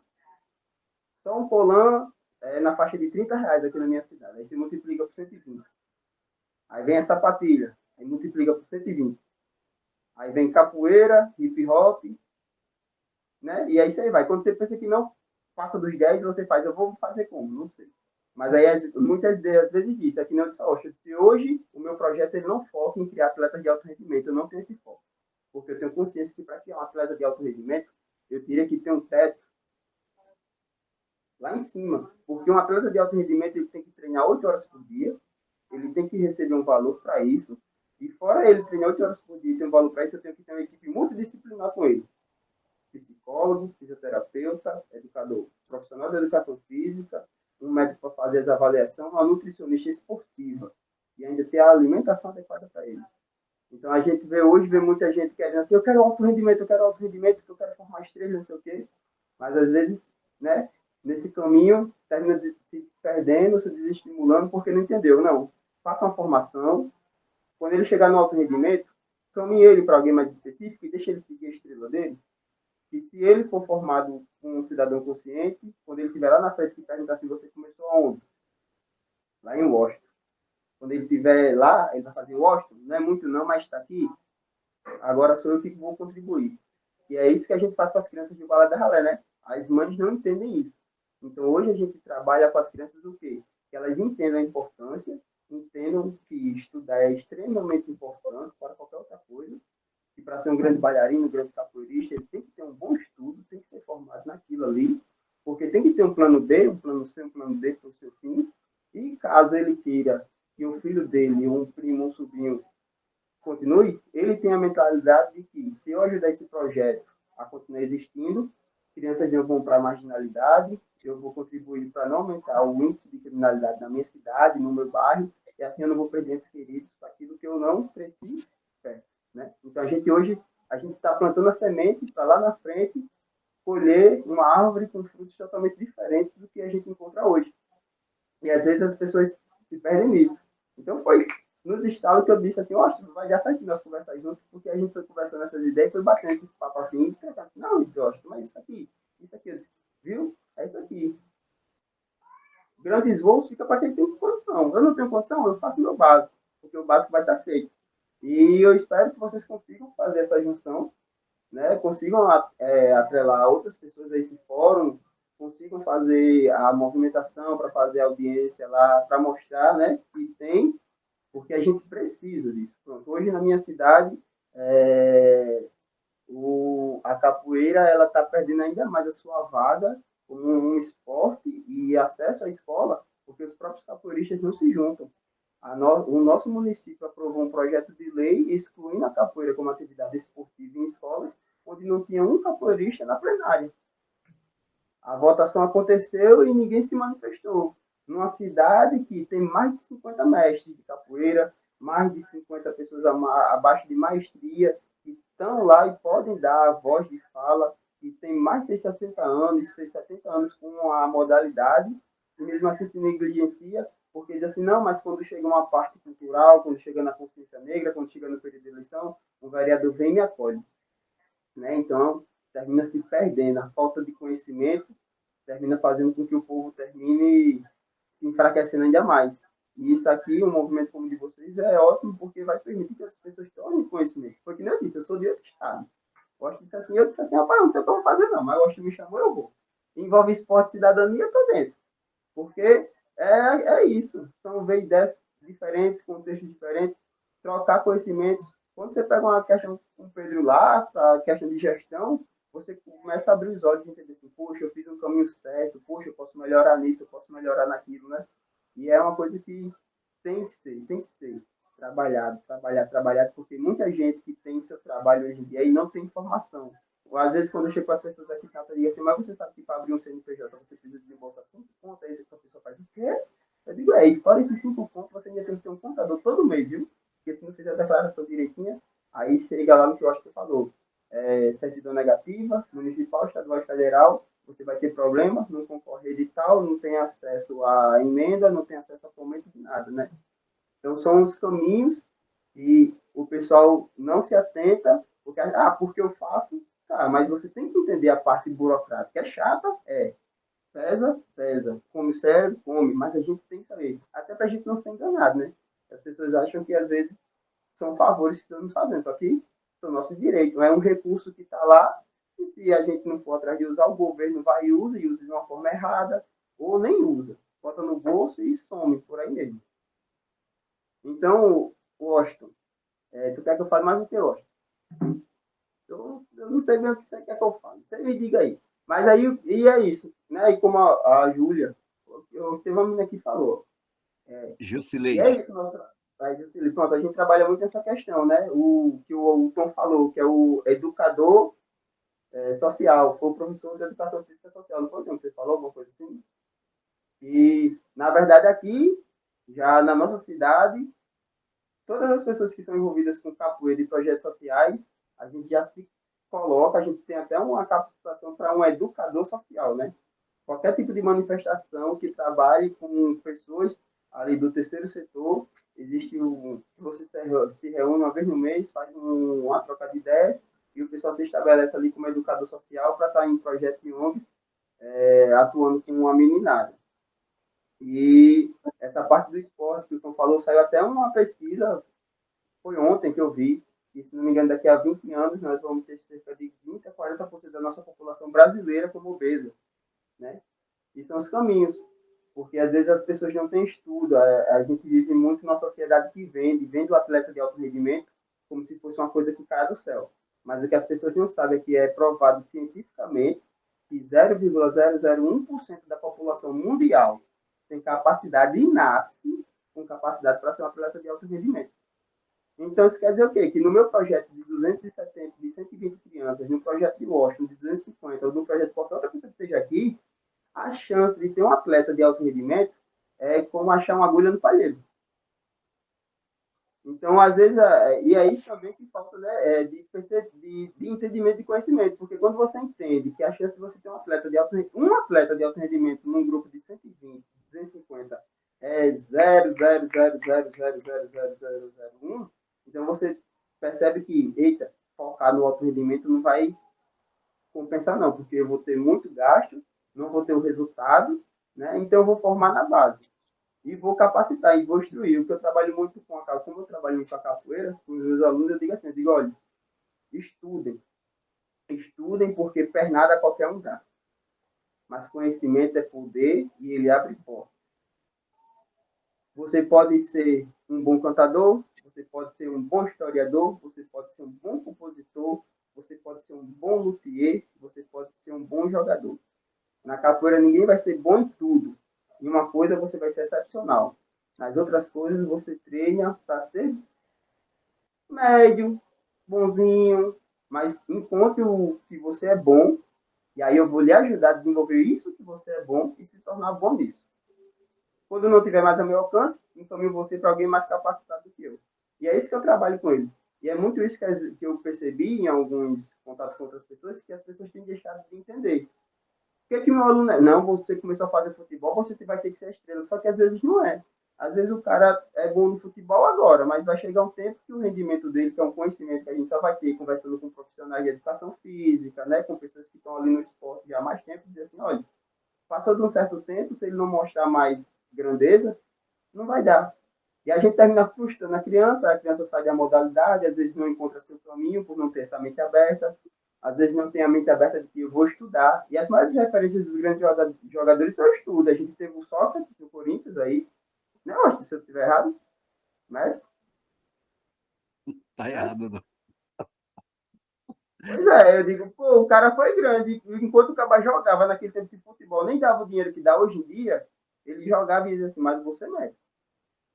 só um colã na faixa de 30 reais aqui na minha cidade. Aí você multiplica por 120. Aí vem a sapatilha, aí multiplica por 120. Aí vem capoeira, hip hop, né? E aí você vai. Quando você pensa que não passa dos 10, você faz, eu vou fazer como? Não sei. Mas aí, muitas vezes disso, é que não disse, se hoje o meu projeto ele não foca em criar atletas de alto rendimento, eu não tenho esse foco. Porque eu tenho consciência que para criar um atleta de alto rendimento, eu teria que ter um teto lá em cima. Porque um atleta de alto rendimento ele tem que treinar 8 horas por dia, ele tem que receber um valor para isso, e fora ele treinar 8 horas por dia e ter um valor para isso, eu tenho que ter uma equipe multidisciplinar com ele. Psicólogo, fisioterapeuta, educador profissional de educação física, um médico para fazer as avaliações, uma nutricionista esportiva e ainda ter a alimentação adequada para ele. Então, a gente vê muita gente querendo assim, eu quero alto rendimento, porque eu quero formar estrela, não sei o quê. Mas, às vezes, né, nesse caminho, termina se perdendo, se desestimulando, porque não entendeu. Não, faça uma formação. Quando ele chegar no alto rendimento, caminhe ele para alguém mais específico e deixe ele seguir a estrela dele. E se ele for formado um cidadão consciente, quando ele estiver lá na frente e perguntar assim, você começou aonde? Lá em Washington. Quando ele estiver lá, ele vai fazer Washington, não é muito não, mas está aqui. Agora sou eu que vou contribuir. E é isso que a gente faz com as crianças de Balé da Ralé, né? As mães não entendem isso. Então, hoje a gente trabalha com as crianças o quê? Que elas entendam a importância, entendam que estudar é extremamente importante para qualquer outra coisa, e para ser um grande bailarino, um grande capoeirista, ele tem que ter um bom estudo, tem que ser formado naquilo ali, porque tem que ter um plano B, um plano C, um plano D para o seu fim, e caso ele queira que o filho dele, um primo, um sobrinho, continue, ele tem a mentalidade de que se eu ajudar esse projeto a continuar existindo, crianças não vão para a marginalidade, eu vou contribuir para não aumentar o índice de criminalidade na minha cidade, no meu bairro, e assim eu não vou perder entes queridos para aquilo que eu não preciso. Né? Então, hoje a gente está plantando a semente para lá na frente colher uma árvore com frutos totalmente diferentes do que a gente encontra hoje. E às vezes as pessoas se perdem nisso. Então, foi nos estalos que eu disse assim, vai dar certo nós conversar juntos, porque a gente foi conversando essas ideias, foi batendo esses papos assim, e assim, não, Jorge, mas isso aqui, eu disse, viu? É isso aqui. Grandes voos fica para quem tem condição. Eu não tenho condição, eu faço o meu básico, porque o básico vai estar feito. E eu espero que vocês consigam fazer essa junção, né? Consigam atrelar outras pessoas a esse fórum, consigam fazer a movimentação para fazer a audiência lá, para mostrar, né, que tem, porque a gente precisa disso. Pronto. Hoje, na minha cidade, a capoeira ela está perdendo ainda mais a sua vaga como um esporte e acesso à escola, porque os próprios capoeiristas não se juntam. O nosso município aprovou um projeto de lei excluindo a capoeira como atividade esportiva em escolas, onde não tinha um capoeirista na plenária. A votação aconteceu e ninguém se manifestou. Numa cidade que tem mais de 50 mestres de capoeira, mais de 50 pessoas abaixo de maestria, que estão lá e podem dar a voz de fala, que tem mais de 60 anos, 70 anos com a modalidade, e mesmo assim se negligencia, porque diz assim, não, mas quando chega uma parte cultural, quando chega na consciência negra, quando chega no período de eleição, o vereador vem e me acolhe. Né? Então, termina se perdendo. A falta de conhecimento termina fazendo com que o povo termine se enfraquecendo ainda mais. E isso aqui, um movimento como o de vocês, é ótimo, porque vai permitir que as pessoas tornem conhecimento. Porque, como eu disse, eu sou de outro estado. Eu disse assim, rapaz, não sei o que eu vou fazer, não, mas o Austin me chamou, eu vou. Envolve esporte e cidadania, eu tô dentro. Porque é isso. São ver ideias diferentes, contextos diferentes, trocar conhecimentos. Quando você pega uma questão com o Pedro lá, a questão de gestão, você começa a abrir os olhos e entender assim, poxa, eu fiz um caminho certo, poxa, eu posso melhorar nisso, eu posso melhorar naquilo, né? E é uma coisa que tem que ser trabalhado, porque muita gente que tem seu trabalho hoje em dia e não tem informação. Ou, às vezes, quando eu chego com as pessoas aqui, eu digo assim, mas você sabe que para abrir um CNPJ você precisa desembolsar 5 pontos, é isso que a pessoa faz. O quê? Eu digo, e fora esses 5 pontos, você ainda tem que ter um contador todo mês, viu? Porque se não fizer a declaração direitinha, aí chega lá no que eu acho que falou. Certidão negativa, municipal, estadual e federal, você vai ter problema, não concorre edital, não tem acesso à emenda, não tem acesso a fomento de nada, né? Então, são os caminhos e o pessoal não se atenta, porque eu faço, tá, mas você tem que entender a parte burocrática. É chata? Pesa. Come sério? Come, mas a gente tem que saber. Até para a gente não ser enganado, né? As pessoas acham que, às vezes, são favores que estamos fazendo. Só que é o nosso direito. É um recurso que está lá e se a gente não for atrás de usar, o governo vai e usa de uma forma errada ou nem usa. Bota no bolso e some por aí mesmo. Então, Washington, tu quer que eu fale mais do que Washington? Eu não sei bem o que você quer que eu fale. Você me diga aí. Mas aí, e é isso. Né? E como a Júlia, teve uma menina que falou. Jusileide. E é isso, pronto, a gente trabalha muito nessa questão, né? O que o Tom falou, que é o educador social, foi o professor de educação física social, não foi o que você falou, alguma coisa assim? E, na verdade, aqui, já na nossa cidade, todas as pessoas que são envolvidas com capoeira e projetos sociais, a gente já se coloca, a gente tem até uma capacitação para um educador social, né? Qualquer tipo de manifestação que trabalhe com pessoas ali do terceiro setor, existe você se reúne uma vez no mês, faz uma troca de ideias e o pessoal se estabelece ali como educador social para estar em projetos e ONGs atuando com uma meninada. E essa parte do esporte que o Tom falou, saiu até uma pesquisa, foi ontem que eu vi, que, se não me engano, daqui a 20 anos nós vamos ter cerca de 20% a 40% da nossa população brasileira como obesa, né? E são os caminhos, porque às vezes as pessoas não têm estudo, a gente vive muito numa sociedade que vende o atleta de alto rendimento como se fosse uma coisa que cai do céu. Mas o que as pessoas não sabem é que é provado cientificamente que 0,001% da população mundial tem capacidade e nasce com capacidade para ser um atleta de alto rendimento. Então, isso quer dizer o quê? Que no meu projeto de 270, de 120 crianças, no projeto de Washington de 250, ou no projeto de qualquer outra pessoa que esteja aqui, a chance de ter um atleta de alto rendimento é como achar uma agulha no palheiro. Então, às vezes, e é isso também que falta, né, de entendimento de conhecimento, porque quando você entende que a chance de você ter um atleta de alto rendimento num grupo de 120, 250 é 0,000000001, então você percebe que, eita, focar no alto rendimento não vai compensar não, porque eu vou ter muito gasto, não vou ter o resultado, né? Então eu vou formar na base. E vou capacitar, e vou instruir. O que eu trabalho muito com como eu trabalho muito com a capoeira, com os meus alunos, eu digo assim, olha, estudem porque pernada qualquer um dá. Mas conhecimento é poder e ele abre portas. Você pode ser um bom cantador, você pode ser um bom historiador, você pode ser um bom compositor, você pode ser um bom luthier, você pode ser um bom jogador. Na capoeira ninguém vai ser bom em tudo. Em uma coisa você vai ser excepcional. Nas outras coisas você treina para ser médio, bonzinho, mas encontre o que você é bom, e aí eu vou lhe ajudar a desenvolver isso que você é bom e se tornar bom nisso. Quando não tiver mais ao meu alcance, encaminho você para alguém mais capacitado do que eu. E é isso que eu trabalho com eles. E é muito isso que eu percebi em alguns contatos com outras pessoas, que as pessoas têm deixado de entender. O que meu aluno é? Não, você começou a fazer futebol, você vai ter que ser estrela. Só que às vezes não é. Às vezes o cara é bom no futebol agora, mas vai chegar um tempo que o rendimento dele, que é um conhecimento que a gente só vai ter conversando com profissionais de educação física, né, com pessoas que estão ali no esporte já há mais tempo, dizer assim, olha, passou de um certo tempo, se ele não mostrar mais grandeza, não vai dar. E a gente termina frustrando a criança sai da modalidade, às vezes não encontra seu caminho por não ter essa mente aberta, às vezes não tem a mente aberta de que eu vou estudar. E as maiores referências dos grandes jogadores são o estudo. A gente teve o Sócrates no Corinthians aí, não acho se eu estiver errado, né? Tá errado, não. Pois é, eu digo, pô, o cara foi grande. Enquanto o cara jogava naquele tempo de futebol, nem dava o dinheiro que dá hoje em dia, ele jogava e dizia assim, mas você não é.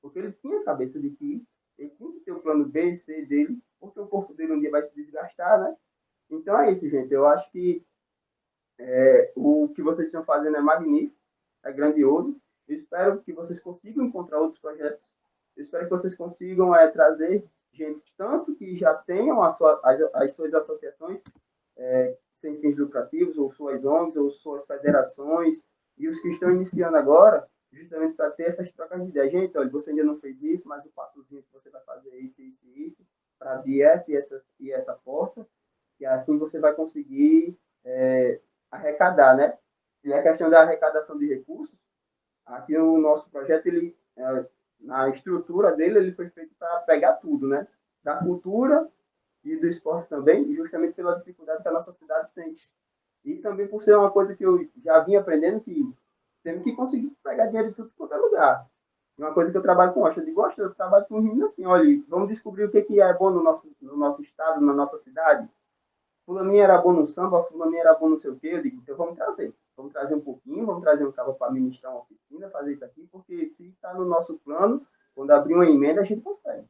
Porque ele tinha a cabeça de que ele tinha que ter o plano B, C dele, porque o corpo dele um dia vai se desgastar, né? Então é isso, gente. Eu acho que o que vocês estão fazendo é magnífico, é grandioso. Eu espero que vocês consigam encontrar outros projetos. Eu espero que vocês consigam trazer gente tanto que já tenham as suas associações sem fins lucrativos, ou suas ONGs, ou suas federações, e os que estão iniciando agora, justamente para ter essas trocas de ideias. Gente, olha, você ainda não fez isso, mas o passozinho que você vai fazer é isso, isso e isso, para abrir essa e essa porta, e assim você vai conseguir arrecadar, né? E a questão da arrecadação de recursos, aqui o nosso projeto, ele, na estrutura dele, ele foi feito para pegar tudo, né? Da cultura e do esporte também, justamente pela dificuldade que a nossa cidade tem. E também por ser uma coisa que eu já vim aprendendo, que temos que conseguir pegar dinheiro de tudo quanto é lugar. Uma coisa que eu trabalho com, eu digo, eu trabalho com meninos assim, olha, vamos descobrir o que é bom no nosso estado, na nossa cidade. Fulaninha era bom no samba, fulaninha era bom no sei o quê, eu digo, então vamos trazer. Vamos trazer um pouquinho, vamos trazer um cabo para ministrar uma oficina, fazer isso aqui, porque se está no nosso plano, quando abrir uma emenda, a gente consegue.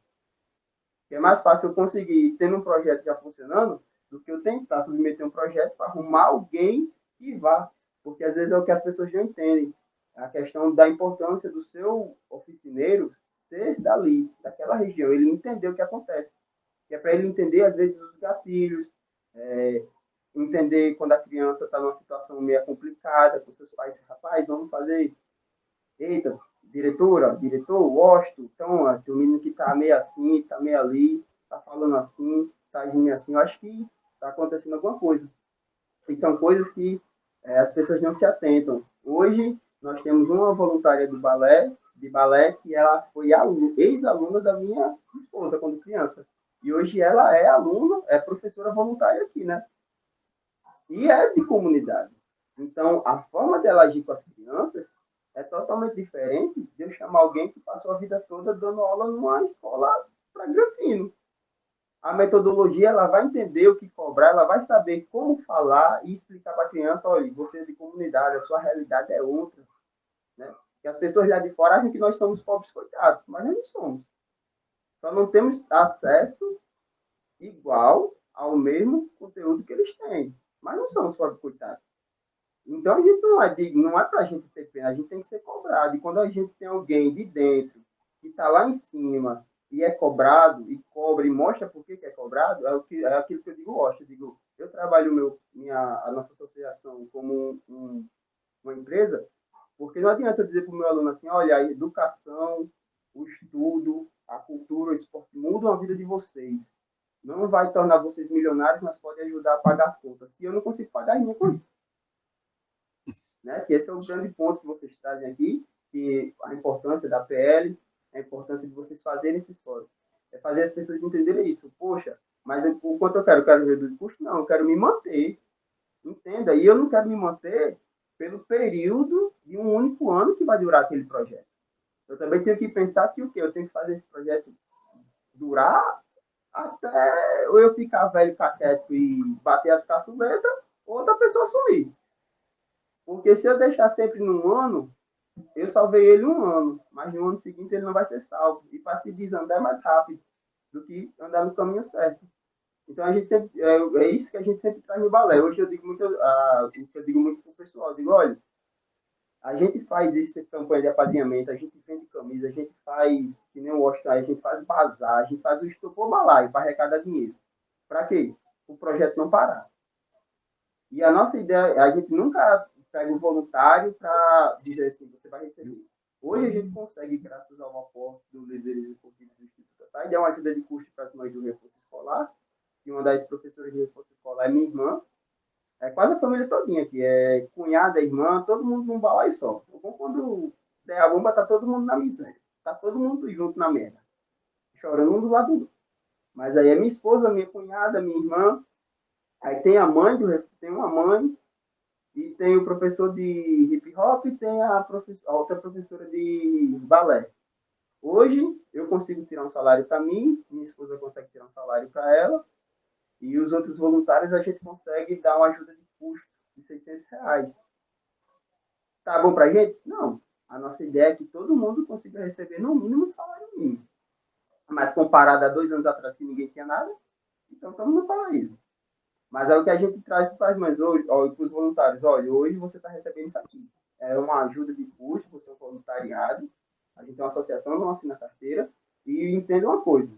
É mais fácil eu conseguir, tendo um projeto já funcionando, do que eu tentar submeter um projeto para arrumar alguém que vá. Porque às vezes é o que as pessoas não entendem. A questão da importância do seu oficineiro ser dali, daquela região. Ele entender o que acontece. Que é para ele entender, às vezes, os gatilhos, entender quando a criança está numa situação meio complicada, com seus pais, rapaz, vamos fazer. Eita, diretora, diretor, gosto. Então, tem um menino que tá meio assim, tá meio ali, tá falando assim, tá agindo assim. Eu acho que tá acontecendo alguma coisa. E são coisas que as pessoas não se atentam. Hoje, nós temos uma voluntária de balé, que ela foi ex-aluna da minha esposa quando criança. E hoje ela é aluna, é professora voluntária aqui, né? E é de comunidade. Então, a forma dela agir com as crianças é totalmente diferente de eu chamar alguém que passou a vida toda dando aula numa escola para granfino. A metodologia, ela vai entender o que cobrar, ela vai saber como falar e explicar para a criança, olha, você é de comunidade, a sua realidade é outra. Né? E as pessoas lá de fora acham que nós somos pobres coitados, mas nós não somos. Só não temos acesso igual ao mesmo conteúdo que eles têm. Mas não somos pobres coitados. Então, a gente não é para a gente ter pena, a gente tem que ser cobrado. E quando a gente tem alguém de dentro que está lá em cima e é cobrado, e cobra e mostra por que é cobrado, é aquilo que eu digo, eu digo, eu trabalho a nossa associação como uma empresa, porque não adianta eu dizer para o meu aluno assim, olha, a educação, o estudo, a cultura, o esporte mudam a vida de vocês. Não vai tornar vocês milionários, mas pode ajudar a pagar as contas. Se eu não consigo pagar, minha com isso. Né? Que esse é o grande ponto que vocês trazem aqui, que a importância da PL, a importância de vocês fazerem esse esforço. É fazer as pessoas entenderem isso. Poxa, mas o quanto eu quero reduzir custo? Não, eu quero me manter. Entenda? E eu não quero me manter pelo período de um único ano que vai durar aquele projeto. Eu também tenho que pensar que o quê? Eu tenho que fazer esse projeto durar até ou eu ficar velho, caqueto e bater as caçuletas, ou outra pessoa sumir. Porque se eu deixar sempre num ano, eu salvei ele um ano, mas no ano seguinte ele não vai ser salvo. E para se desandar é mais rápido do que andar no caminho certo. Então a gente sempre, é isso que a gente sempre traz no balé. Hoje eu digo muito, eu digo muito para o pessoal, eu digo, olha, A gente faz isso, campanha de apadrinhamento, a gente vende camisa, a gente faz, que nem o Washington, a gente faz bazar, a gente faz o estupor balaio para arrecadar dinheiro. Para quê? O projeto não parar. E a nossa ideia, a gente nunca pega um voluntário para dizer assim, você vai receber. Hoje a gente consegue, graças ao aporte do líder executivo do Instituto SAI, dar uma ajuda de custo para as mães do reforço escolar, e uma das professoras de reforço escolar é minha irmã, é quase a família todinha aqui, é cunhada, irmã, todo mundo num balaio só. Então, quando der a bomba, tá todo mundo na miséria. Tá todo mundo junto na merda. Chorando um do lado do outro. Mas aí é minha esposa, minha cunhada, minha irmã, aí tem a mãe, tem uma mãe, e tem o professor de hip hop e tem a outra professora de balé. Hoje, eu consigo tirar um salário para mim, minha esposa consegue tirar um salário para ela, e os outros voluntários a gente consegue dar uma ajuda de custo de R$600. Tá bom pra gente? Não. A nossa ideia é que todo mundo consiga receber no mínimo um salário mínimo. Mas comparado a 2 anos atrás que ninguém tinha nada, então estamos no paraíso. Mas é o que a gente traz para as mães hoje, para os voluntários. Olha, hoje você está recebendo isso aqui. É uma ajuda de custo, você é um voluntariado. A gente tem uma associação, não assina carteira. E entenda uma coisa.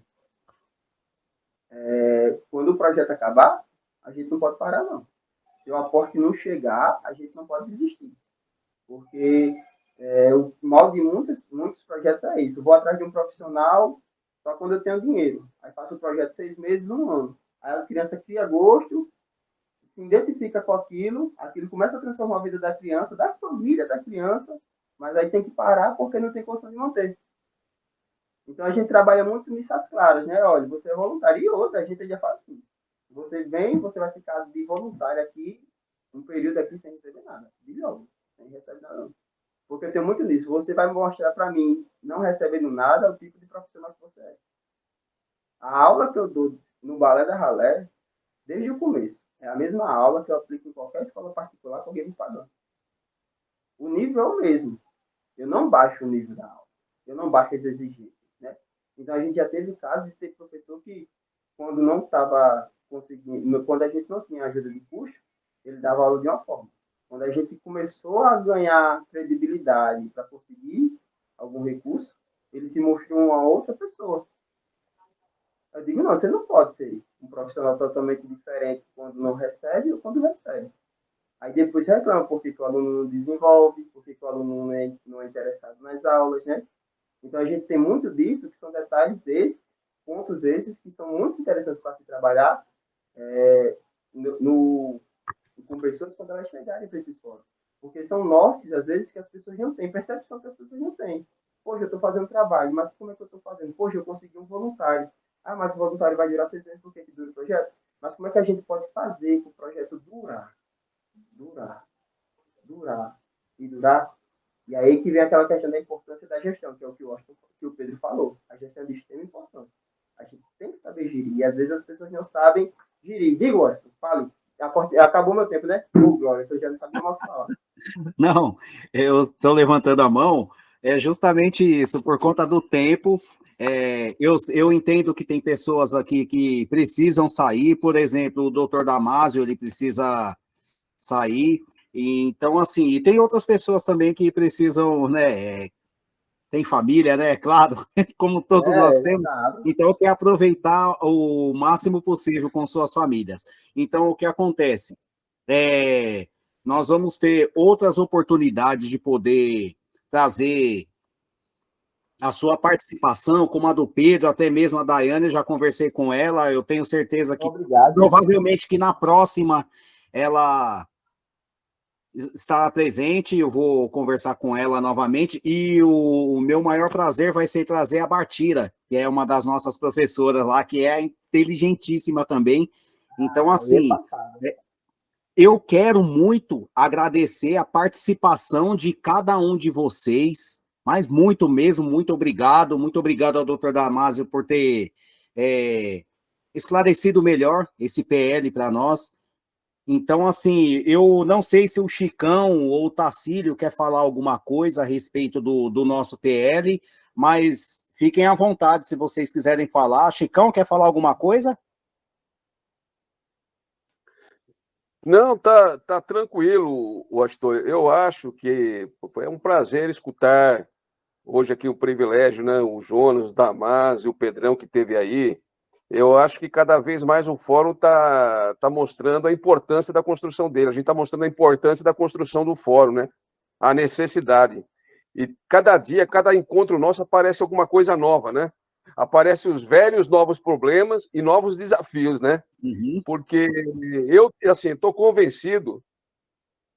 Quando o projeto acabar, a gente não pode parar, não. Se o aporte não chegar, a gente não pode desistir. Porque o mal de muitos projetos é isso. Eu vou atrás de um profissional só quando eu tenho dinheiro. Aí faço o projeto 6 meses, 1 ano. Aí a criança cria gosto, se identifica com aquilo começa a transformar a vida da criança, da família da criança, mas aí tem que parar porque não tem condição de manter. Então a gente trabalha muito nisso às claras, né? Olha, você é voluntário. E outra, a gente já fala assim. Você vem, você vai ficar de voluntário aqui, um período aqui sem receber nada. De novo, sem receber nada não. Porque eu tenho muito nisso. Você vai mostrar para mim, não recebendo nada, o tipo de profissional que você é. A aula que eu dou no Balé da Ralé, desde o começo, é a mesma aula que eu aplico em qualquer escola particular com alguém me pagando. O nível é o mesmo. Eu não baixo o nível da aula. Eu não baixo as exigências, né? Então, a gente já teve casos de ter professor que, quando não estava conseguindo, quando a gente não tinha ajuda de custo, ele dava aula de uma forma. Quando a gente começou a ganhar credibilidade para conseguir algum recurso, ele se mostrou uma outra pessoa. Eu digo, não, você não pode ser um profissional totalmente diferente quando não recebe ou quando recebe. Aí depois reclama porque o aluno não desenvolve, porque o aluno não é interessado nas aulas, né? Então a gente tem muito disso, que são detalhes esses, pontos esses, que são muito interessantes para se trabalhar com pessoas quando elas chegarem para esses fóruns. Porque são nortes, às vezes, que as pessoas não têm, percepção que as pessoas não têm. Poxa, eu estou fazendo trabalho, mas como é que eu estou fazendo? Poxa, eu consegui um voluntário. Ah, mas o voluntário vai durar 6 meses, por que dura o projeto? Mas como é que a gente pode fazer para o projeto durar? E durar? E aí que vem aquela questão da importância da gestão, que é o que o Pedro falou. A gestão é de extrema importância. A gente tem que saber gerir. E às vezes as pessoas não sabem gerir. Diga, Washington, fale. Acabou meu tempo, né? Glória, eu já não sabia mais o que falar. Não, eu estou levantando a mão, é justamente isso, por conta do tempo. Eu entendo que tem pessoas aqui que precisam sair, por exemplo, o doutor Damásio, ele precisa sair, então, assim, e tem outras pessoas também que precisam, né, tem família, né, claro, como todos nós temos, então tem que aproveitar o máximo possível com suas famílias. Então, o que acontece? Nós vamos ter outras oportunidades de poder trazer a sua participação, como a do Pedro, até mesmo a Daiane, eu já conversei com ela, eu tenho certeza que provavelmente que na próxima ela estará presente, eu vou conversar com ela novamente, e o meu maior prazer vai ser trazer a Bartira, que é uma das nossas professoras lá, que é inteligentíssima também. Então, assim, eu quero muito agradecer a participação de cada um de vocês, mas muito mesmo, muito obrigado ao doutor Damásio por ter esclarecido melhor esse PL para nós. Então, assim, eu não sei se o Chicão ou o Tacílio quer falar alguma coisa a respeito do nosso PL, mas fiquem à vontade se vocês quiserem falar. Chicão, quer falar alguma coisa? Não, tá tranquilo, Washington. Eu acho que é um prazer escutar hoje aqui o privilégio, né? O Jonas, o Damásio, o Pedrão que teve aí. Eu acho que cada vez mais o fórum tá mostrando a importância da construção dele. A gente está mostrando a importância da construção do fórum, né? A necessidade. E cada dia, cada encontro nosso aparece alguma coisa nova, né? Aparecem os velhos novos problemas e novos desafios, né? Uhum. Porque eu, assim, estou convencido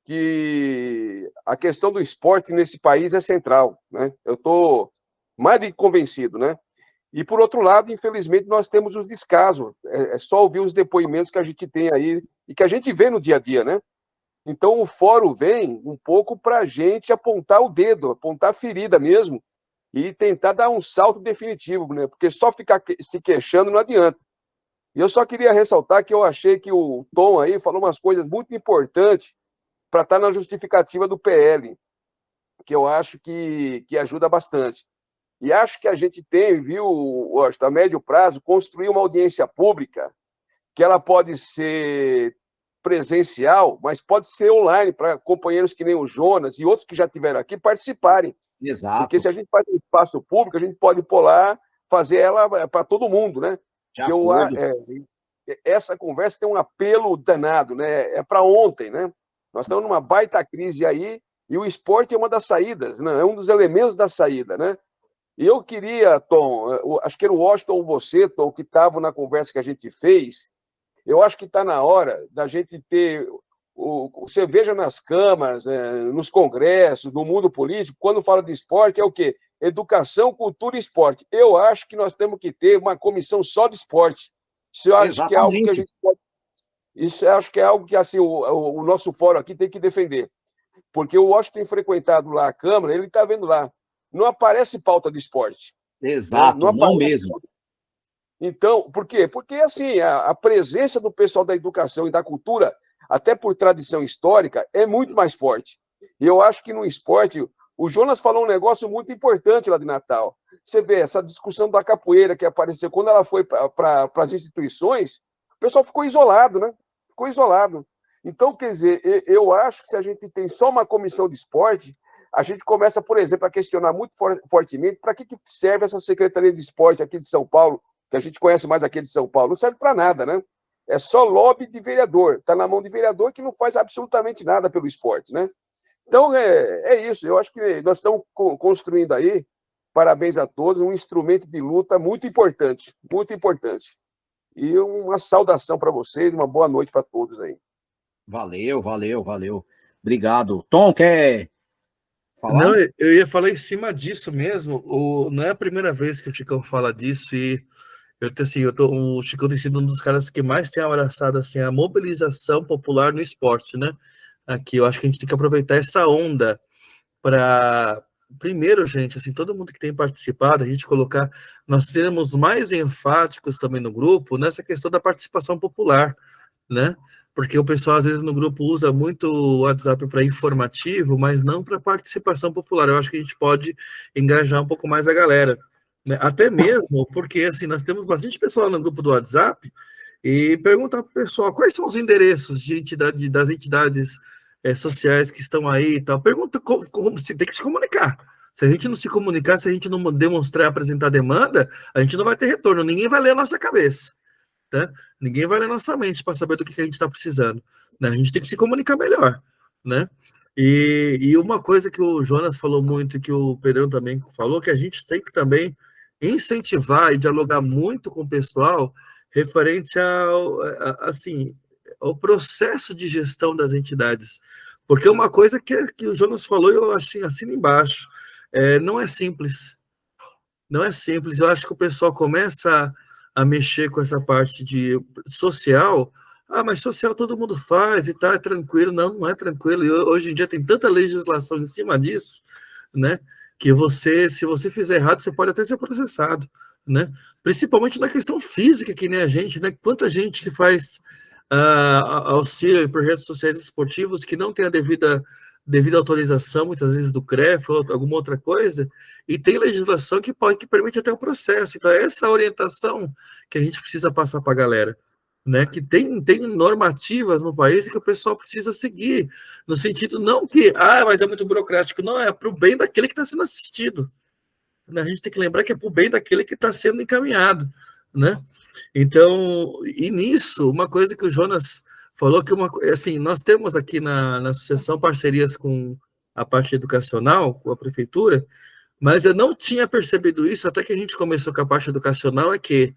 que a questão do esporte nesse país é central, né? Eu estou mais do que convencido, né? E, por outro lado, infelizmente, nós temos os descasos. É só ouvir os depoimentos que a gente tem aí e que a gente vê no dia a dia, né? Então, o fórum vem um pouco para a gente apontar o dedo, apontar a ferida mesmo e tentar dar um salto definitivo, né? Porque só ficar se queixando não adianta. E eu só queria ressaltar que eu achei que o Tom aí falou umas coisas muito importantes para estar na justificativa do PL, que eu acho que ajuda bastante. E acho que a gente tem, viu, a médio prazo, construir uma audiência pública que ela pode ser presencial, mas pode ser online, para companheiros que nem o Jonas e outros que já estiveram aqui participarem. Exato. Porque se a gente faz um espaço público, a gente pode pôr lá, fazer ela para todo mundo, né? De acordo. Essa conversa tem um apelo danado, né? É para ontem, né? Nós estamos numa baita crise aí e o esporte é uma das saídas, né? É um dos elementos da saída, né? E eu queria, Tom, acho que era o Washington ou você, Tom, que estava na conversa que a gente fez, eu acho que está na hora da gente ter. Você veja nas câmaras, nos congressos, no mundo político, quando fala de esporte, é o quê? Educação, cultura e esporte. Eu acho que nós temos que ter uma comissão só de esporte. Isso eu acho que é algo que a gente pode. Isso eu acho que é algo que assim, o nosso fórum aqui tem que defender. Porque o Washington tem frequentado lá a Câmara, ele está vendo lá. Não aparece pauta de esporte. Exato, não mesmo. Então, por quê? Porque, assim, a presença do pessoal da educação e da cultura, até por tradição histórica, é muito mais forte. E eu acho que no esporte, o Jonas falou um negócio muito importante lá de Natal. Você vê essa discussão da capoeira que apareceu, quando ela foi para as instituições, o pessoal ficou isolado, né? Ficou isolado. Então, quer dizer, eu acho que se a gente tem só uma comissão de esporte, a gente começa, por exemplo, a questionar muito fortemente para que serve essa Secretaria de Esporte aqui de São Paulo, que a gente conhece mais aqui de São Paulo. Não serve para nada, né? É só lobby de vereador. Está na mão de vereador que não faz absolutamente nada pelo esporte, né? Então, é isso. Eu acho que nós estamos construindo aí, parabéns a todos, um instrumento de luta muito importante, muito importante. E uma saudação para vocês, uma boa noite para todos aí. Valeu. Obrigado. Tom, quer falar? Não, eu ia falar em cima disso mesmo. Não é a primeira vez que o Chicão fala disso e o Chicão tem sido um dos caras que mais tem abraçado assim, a mobilização popular no esporte, né? Aqui, eu acho que a gente tem que aproveitar essa onda para, primeiro, gente, assim, todo mundo que tem participado, a gente colocar, nós seremos mais enfáticos também no grupo nessa questão da participação popular, né? Porque o pessoal, às vezes, no grupo usa muito o WhatsApp para informativo, mas não para participação popular. Eu acho que a gente pode engajar um pouco mais a galera, né? Até mesmo porque, assim, nós temos bastante pessoal no grupo do WhatsApp e perguntar para o pessoal quais são os endereços das entidades sociais que estão aí e tal. Pergunta como se tem que se comunicar. Se a gente não se comunicar, se a gente não demonstrar e apresentar demanda, a gente não vai ter retorno. Ninguém vai ler a nossa cabeça. Tá? Ninguém vai ler nossa mente para saber do que a gente está precisando. Né? A gente tem que se comunicar melhor. Né? E uma coisa que o Jonas falou muito, e que o Pedrão também falou, que a gente tem que também incentivar e dialogar muito com o pessoal referente ao processo de gestão das entidades. Porque uma coisa que o Jonas falou, eu assino embaixo, não é simples. Não é simples. Eu acho que o pessoal começa a mexer com essa parte de social. Mas social todo mundo faz e tá, é tranquilo. Não é tranquilo. E hoje em dia tem tanta legislação em cima disso, né? Que se você fizer errado, você pode até ser processado, né? Principalmente na questão física, que nem a gente, né? Quanta gente que faz auxílio em projetos sociais esportivos que não tem a devida autorização, muitas vezes do CREF ou alguma outra coisa, e tem legislação que permite até o processo. Então, é essa orientação que a gente precisa passar para a galera, né, que tem normativas no país que o pessoal precisa seguir, no sentido não que, mas é muito burocrático, não, é para o bem daquele que está sendo assistido. A gente tem que lembrar que é para o bem daquele que está sendo encaminhado, né? Então, e nisso, uma coisa que o Jonas falou, que assim, nós temos aqui na associação parcerias com a parte educacional, com a prefeitura, mas eu não tinha percebido isso até que a gente começou com a parte educacional, é que,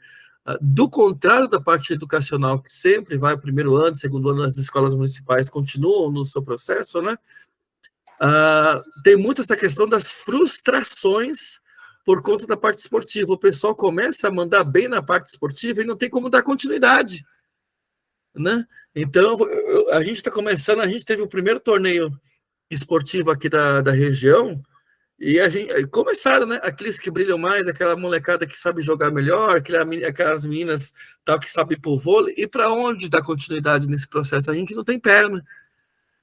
do contrário da parte educacional, que sempre vai primeiro ano, segundo ano, as escolas municipais continuam no seu processo, né? Tem muito essa questão das frustrações por conta da parte esportiva. O pessoal começa a mandar bem na parte esportiva e não tem como dar continuidade, né? Então, a gente está começando, a gente teve o primeiro torneio esportivo aqui da região, e a gente começaram, né? Aqueles que brilham mais, aquela molecada que sabe jogar melhor, aquelas meninas tal que sabem ir pro vôlei, e para onde dar continuidade nesse processo? A gente não tem perna,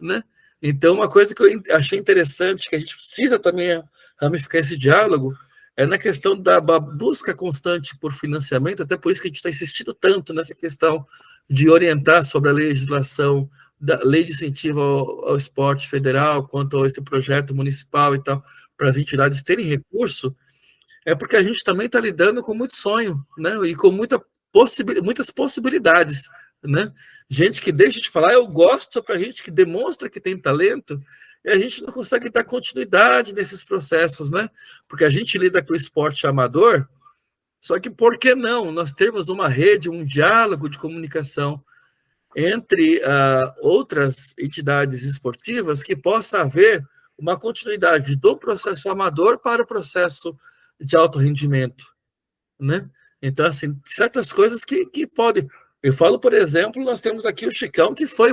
né? Então, uma coisa que eu achei interessante, que a gente precisa também ramificar esse diálogo, é na questão da busca constante por financiamento, até por isso que a gente está insistindo tanto nessa questão de orientar sobre a legislação da lei de incentivo ao esporte federal, quanto a esse projeto municipal e tal, para as entidades terem recurso, é porque a gente também está lidando com muito sonho, né? E com muitas possibilidades, né? Gente que deixa de falar, eu gosto, para gente que demonstra que tem talento, e a gente não consegue dar continuidade nesses processos, né? Porque a gente lida com o esporte amador, só que por que não? Nós temos uma rede, um diálogo de comunicação entre outras entidades esportivas que possa haver uma continuidade do processo amador para o processo de alto rendimento, né? Então, assim, certas coisas que podem... Eu falo, por exemplo, nós temos aqui o Chicão, que foi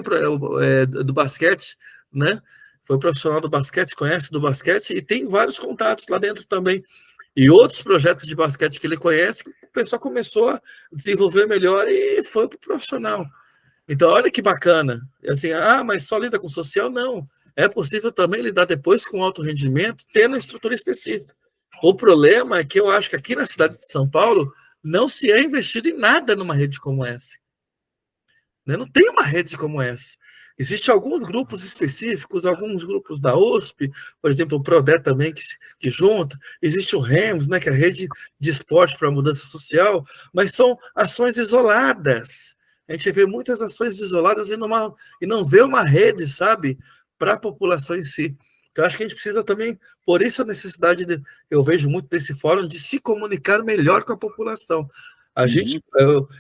do basquete, né? Foi profissional do basquete, conhece do basquete e tem vários contatos lá dentro também. E outros projetos de basquete que ele conhece, que o pessoal começou a desenvolver melhor e foi para o profissional. Então, olha que bacana. Assim, mas só lida com social? Não. É possível também lidar depois com alto rendimento, tendo estrutura específica. O problema é que eu acho que aqui na cidade de São Paulo não se é investido em nada numa rede como essa. Não tem uma rede como essa. Existem alguns grupos específicos, alguns grupos da USP, por exemplo, o PRODE também, que junta. Existe o REMS, né, que é a Rede de Esporte para a Mudança Social, mas são ações isoladas. A gente vê muitas ações isoladas e não vê uma rede, sabe, para a população em si. Então, acho que a gente precisa também, por isso a necessidade, eu vejo muito desse fórum, de se comunicar melhor com a população. A gente,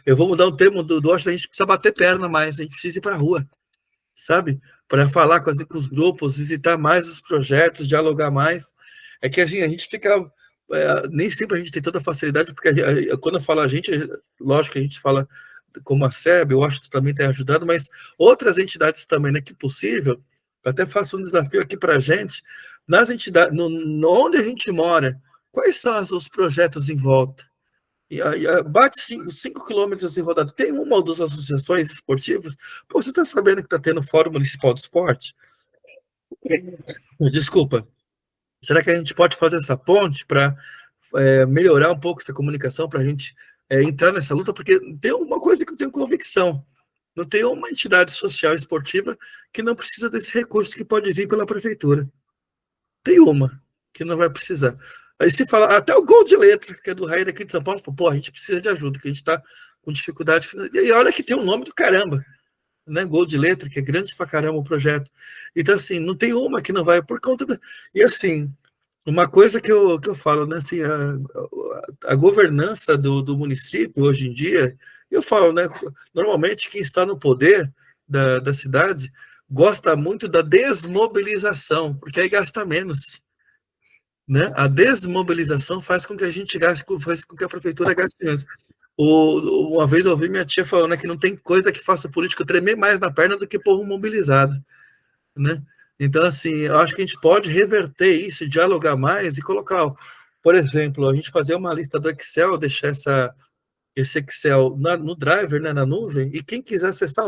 eu vou mudar o termo do Washington, a gente precisa bater perna mais, a gente precisa ir para a rua, sabe? Para falar com os grupos, visitar mais os projetos, dialogar mais. É que a gente fica... nem sempre a gente tem toda a facilidade, porque quando eu falo a gente, lógico que a gente fala como a SEB, eu acho que também tem ajudado, mas outras entidades também, né, que possível. Eu até faço um desafio aqui para a gente, nas entidades, onde a gente mora, quais são os projetos em volta? Bate 5 quilômetros em rodada. Tem uma ou duas associações esportivas? Pô, você está sabendo que está tendo Fórum Municipal do Esporte? Desculpa. Será que a gente pode fazer essa ponte para melhorar um pouco essa comunicação, para a gente entrar nessa luta? Porque tem uma coisa que eu tenho convicção. Não tem uma entidade social esportiva que não precisa desse recurso que pode vir pela prefeitura. Tem uma que não vai precisar. Aí se fala, até o Gol de Letra, que é do Raí daqui de São Paulo, pô, a gente precisa de ajuda, que a gente está com dificuldade. E olha que tem um nome do caramba, né? Gol de Letra, que é grande pra caramba o projeto. Então, assim, não tem uma que não vai por conta da... E, assim, uma coisa que eu falo, né? Assim, a governança do município, hoje em dia, eu falo, né? Normalmente, quem está no poder da cidade gosta muito da desmobilização, porque aí gasta menos. Né? A desmobilização faz com que a gente gaste, faz com que a prefeitura gaste menos. Uma vez eu ouvi minha tia falando, né, que não tem coisa que faça o político tremer mais na perna do que povo mobilizado, né? Então, assim, eu acho que a gente pode reverter isso, dialogar mais e colocar, por exemplo, a gente fazer uma lista do Excel, deixar esse Excel no driver, né, na nuvem, e quem quiser acessar,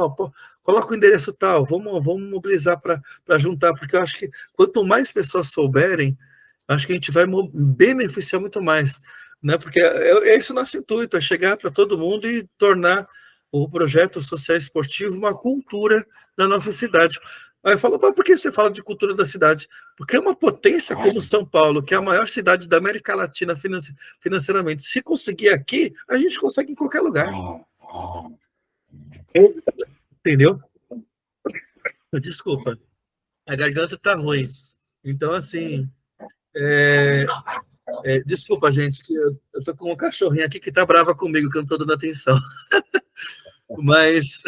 coloca o endereço tal, vamos mobilizar para juntar, porque eu acho que quanto mais pessoas souberem, acho que a gente vai beneficiar muito mais, né? Porque esse é o nosso intuito, é chegar para todo mundo e tornar o projeto social esportivo, uma cultura da nossa cidade. Aí eu falo, mas por que você fala de cultura da cidade? Porque é uma potência como São Paulo, que é a maior cidade da América Latina financeiramente. Se conseguir aqui, a gente consegue em qualquer lugar. Entendeu? Desculpa, a garganta tá ruim. Então, assim, desculpa, gente, eu tô com um cachorrinho aqui que tá brava comigo, que eu não tô dando atenção. Mas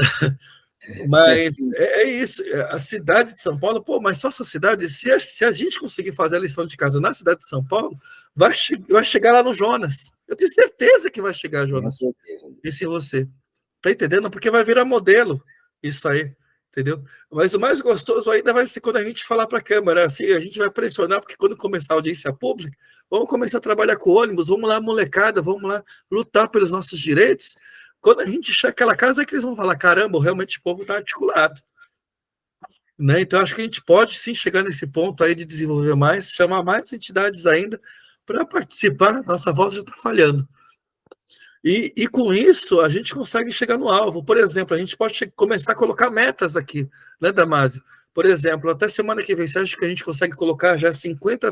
é isso, a cidade de São Paulo, pô, mas só essa cidade, se a gente conseguir fazer a lição de casa na cidade de São Paulo, vai chegar lá no Jonas. Eu tenho certeza que vai chegar, Jonas. Isso em você. Tá entendendo? Porque vai virar modelo isso aí, entendeu? Mas o mais gostoso ainda vai ser quando a gente falar para a Câmara, assim, a gente vai pressionar, porque quando começar a audiência pública, vamos começar a trabalhar com ônibus, vamos lá, molecada, vamos lá lutar pelos nossos direitos. Quando a gente chegar naquela casa, é que eles vão falar, caramba, realmente o povo está articulado. Né? Então, acho que a gente pode sim chegar nesse ponto aí de desenvolver mais, chamar mais entidades ainda para participar, nossa voz já está falhando. E com isso, a gente consegue chegar no alvo. Por exemplo, a gente pode começar a colocar metas aqui, né, Damásio? Por exemplo, até semana que vem, você acha que a gente consegue colocar já 50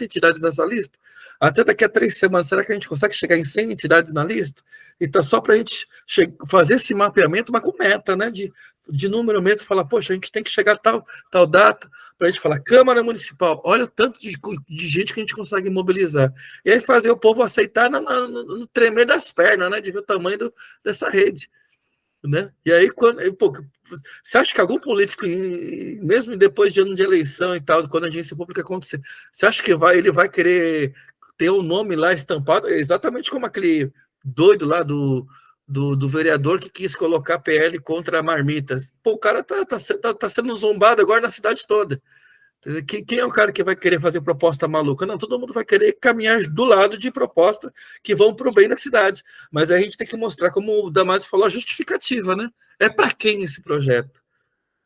entidades nessa lista? Até daqui a 3 semanas, será que a gente consegue chegar em 100 entidades na lista? Então, só para a gente fazer esse mapeamento, mas com meta, né, de número mesmo, falar, poxa, a gente tem que chegar a tal data, para a gente falar, Câmara Municipal, olha o tanto de gente que a gente consegue mobilizar. E aí fazer o povo aceitar no tremer das pernas, né, de ver o tamanho dessa rede. Né? E aí, você acha que algum político, mesmo depois de ano de eleição e tal, quando a agência pública acontecer, você acha que ele vai querer ter o nome lá estampado? Exatamente como aquele doido lá do vereador que quis colocar PL contra a marmita. Pô, o cara tá sendo zombado agora na cidade toda. Quem é o cara que vai querer fazer proposta maluca? Não, todo mundo vai querer caminhar do lado de proposta que vão para o bem da cidade. Mas a gente tem que mostrar, como o Damásio falou, a justificativa, né? É para quem esse projeto?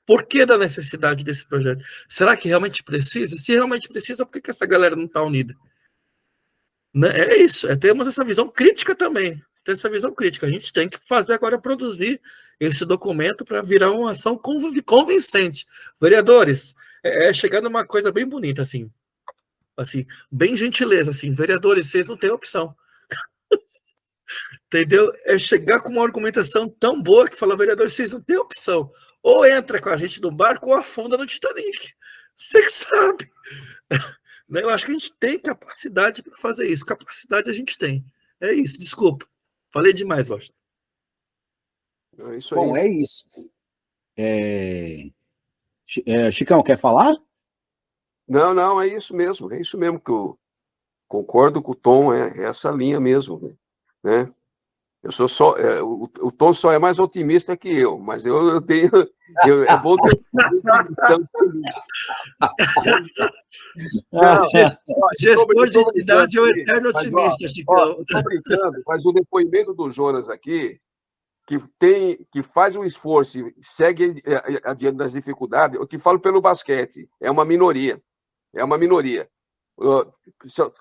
Por que da necessidade desse projeto? Será que realmente precisa? Se realmente precisa, por que essa galera não está unida? Né? É isso, temos essa visão crítica também. Tem essa visão crítica. A gente tem que fazer agora, produzir esse documento para virar uma ação convincente. Vereadores, chegar numa coisa bem bonita, assim, bem gentileza, assim, vereadores, vocês não têm opção. Entendeu? É chegar com uma argumentação tão boa que fala, vereadores, vocês não têm opção. Ou entra com a gente no barco ou afunda no Titanic. Você que sabe. Eu acho que a gente tem capacidade para fazer isso. Capacidade a gente tem. É isso, desculpa. Falei demais, Washington. É isso aí. Bom, é isso. Chicão, quer falar? Não, é isso mesmo que eu concordo com o Tom, é essa linha mesmo, né? Eu sou só, o Tom só é mais otimista que eu, mas eu tenho, é bom ter gestor de entidade é o eterno otimista, Chicão. Estou brincando, mas o depoimento do Jonas aqui, que faz um esforço e segue adiante das dificuldades, eu te falo pelo basquete, é uma minoria.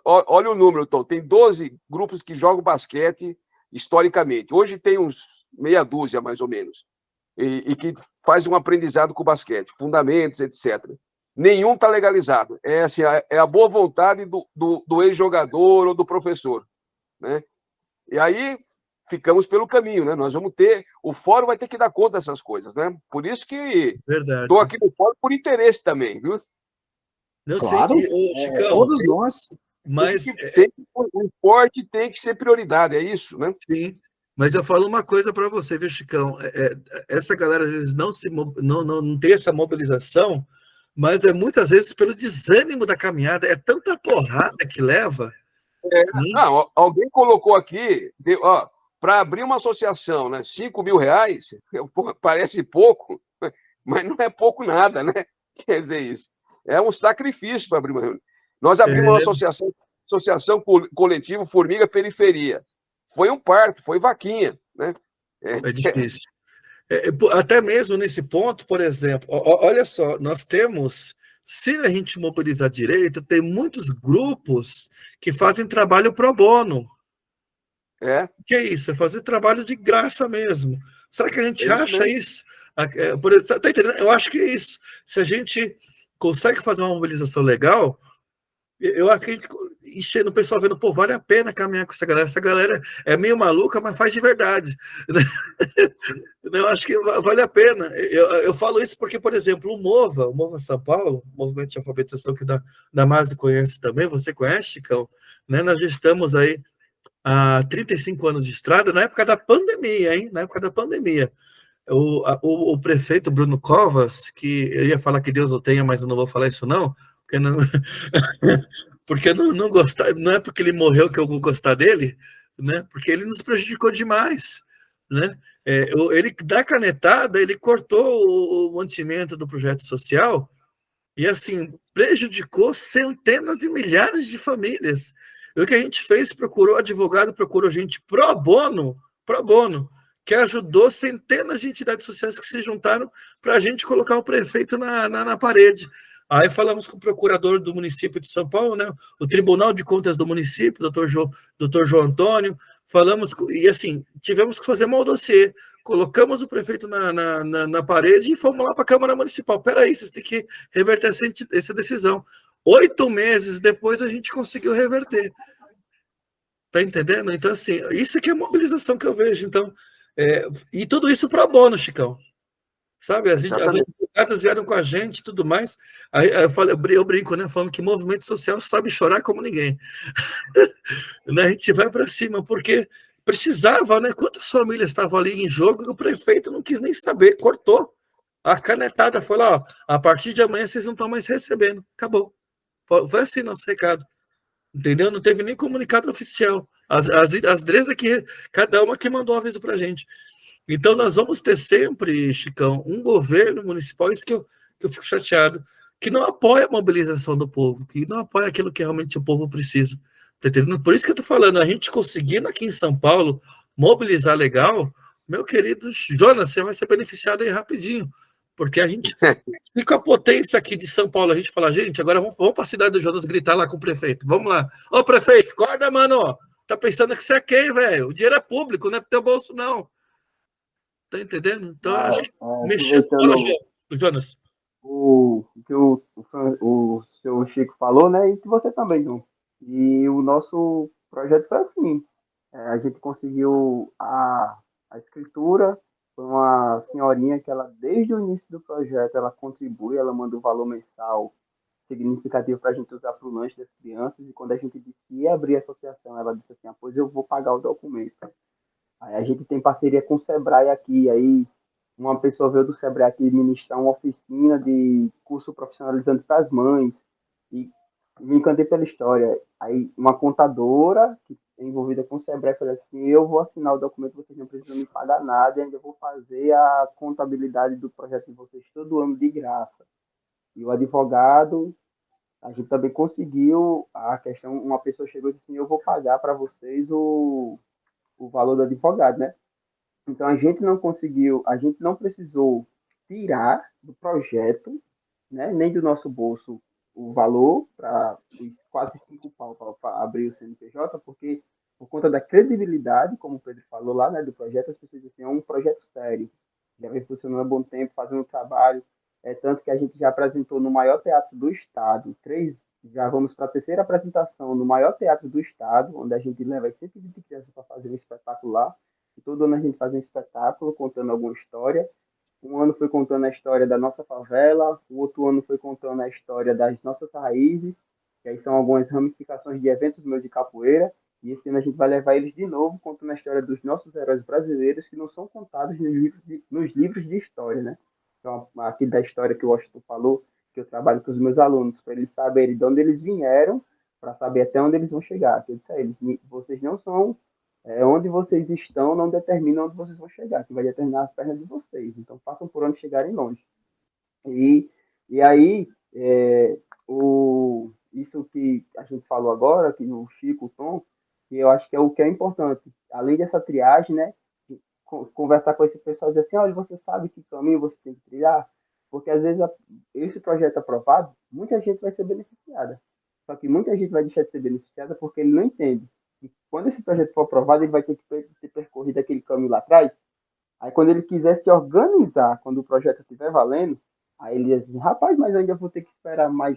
Olha o número, Tom, tem 12 grupos que jogam basquete historicamente. Hoje tem uns meia dúzia, mais ou menos, e que faz um aprendizado com o basquete, fundamentos, etc. Nenhum está legalizado. É a boa vontade do ex-jogador ou do professor, né? E aí ficamos pelo caminho, né? Nós vamos ter... O fórum vai ter que dar conta dessas coisas, né? Por isso que estou aqui no fórum por interesse também, viu? Eu claro, sei, Chicão, todos nós. Mas o esporte tem que ser prioridade, é isso, né? Sim, mas eu falo uma coisa para você, viu, Chicão? Essa galera às vezes não tem essa mobilização, mas muitas vezes pelo desânimo da caminhada, é tanta porrada que leva. Alguém colocou aqui, para abrir uma associação, né? R$5.000, parece pouco, mas não é pouco nada, né? Quer dizer isso. É um sacrifício para abrir uma reunião. Nós abrimos uma associação coletiva Formiga Periferia. Foi um parto, foi vaquinha, né? É difícil. Até mesmo nesse ponto, por exemplo, olha só, nós temos, se a gente mobilizar direito, tem muitos grupos que fazem trabalho pro bono. Que é isso? É fazer trabalho de graça mesmo. Será que a gente É isso acha mesmo. isso? Por exemplo, tá entendendo? Eu acho que é isso. Se a gente consegue fazer uma mobilização legal, eu acho que a gente enchendo o pessoal vendo, pô, vale a pena caminhar com essa galera. Essa galera é meio maluca, mas faz de verdade. Eu acho que vale a pena. Eu falo isso porque, por exemplo, o Mova São Paulo, o movimento de alfabetização que da Masi conhece também, você conhece, Chicão? Né? Nós já estamos aí há 35 anos de estrada, na época da pandemia, hein? Na época da pandemia. O prefeito Bruno Covas, que eu ia falar que Deus o tenha, mas eu não vou falar isso não, porque não, porque não gostar, não é porque ele morreu que eu vou gostar dele, né? Porque ele nos prejudicou demais, né? Ele da canetada, ele cortou o mantimento do projeto social e assim prejudicou centenas e milhares de famílias. E o que a gente fez, procurou advogado, procurou gente pro bono, que ajudou centenas de entidades sociais que se juntaram para a gente colocar o prefeito na parede. Aí falamos com o procurador do município de São Paulo, né? O Tribunal de Contas do município, doutor João Antônio, falamos, e assim, tivemos que fazer mal dossiê. Colocamos o prefeito na parede e fomos lá para a Câmara Municipal. Peraí, vocês têm que reverter essa decisão. 8 meses depois a gente conseguiu reverter. Tá entendendo? Então, assim, isso aqui é a mobilização que eu vejo. Então, e tudo isso para bono, Chicão. Sabe? As advogadas vieram com a gente e tudo mais. Aí eu brinco, né? Falando que movimento social sabe chorar como ninguém. Né? A gente vai para cima, porque precisava, né? Quantas famílias estavam ali em jogo e o prefeito não quis nem saber, cortou. A canetada foi lá, ó, a partir de amanhã vocês não estão mais recebendo. Acabou. Foi assim nosso recado. Entendeu? Não teve nem comunicado oficial. As três aqui, cada uma que mandou um aviso para a gente. Então, nós vamos ter sempre, Chicão, um governo municipal, isso que eu fico chateado, que não apoia a mobilização do povo, que não apoia aquilo que realmente o povo precisa. Tá entendendo? Por isso que eu estou falando, a gente conseguindo aqui em São Paulo mobilizar legal, meu querido Jonas, você vai ser beneficiado aí rapidinho, porque a gente fica a potência aqui de São Paulo, a gente fala, gente, agora vamos para a cidade do Jonas gritar lá com o prefeito, vamos lá. Ô, prefeito, acorda, mano, tá pensando que você é quem, velho? O dinheiro é público, não é do teu bolso, não. Tá entendendo? Então, acho que mexendo. Fala, Jonas. O que o seu Chico falou, né? E que você também, João. E o nosso projeto foi assim. A gente conseguiu a escritura, foi uma senhorinha que ela, desde o início do projeto, ela contribui, ela manda um valor mensal significativo para a gente usar para o lanche das crianças, e quando a gente disse que ia abrir a associação, ela disse assim, pois eu vou pagar o documento. Aí a gente tem parceria com o Sebrae aqui, aí uma pessoa veio do Sebrae aqui ministrar uma oficina de curso profissionalizante para as mães, e me encantei pela história. Aí uma contadora que é envolvida com o Sebrae falou assim, eu vou assinar o documento, vocês não precisam me pagar nada, e ainda vou fazer a contabilidade do projeto de vocês todo ano de graça. E o advogado, a gente também conseguiu a questão, uma pessoa chegou e disse assim, eu vou pagar para vocês o valor do advogado, né? Então a gente não conseguiu, a gente não precisou tirar do projeto, né, nem do nosso bolso o valor para quase 5 pau para abrir o CNPJ, porque por conta da credibilidade, como o Pedro falou lá, né, do projeto, as pessoas dizem, é um projeto sério, já vem funcionando há bom tempo, fazendo trabalho, tanto que a gente já apresentou no maior teatro do estado, já vamos para a terceira apresentação no maior teatro do estado, onde a gente leva 120 crianças para fazer um espetáculo lá, e todo ano a gente faz um espetáculo contando alguma história. Um ano foi contando a história da nossa favela, o outro ano foi contando a história das nossas raízes, que aí são algumas ramificações de eventos meus de capoeira, e esse ano a gente vai levar eles de novo contando a história dos nossos heróis brasileiros que não são contados nos livros de história, né? Então, aqui da história que o Washington falou, que eu trabalho com os meus alunos, para eles saberem de onde eles vieram, para saber até onde eles vão chegar. Eu disse a eles, vocês não são onde vocês estão não determina onde vocês vão chegar, que vai determinar a perna de vocês. Então, façam por onde chegarem longe. E aí, isso que a gente falou agora, que o Chico, o Tom, que eu acho que é o que é importante. Além dessa triagem, né, conversar com esse pessoal e dizer assim, olha, você sabe que caminho você tem que trilhar? Porque, às vezes, esse projeto aprovado, muita gente vai ser beneficiada. Só que muita gente vai deixar de ser beneficiada porque ele não entende. E quando esse projeto for aprovado, ele vai ter que ter percorrido aquele caminho lá atrás. Aí quando ele quiser se organizar, quando o projeto estiver valendo, aí ele diz assim, rapaz, mas eu ainda vou ter que esperar mais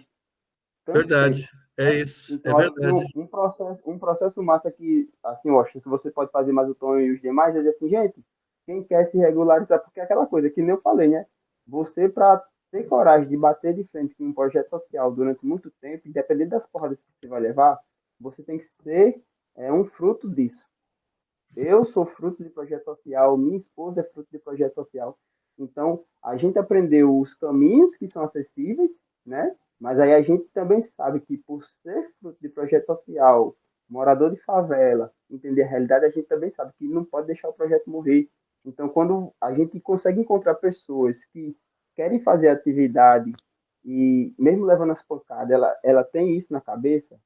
tanto tempo. Verdade. É isso. É Então, acho que verdade. um processo massa que, assim, eu acho que você pode fazer mais o Tom e os demais, é dizer assim, gente, quem quer se regularizar, porque é aquela coisa que nem eu falei, né? Você, para ter coragem de bater de frente com um projeto social durante muito tempo, independente das porradas que você vai levar, você tem que ser um fruto disso. Eu sou fruto de projeto social, minha esposa é fruto de projeto social. Então, a gente aprendeu os caminhos que são acessíveis, né? Mas aí a gente também sabe que por ser fruto de projeto social, morador de favela, entender a realidade, a gente também sabe que não pode deixar o projeto morrer. Então, quando a gente consegue encontrar pessoas que querem fazer atividade e mesmo levando as pancadas, ela tem isso na cabeça,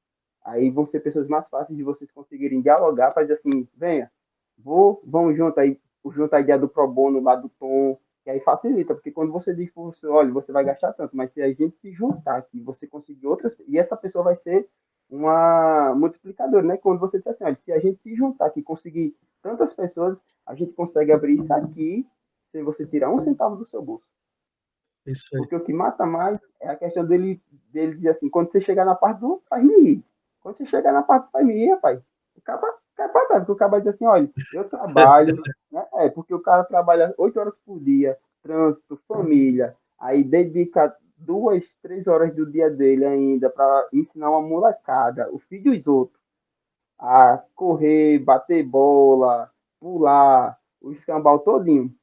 aí vão ser pessoas mais fáceis de vocês conseguirem dialogar para dizer assim, venha, vamos junto a ideia do pro bono lá do Tom, que aí facilita, porque quando você diz para você, olha, você vai gastar tanto, mas se a gente se juntar aqui, você conseguir outras, e essa pessoa vai ser uma multiplicadora, né? Quando você diz assim, olha, se a gente se juntar aqui, conseguir tantas pessoas, a gente consegue abrir isso aqui sem você tirar um centavo do seu bolso. Isso aí. Porque o que mata mais é a questão dele dizer assim, quando você chegar na parte do faz me rir. Quando você chegar na parte do faz me rir, rapaz, o cara cai pra trás, porque o cara diz assim, olha, eu trabalho, né? Porque o cara trabalha 8 horas por dia, trânsito, família, aí dedica 2, 3 horas do dia dele ainda para ensinar uma molecada, o filho dos outros, a correr, bater bola, pular, o escambau todinho.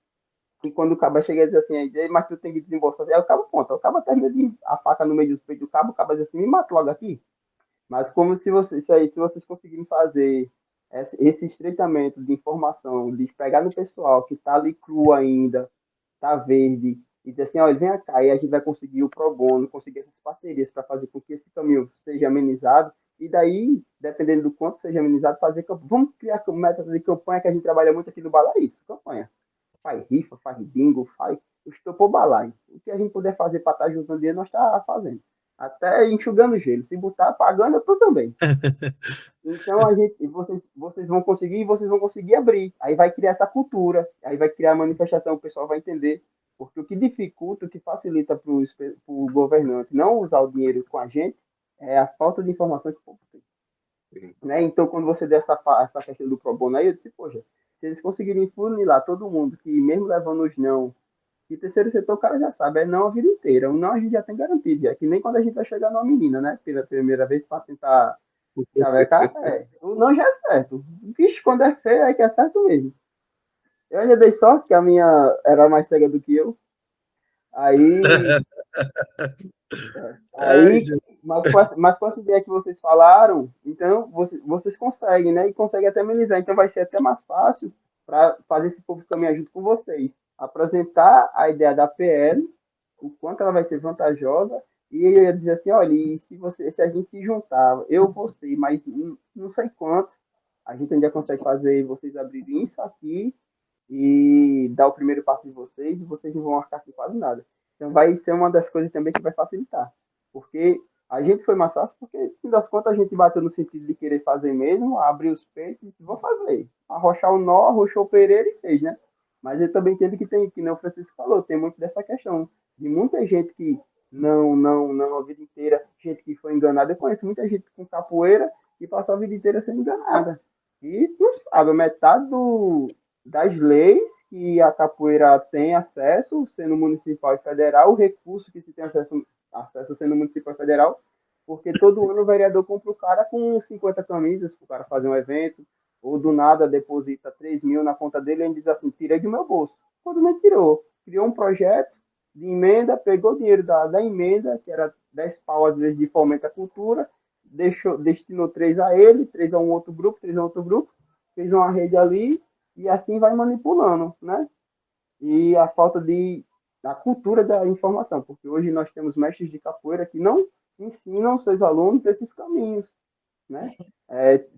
E quando o cabo chega e diz assim, aí, mas tu tem que desembolsar. Aí o cabo conta, o cabo termina de a faca no meio do peito do cabo, o cabo diz assim, me mata logo aqui. Mas como se vocês, isso aí, se vocês conseguirem fazer esse estreitamento de informação, de pegar no pessoal que está ali cru ainda, está verde, e dizer assim, olha, vem cá, e a gente vai conseguir o pro bono, conseguir essas parcerias para fazer com que esse caminho seja amenizado, e daí, dependendo do quanto seja amenizado, vamos criar metas de campanha que a gente trabalha muito aqui no Bala, é isso, campanha. Faz rifa, faz bingo, faz estopou balaio. O que a gente puder fazer para estar juntando dinheiro, nós está fazendo. Até enxugando gelo. Se botar pagando, eu tô também. Então vocês vão conseguir e vocês vão conseguir abrir. Aí vai criar essa cultura, aí vai criar a manifestação, o pessoal vai entender. Porque o que dificulta, o que facilita para o governante não usar o dinheiro com a gente é a falta de informação que o povo tem. Né? Então, quando você der essa questão do pro bono aí, eu disse, poxa, se eles conseguirem funilar todo mundo, que mesmo levando os não, e terceiro setor o cara já sabe, é não a vida inteira. O não a gente já tem garantido, já, que nem quando a gente vai chegar numa menina, né? Pela primeira vez para tentar chavecar, o não já é certo. Vixe, quando é feio, é que é certo mesmo. Eu ainda dei sorte que a minha era mais cega do que eu. Aí, Ai, aí Jesus. mas com essa ideia que vocês falaram, então vocês conseguem, né? E conseguem até amenizar. Então vai ser até mais fácil para fazer esse povo caminhar junto com vocês. Apresentar a ideia da PL, o quanto ela vai ser vantajosa, e ele dizer assim, olha, e se a gente se juntar, eu, você, mas não sei quantos, a gente ainda consegue fazer vocês abrirem isso aqui e dar o primeiro passo de vocês, e vocês não vão arcar com quase nada. Então vai ser uma das coisas também que vai facilitar. Porque a gente foi mais fácil, porque, no fim das contas, a gente bateu no sentido de querer fazer mesmo, abrir os peitos e disse, vou fazer. Arrochar o nó, arrochou o Pereira e fez, né? Mas eu também entendo que tem, que nem o Francisco falou, tem muito dessa questão de muita gente que não, a vida inteira, gente que foi enganada. Eu conheço muita gente com capoeira que passou a vida inteira sendo enganada. E tu sabe, metade das leis que a capoeira tem acesso, sendo municipal e federal, o recurso que se tem acesso sendo municipal e federal, porque todo ano o vereador compra o cara com 50 camisas para o cara fazer um evento, ou do nada deposita 3 mil na conta dele e ele diz assim, tirei do meu bolso. Quando não tirou, criou um projeto de emenda, pegou o dinheiro da emenda, que era 10 pau às vezes de fomento à cultura, destinou 3 a ele, 3 a um outro grupo, 3 a outro grupo, fez uma rede ali e assim vai manipulando, né? E a falta da cultura da informação, porque hoje nós temos mestres de capoeira que não ensinam seus alunos esses caminhos, né?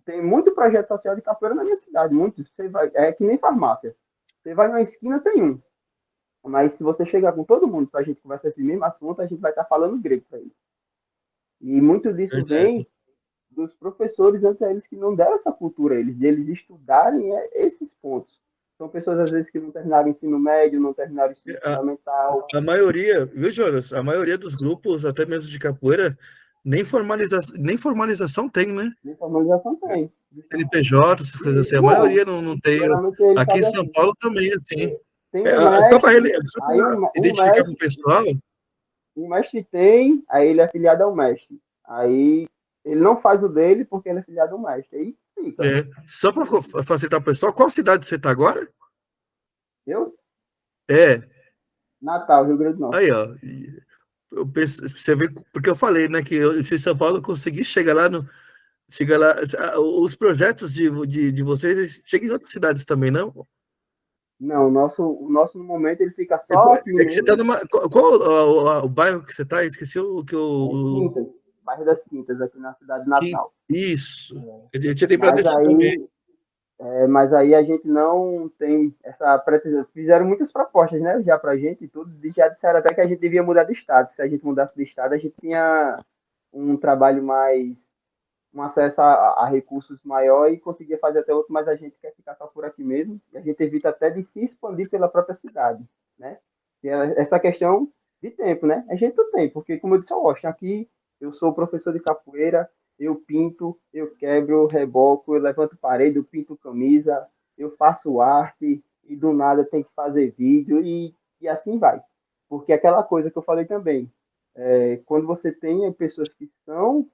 Tem muito projeto social de capoeira na minha cidade, muito. Você vai, é que nem farmácia. Você vai na esquina, tem um. Mas se você chegar com todo mundo para a gente conversar esse mesmo assunto, a gente vai estar falando grego para eles. E muito disso Verdade. vem dos professores antes a eles que não deram essa cultura a eles, de eles estudarem esses pontos. São pessoas, às vezes, que não terminaram o ensino médio, não terminaram o ensino fundamental. A maioria, viu, Jonas? A maioria dos grupos, até mesmo de capoeira, nem formalização tem, né? Nem formalização tem. NPJ, essas coisas assim, a maioria não tem. Geralmente ele Aqui em faz São assim. Paulo também, assim. Tem Só para aí identificar com o pessoal. O mestre tem, aí ele é afiliado ao mestre. Aí ele não faz o dele porque ele é afiliado ao mestre. Aí fica. Só para facilitar o pessoal, qual cidade você está agora? Eu? Natal, Rio Grande do Norte. Aí, ó. Você vê, porque eu falei, né, que em São Paulo eu consegui chegar lá os projetos de vocês chegam em outras cidades também, não? Não, o nosso no momento ele fica só aqui que você tá qual o bairro que você está? Esqueci o que Quintas, bairro das Quintas, aqui na cidade de Natal. Isso. Eu tinha lembrado desse também. Mas aí a gente não tem essa pretensão. Fizeram muitas propostas, né, já pra gente e tudo, já disseram até que a gente devia mudar de estado. Se a gente mudasse de estado, a gente tinha um trabalho mais, um acesso a recursos maior e conseguia fazer até outro, mas a gente quer ficar só por aqui mesmo. E a gente evita até de se expandir pela própria cidade, né? E essa questão de tempo, né? A gente não tem, porque como eu disse ao Austin, aqui eu sou professor de capoeira, eu pinto, eu quebro, eu reboco, eu levanto parede, eu pinto camisa, eu faço arte e do nada tem que fazer vídeo e assim vai. Porque aquela coisa que eu falei também, quando você tem pessoas que são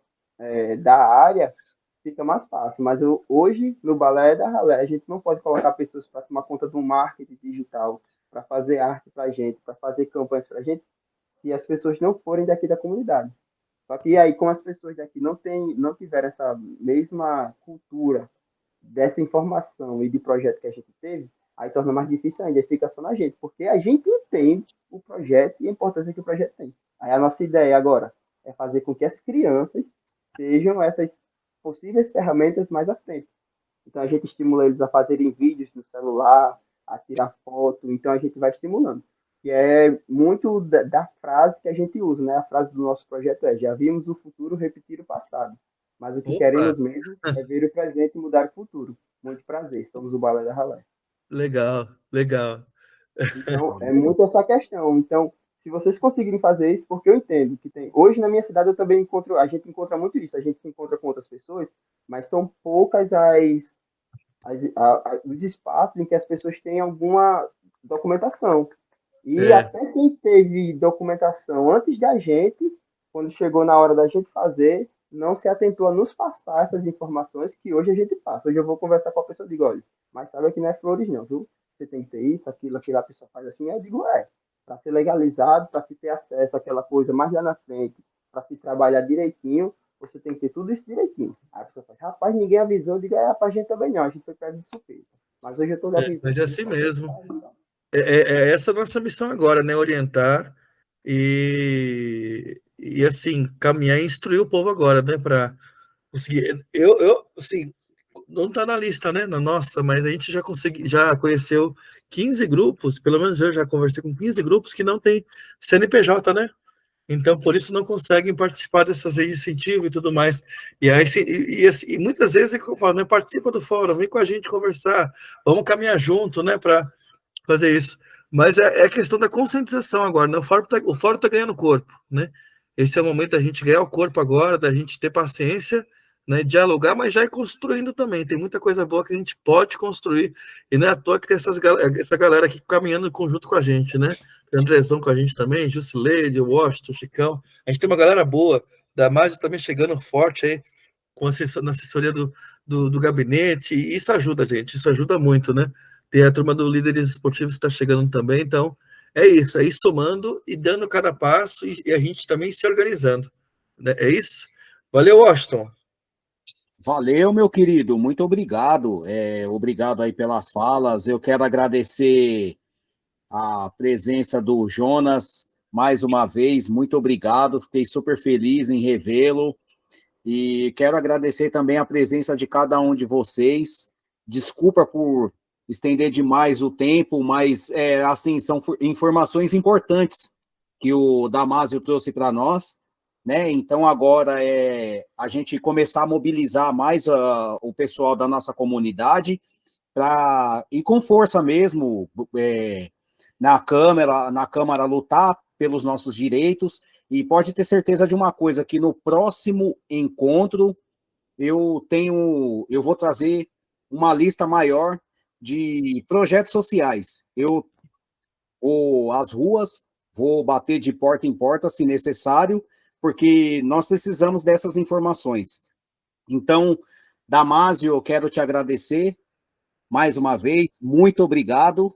da área, fica mais fácil. Mas hoje, no Balé da Ralé, a gente não pode colocar pessoas para tomar conta do marketing digital, para fazer arte para a gente, para fazer campanhas para a gente, se as pessoas não forem daqui da comunidade. Só que aí, como as pessoas daqui não tiveram essa mesma cultura dessa informação e de projeto que a gente teve, aí torna mais difícil ainda, fica só na gente, porque a gente entende o projeto e a importância que o projeto tem. Aí a nossa ideia agora é fazer com que as crianças sejam essas possíveis ferramentas mais à frente. Então a gente estimula eles a fazerem vídeos no celular, a tirar foto, então a gente vai estimulando. Que é muito da frase que a gente usa, né? A frase do nosso projeto é: já vimos o futuro repetir o passado, mas o que queremos mesmo é ver o presente e mudar o futuro. Muito prazer, somos o Balé da Ralé. Legal. Então, é muito essa questão. Então, se vocês conseguirem fazer isso, porque eu entendo que tem. Hoje na minha cidade eu também a gente encontra muito isso, a gente se encontra com outras pessoas, mas são poucas os espaços em que as pessoas têm alguma documentação. E até quem teve documentação antes da gente, quando chegou na hora da gente fazer, não se atentou a nos passar essas informações que hoje a gente passa. Hoje eu vou conversar com a pessoa e digo: olha, mas sabe que não é flores não, viu? Você tem que ter isso, aquilo, a pessoa faz assim. Eu digo: para ser legalizado, para se ter acesso àquela coisa mais lá na frente, para se trabalhar direitinho, você tem que ter tudo isso direitinho. Aí a pessoa fala: rapaz, ninguém avisou. Eu digo: pra gente também não, a gente foi pego de surpresa. Mas hoje eu estou avisando. Mas é assim mesmo. Essa a nossa missão agora, né? Orientar e assim, caminhar e instruir o povo agora, né? Para conseguir. Eu, assim, não está na lista, né? Na nossa, mas a gente já conheceu 15 grupos, pelo menos eu já conversei com 15 grupos que não tem CNPJ, né? Então, por isso não conseguem participar dessas leis de incentivo e tudo mais. E aí, e muitas vezes eu falo, né? Participa do fórum, vem com a gente conversar, vamos caminhar junto, né? Para fazer isso. Mas é questão da conscientização agora, né? O fórum tá ganhando corpo, né? Esse é o momento da gente ganhar o corpo agora, da gente ter paciência, né? Dialogar, mas já ir construindo também. Tem muita coisa boa que a gente pode construir. E não é à toa que tem essa galera aqui caminhando em conjunto com a gente, né? Tem Andrezão com a gente também, Jusileide, Washington, Chicão. A gente tem uma galera boa. Damásio também chegando forte aí, na assessoria do gabinete. E isso ajuda, gente. Isso ajuda muito, né? Tem a turma do Líderes Esportivos que está chegando também, então é isso, é ir somando e dando cada passo e a gente também se organizando. Né? É isso? Valeu, Washington. Valeu, meu querido, muito obrigado. Obrigado aí pelas falas. Eu quero agradecer a presença do Jonas mais uma vez, muito obrigado. Fiquei super feliz em revê-lo e quero agradecer também a presença de cada um de vocês. Desculpa por estender demais o tempo, mas assim, são informações importantes que o Damásio trouxe para nós, né? Então agora a gente começar a mobilizar mais o pessoal da nossa comunidade e com força mesmo, na Câmara lutar pelos nossos direitos, e pode ter certeza de uma coisa, que no próximo encontro eu vou trazer uma lista maior de projetos sociais. As ruas, vou bater de porta em porta, se necessário, porque nós precisamos dessas informações. Então, Damásio, eu quero te agradecer mais uma vez, muito obrigado.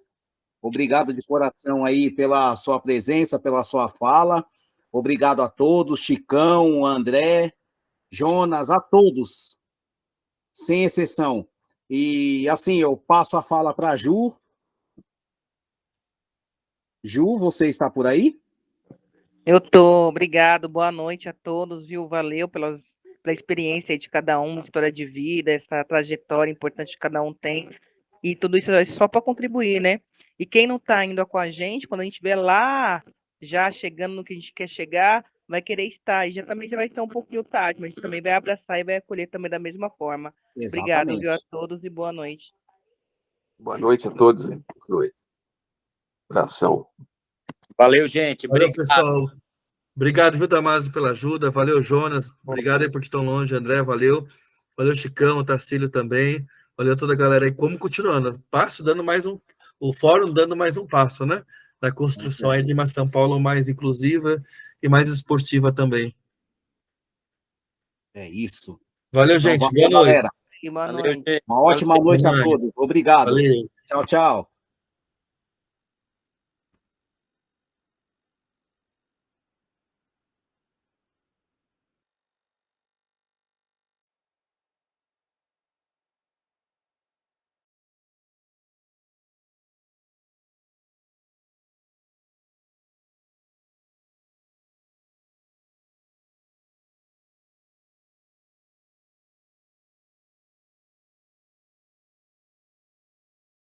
Obrigado de coração aí pela sua presença, pela sua fala. Obrigado a todos, Chicão, André, Jonas, a todos, sem exceção. E assim, eu passo a fala para a Ju. Ju, você está por aí? Eu tô, obrigado, boa noite a todos, viu? Valeu pela experiência de cada um, história de vida, essa trajetória importante que cada um tem. E tudo isso é só para contribuir, né? E quem não está indo com a gente, quando a gente estiver lá, já chegando no que a gente quer chegar, vai querer estar. E já também já vai ser um pouquinho tarde, mas a gente também vai abraçar e vai acolher também da mesma forma. Exatamente. Obrigado, viu, a todos e boa noite. Boa noite a todos. Boa noite. Abração. Valeu, gente. Valeu, Obrigado. pessoal. Obrigado, viu, Damásio, pela ajuda. Valeu, Jonas. Obrigado aí por ir tão longe, André. Valeu. Valeu, Chicão, Tacílio também. Valeu toda a galera aí. Como continuando? O fórum dando mais um passo, né? Na construção aí de uma São Paulo mais inclusiva e mais esportiva também. É isso. Valeu, Então, gente. valeu, Boa noite. galera. E boa Valeu, noite. gente. Uma ótima noite a todos. Obrigado. Valeu. Tchau, tchau.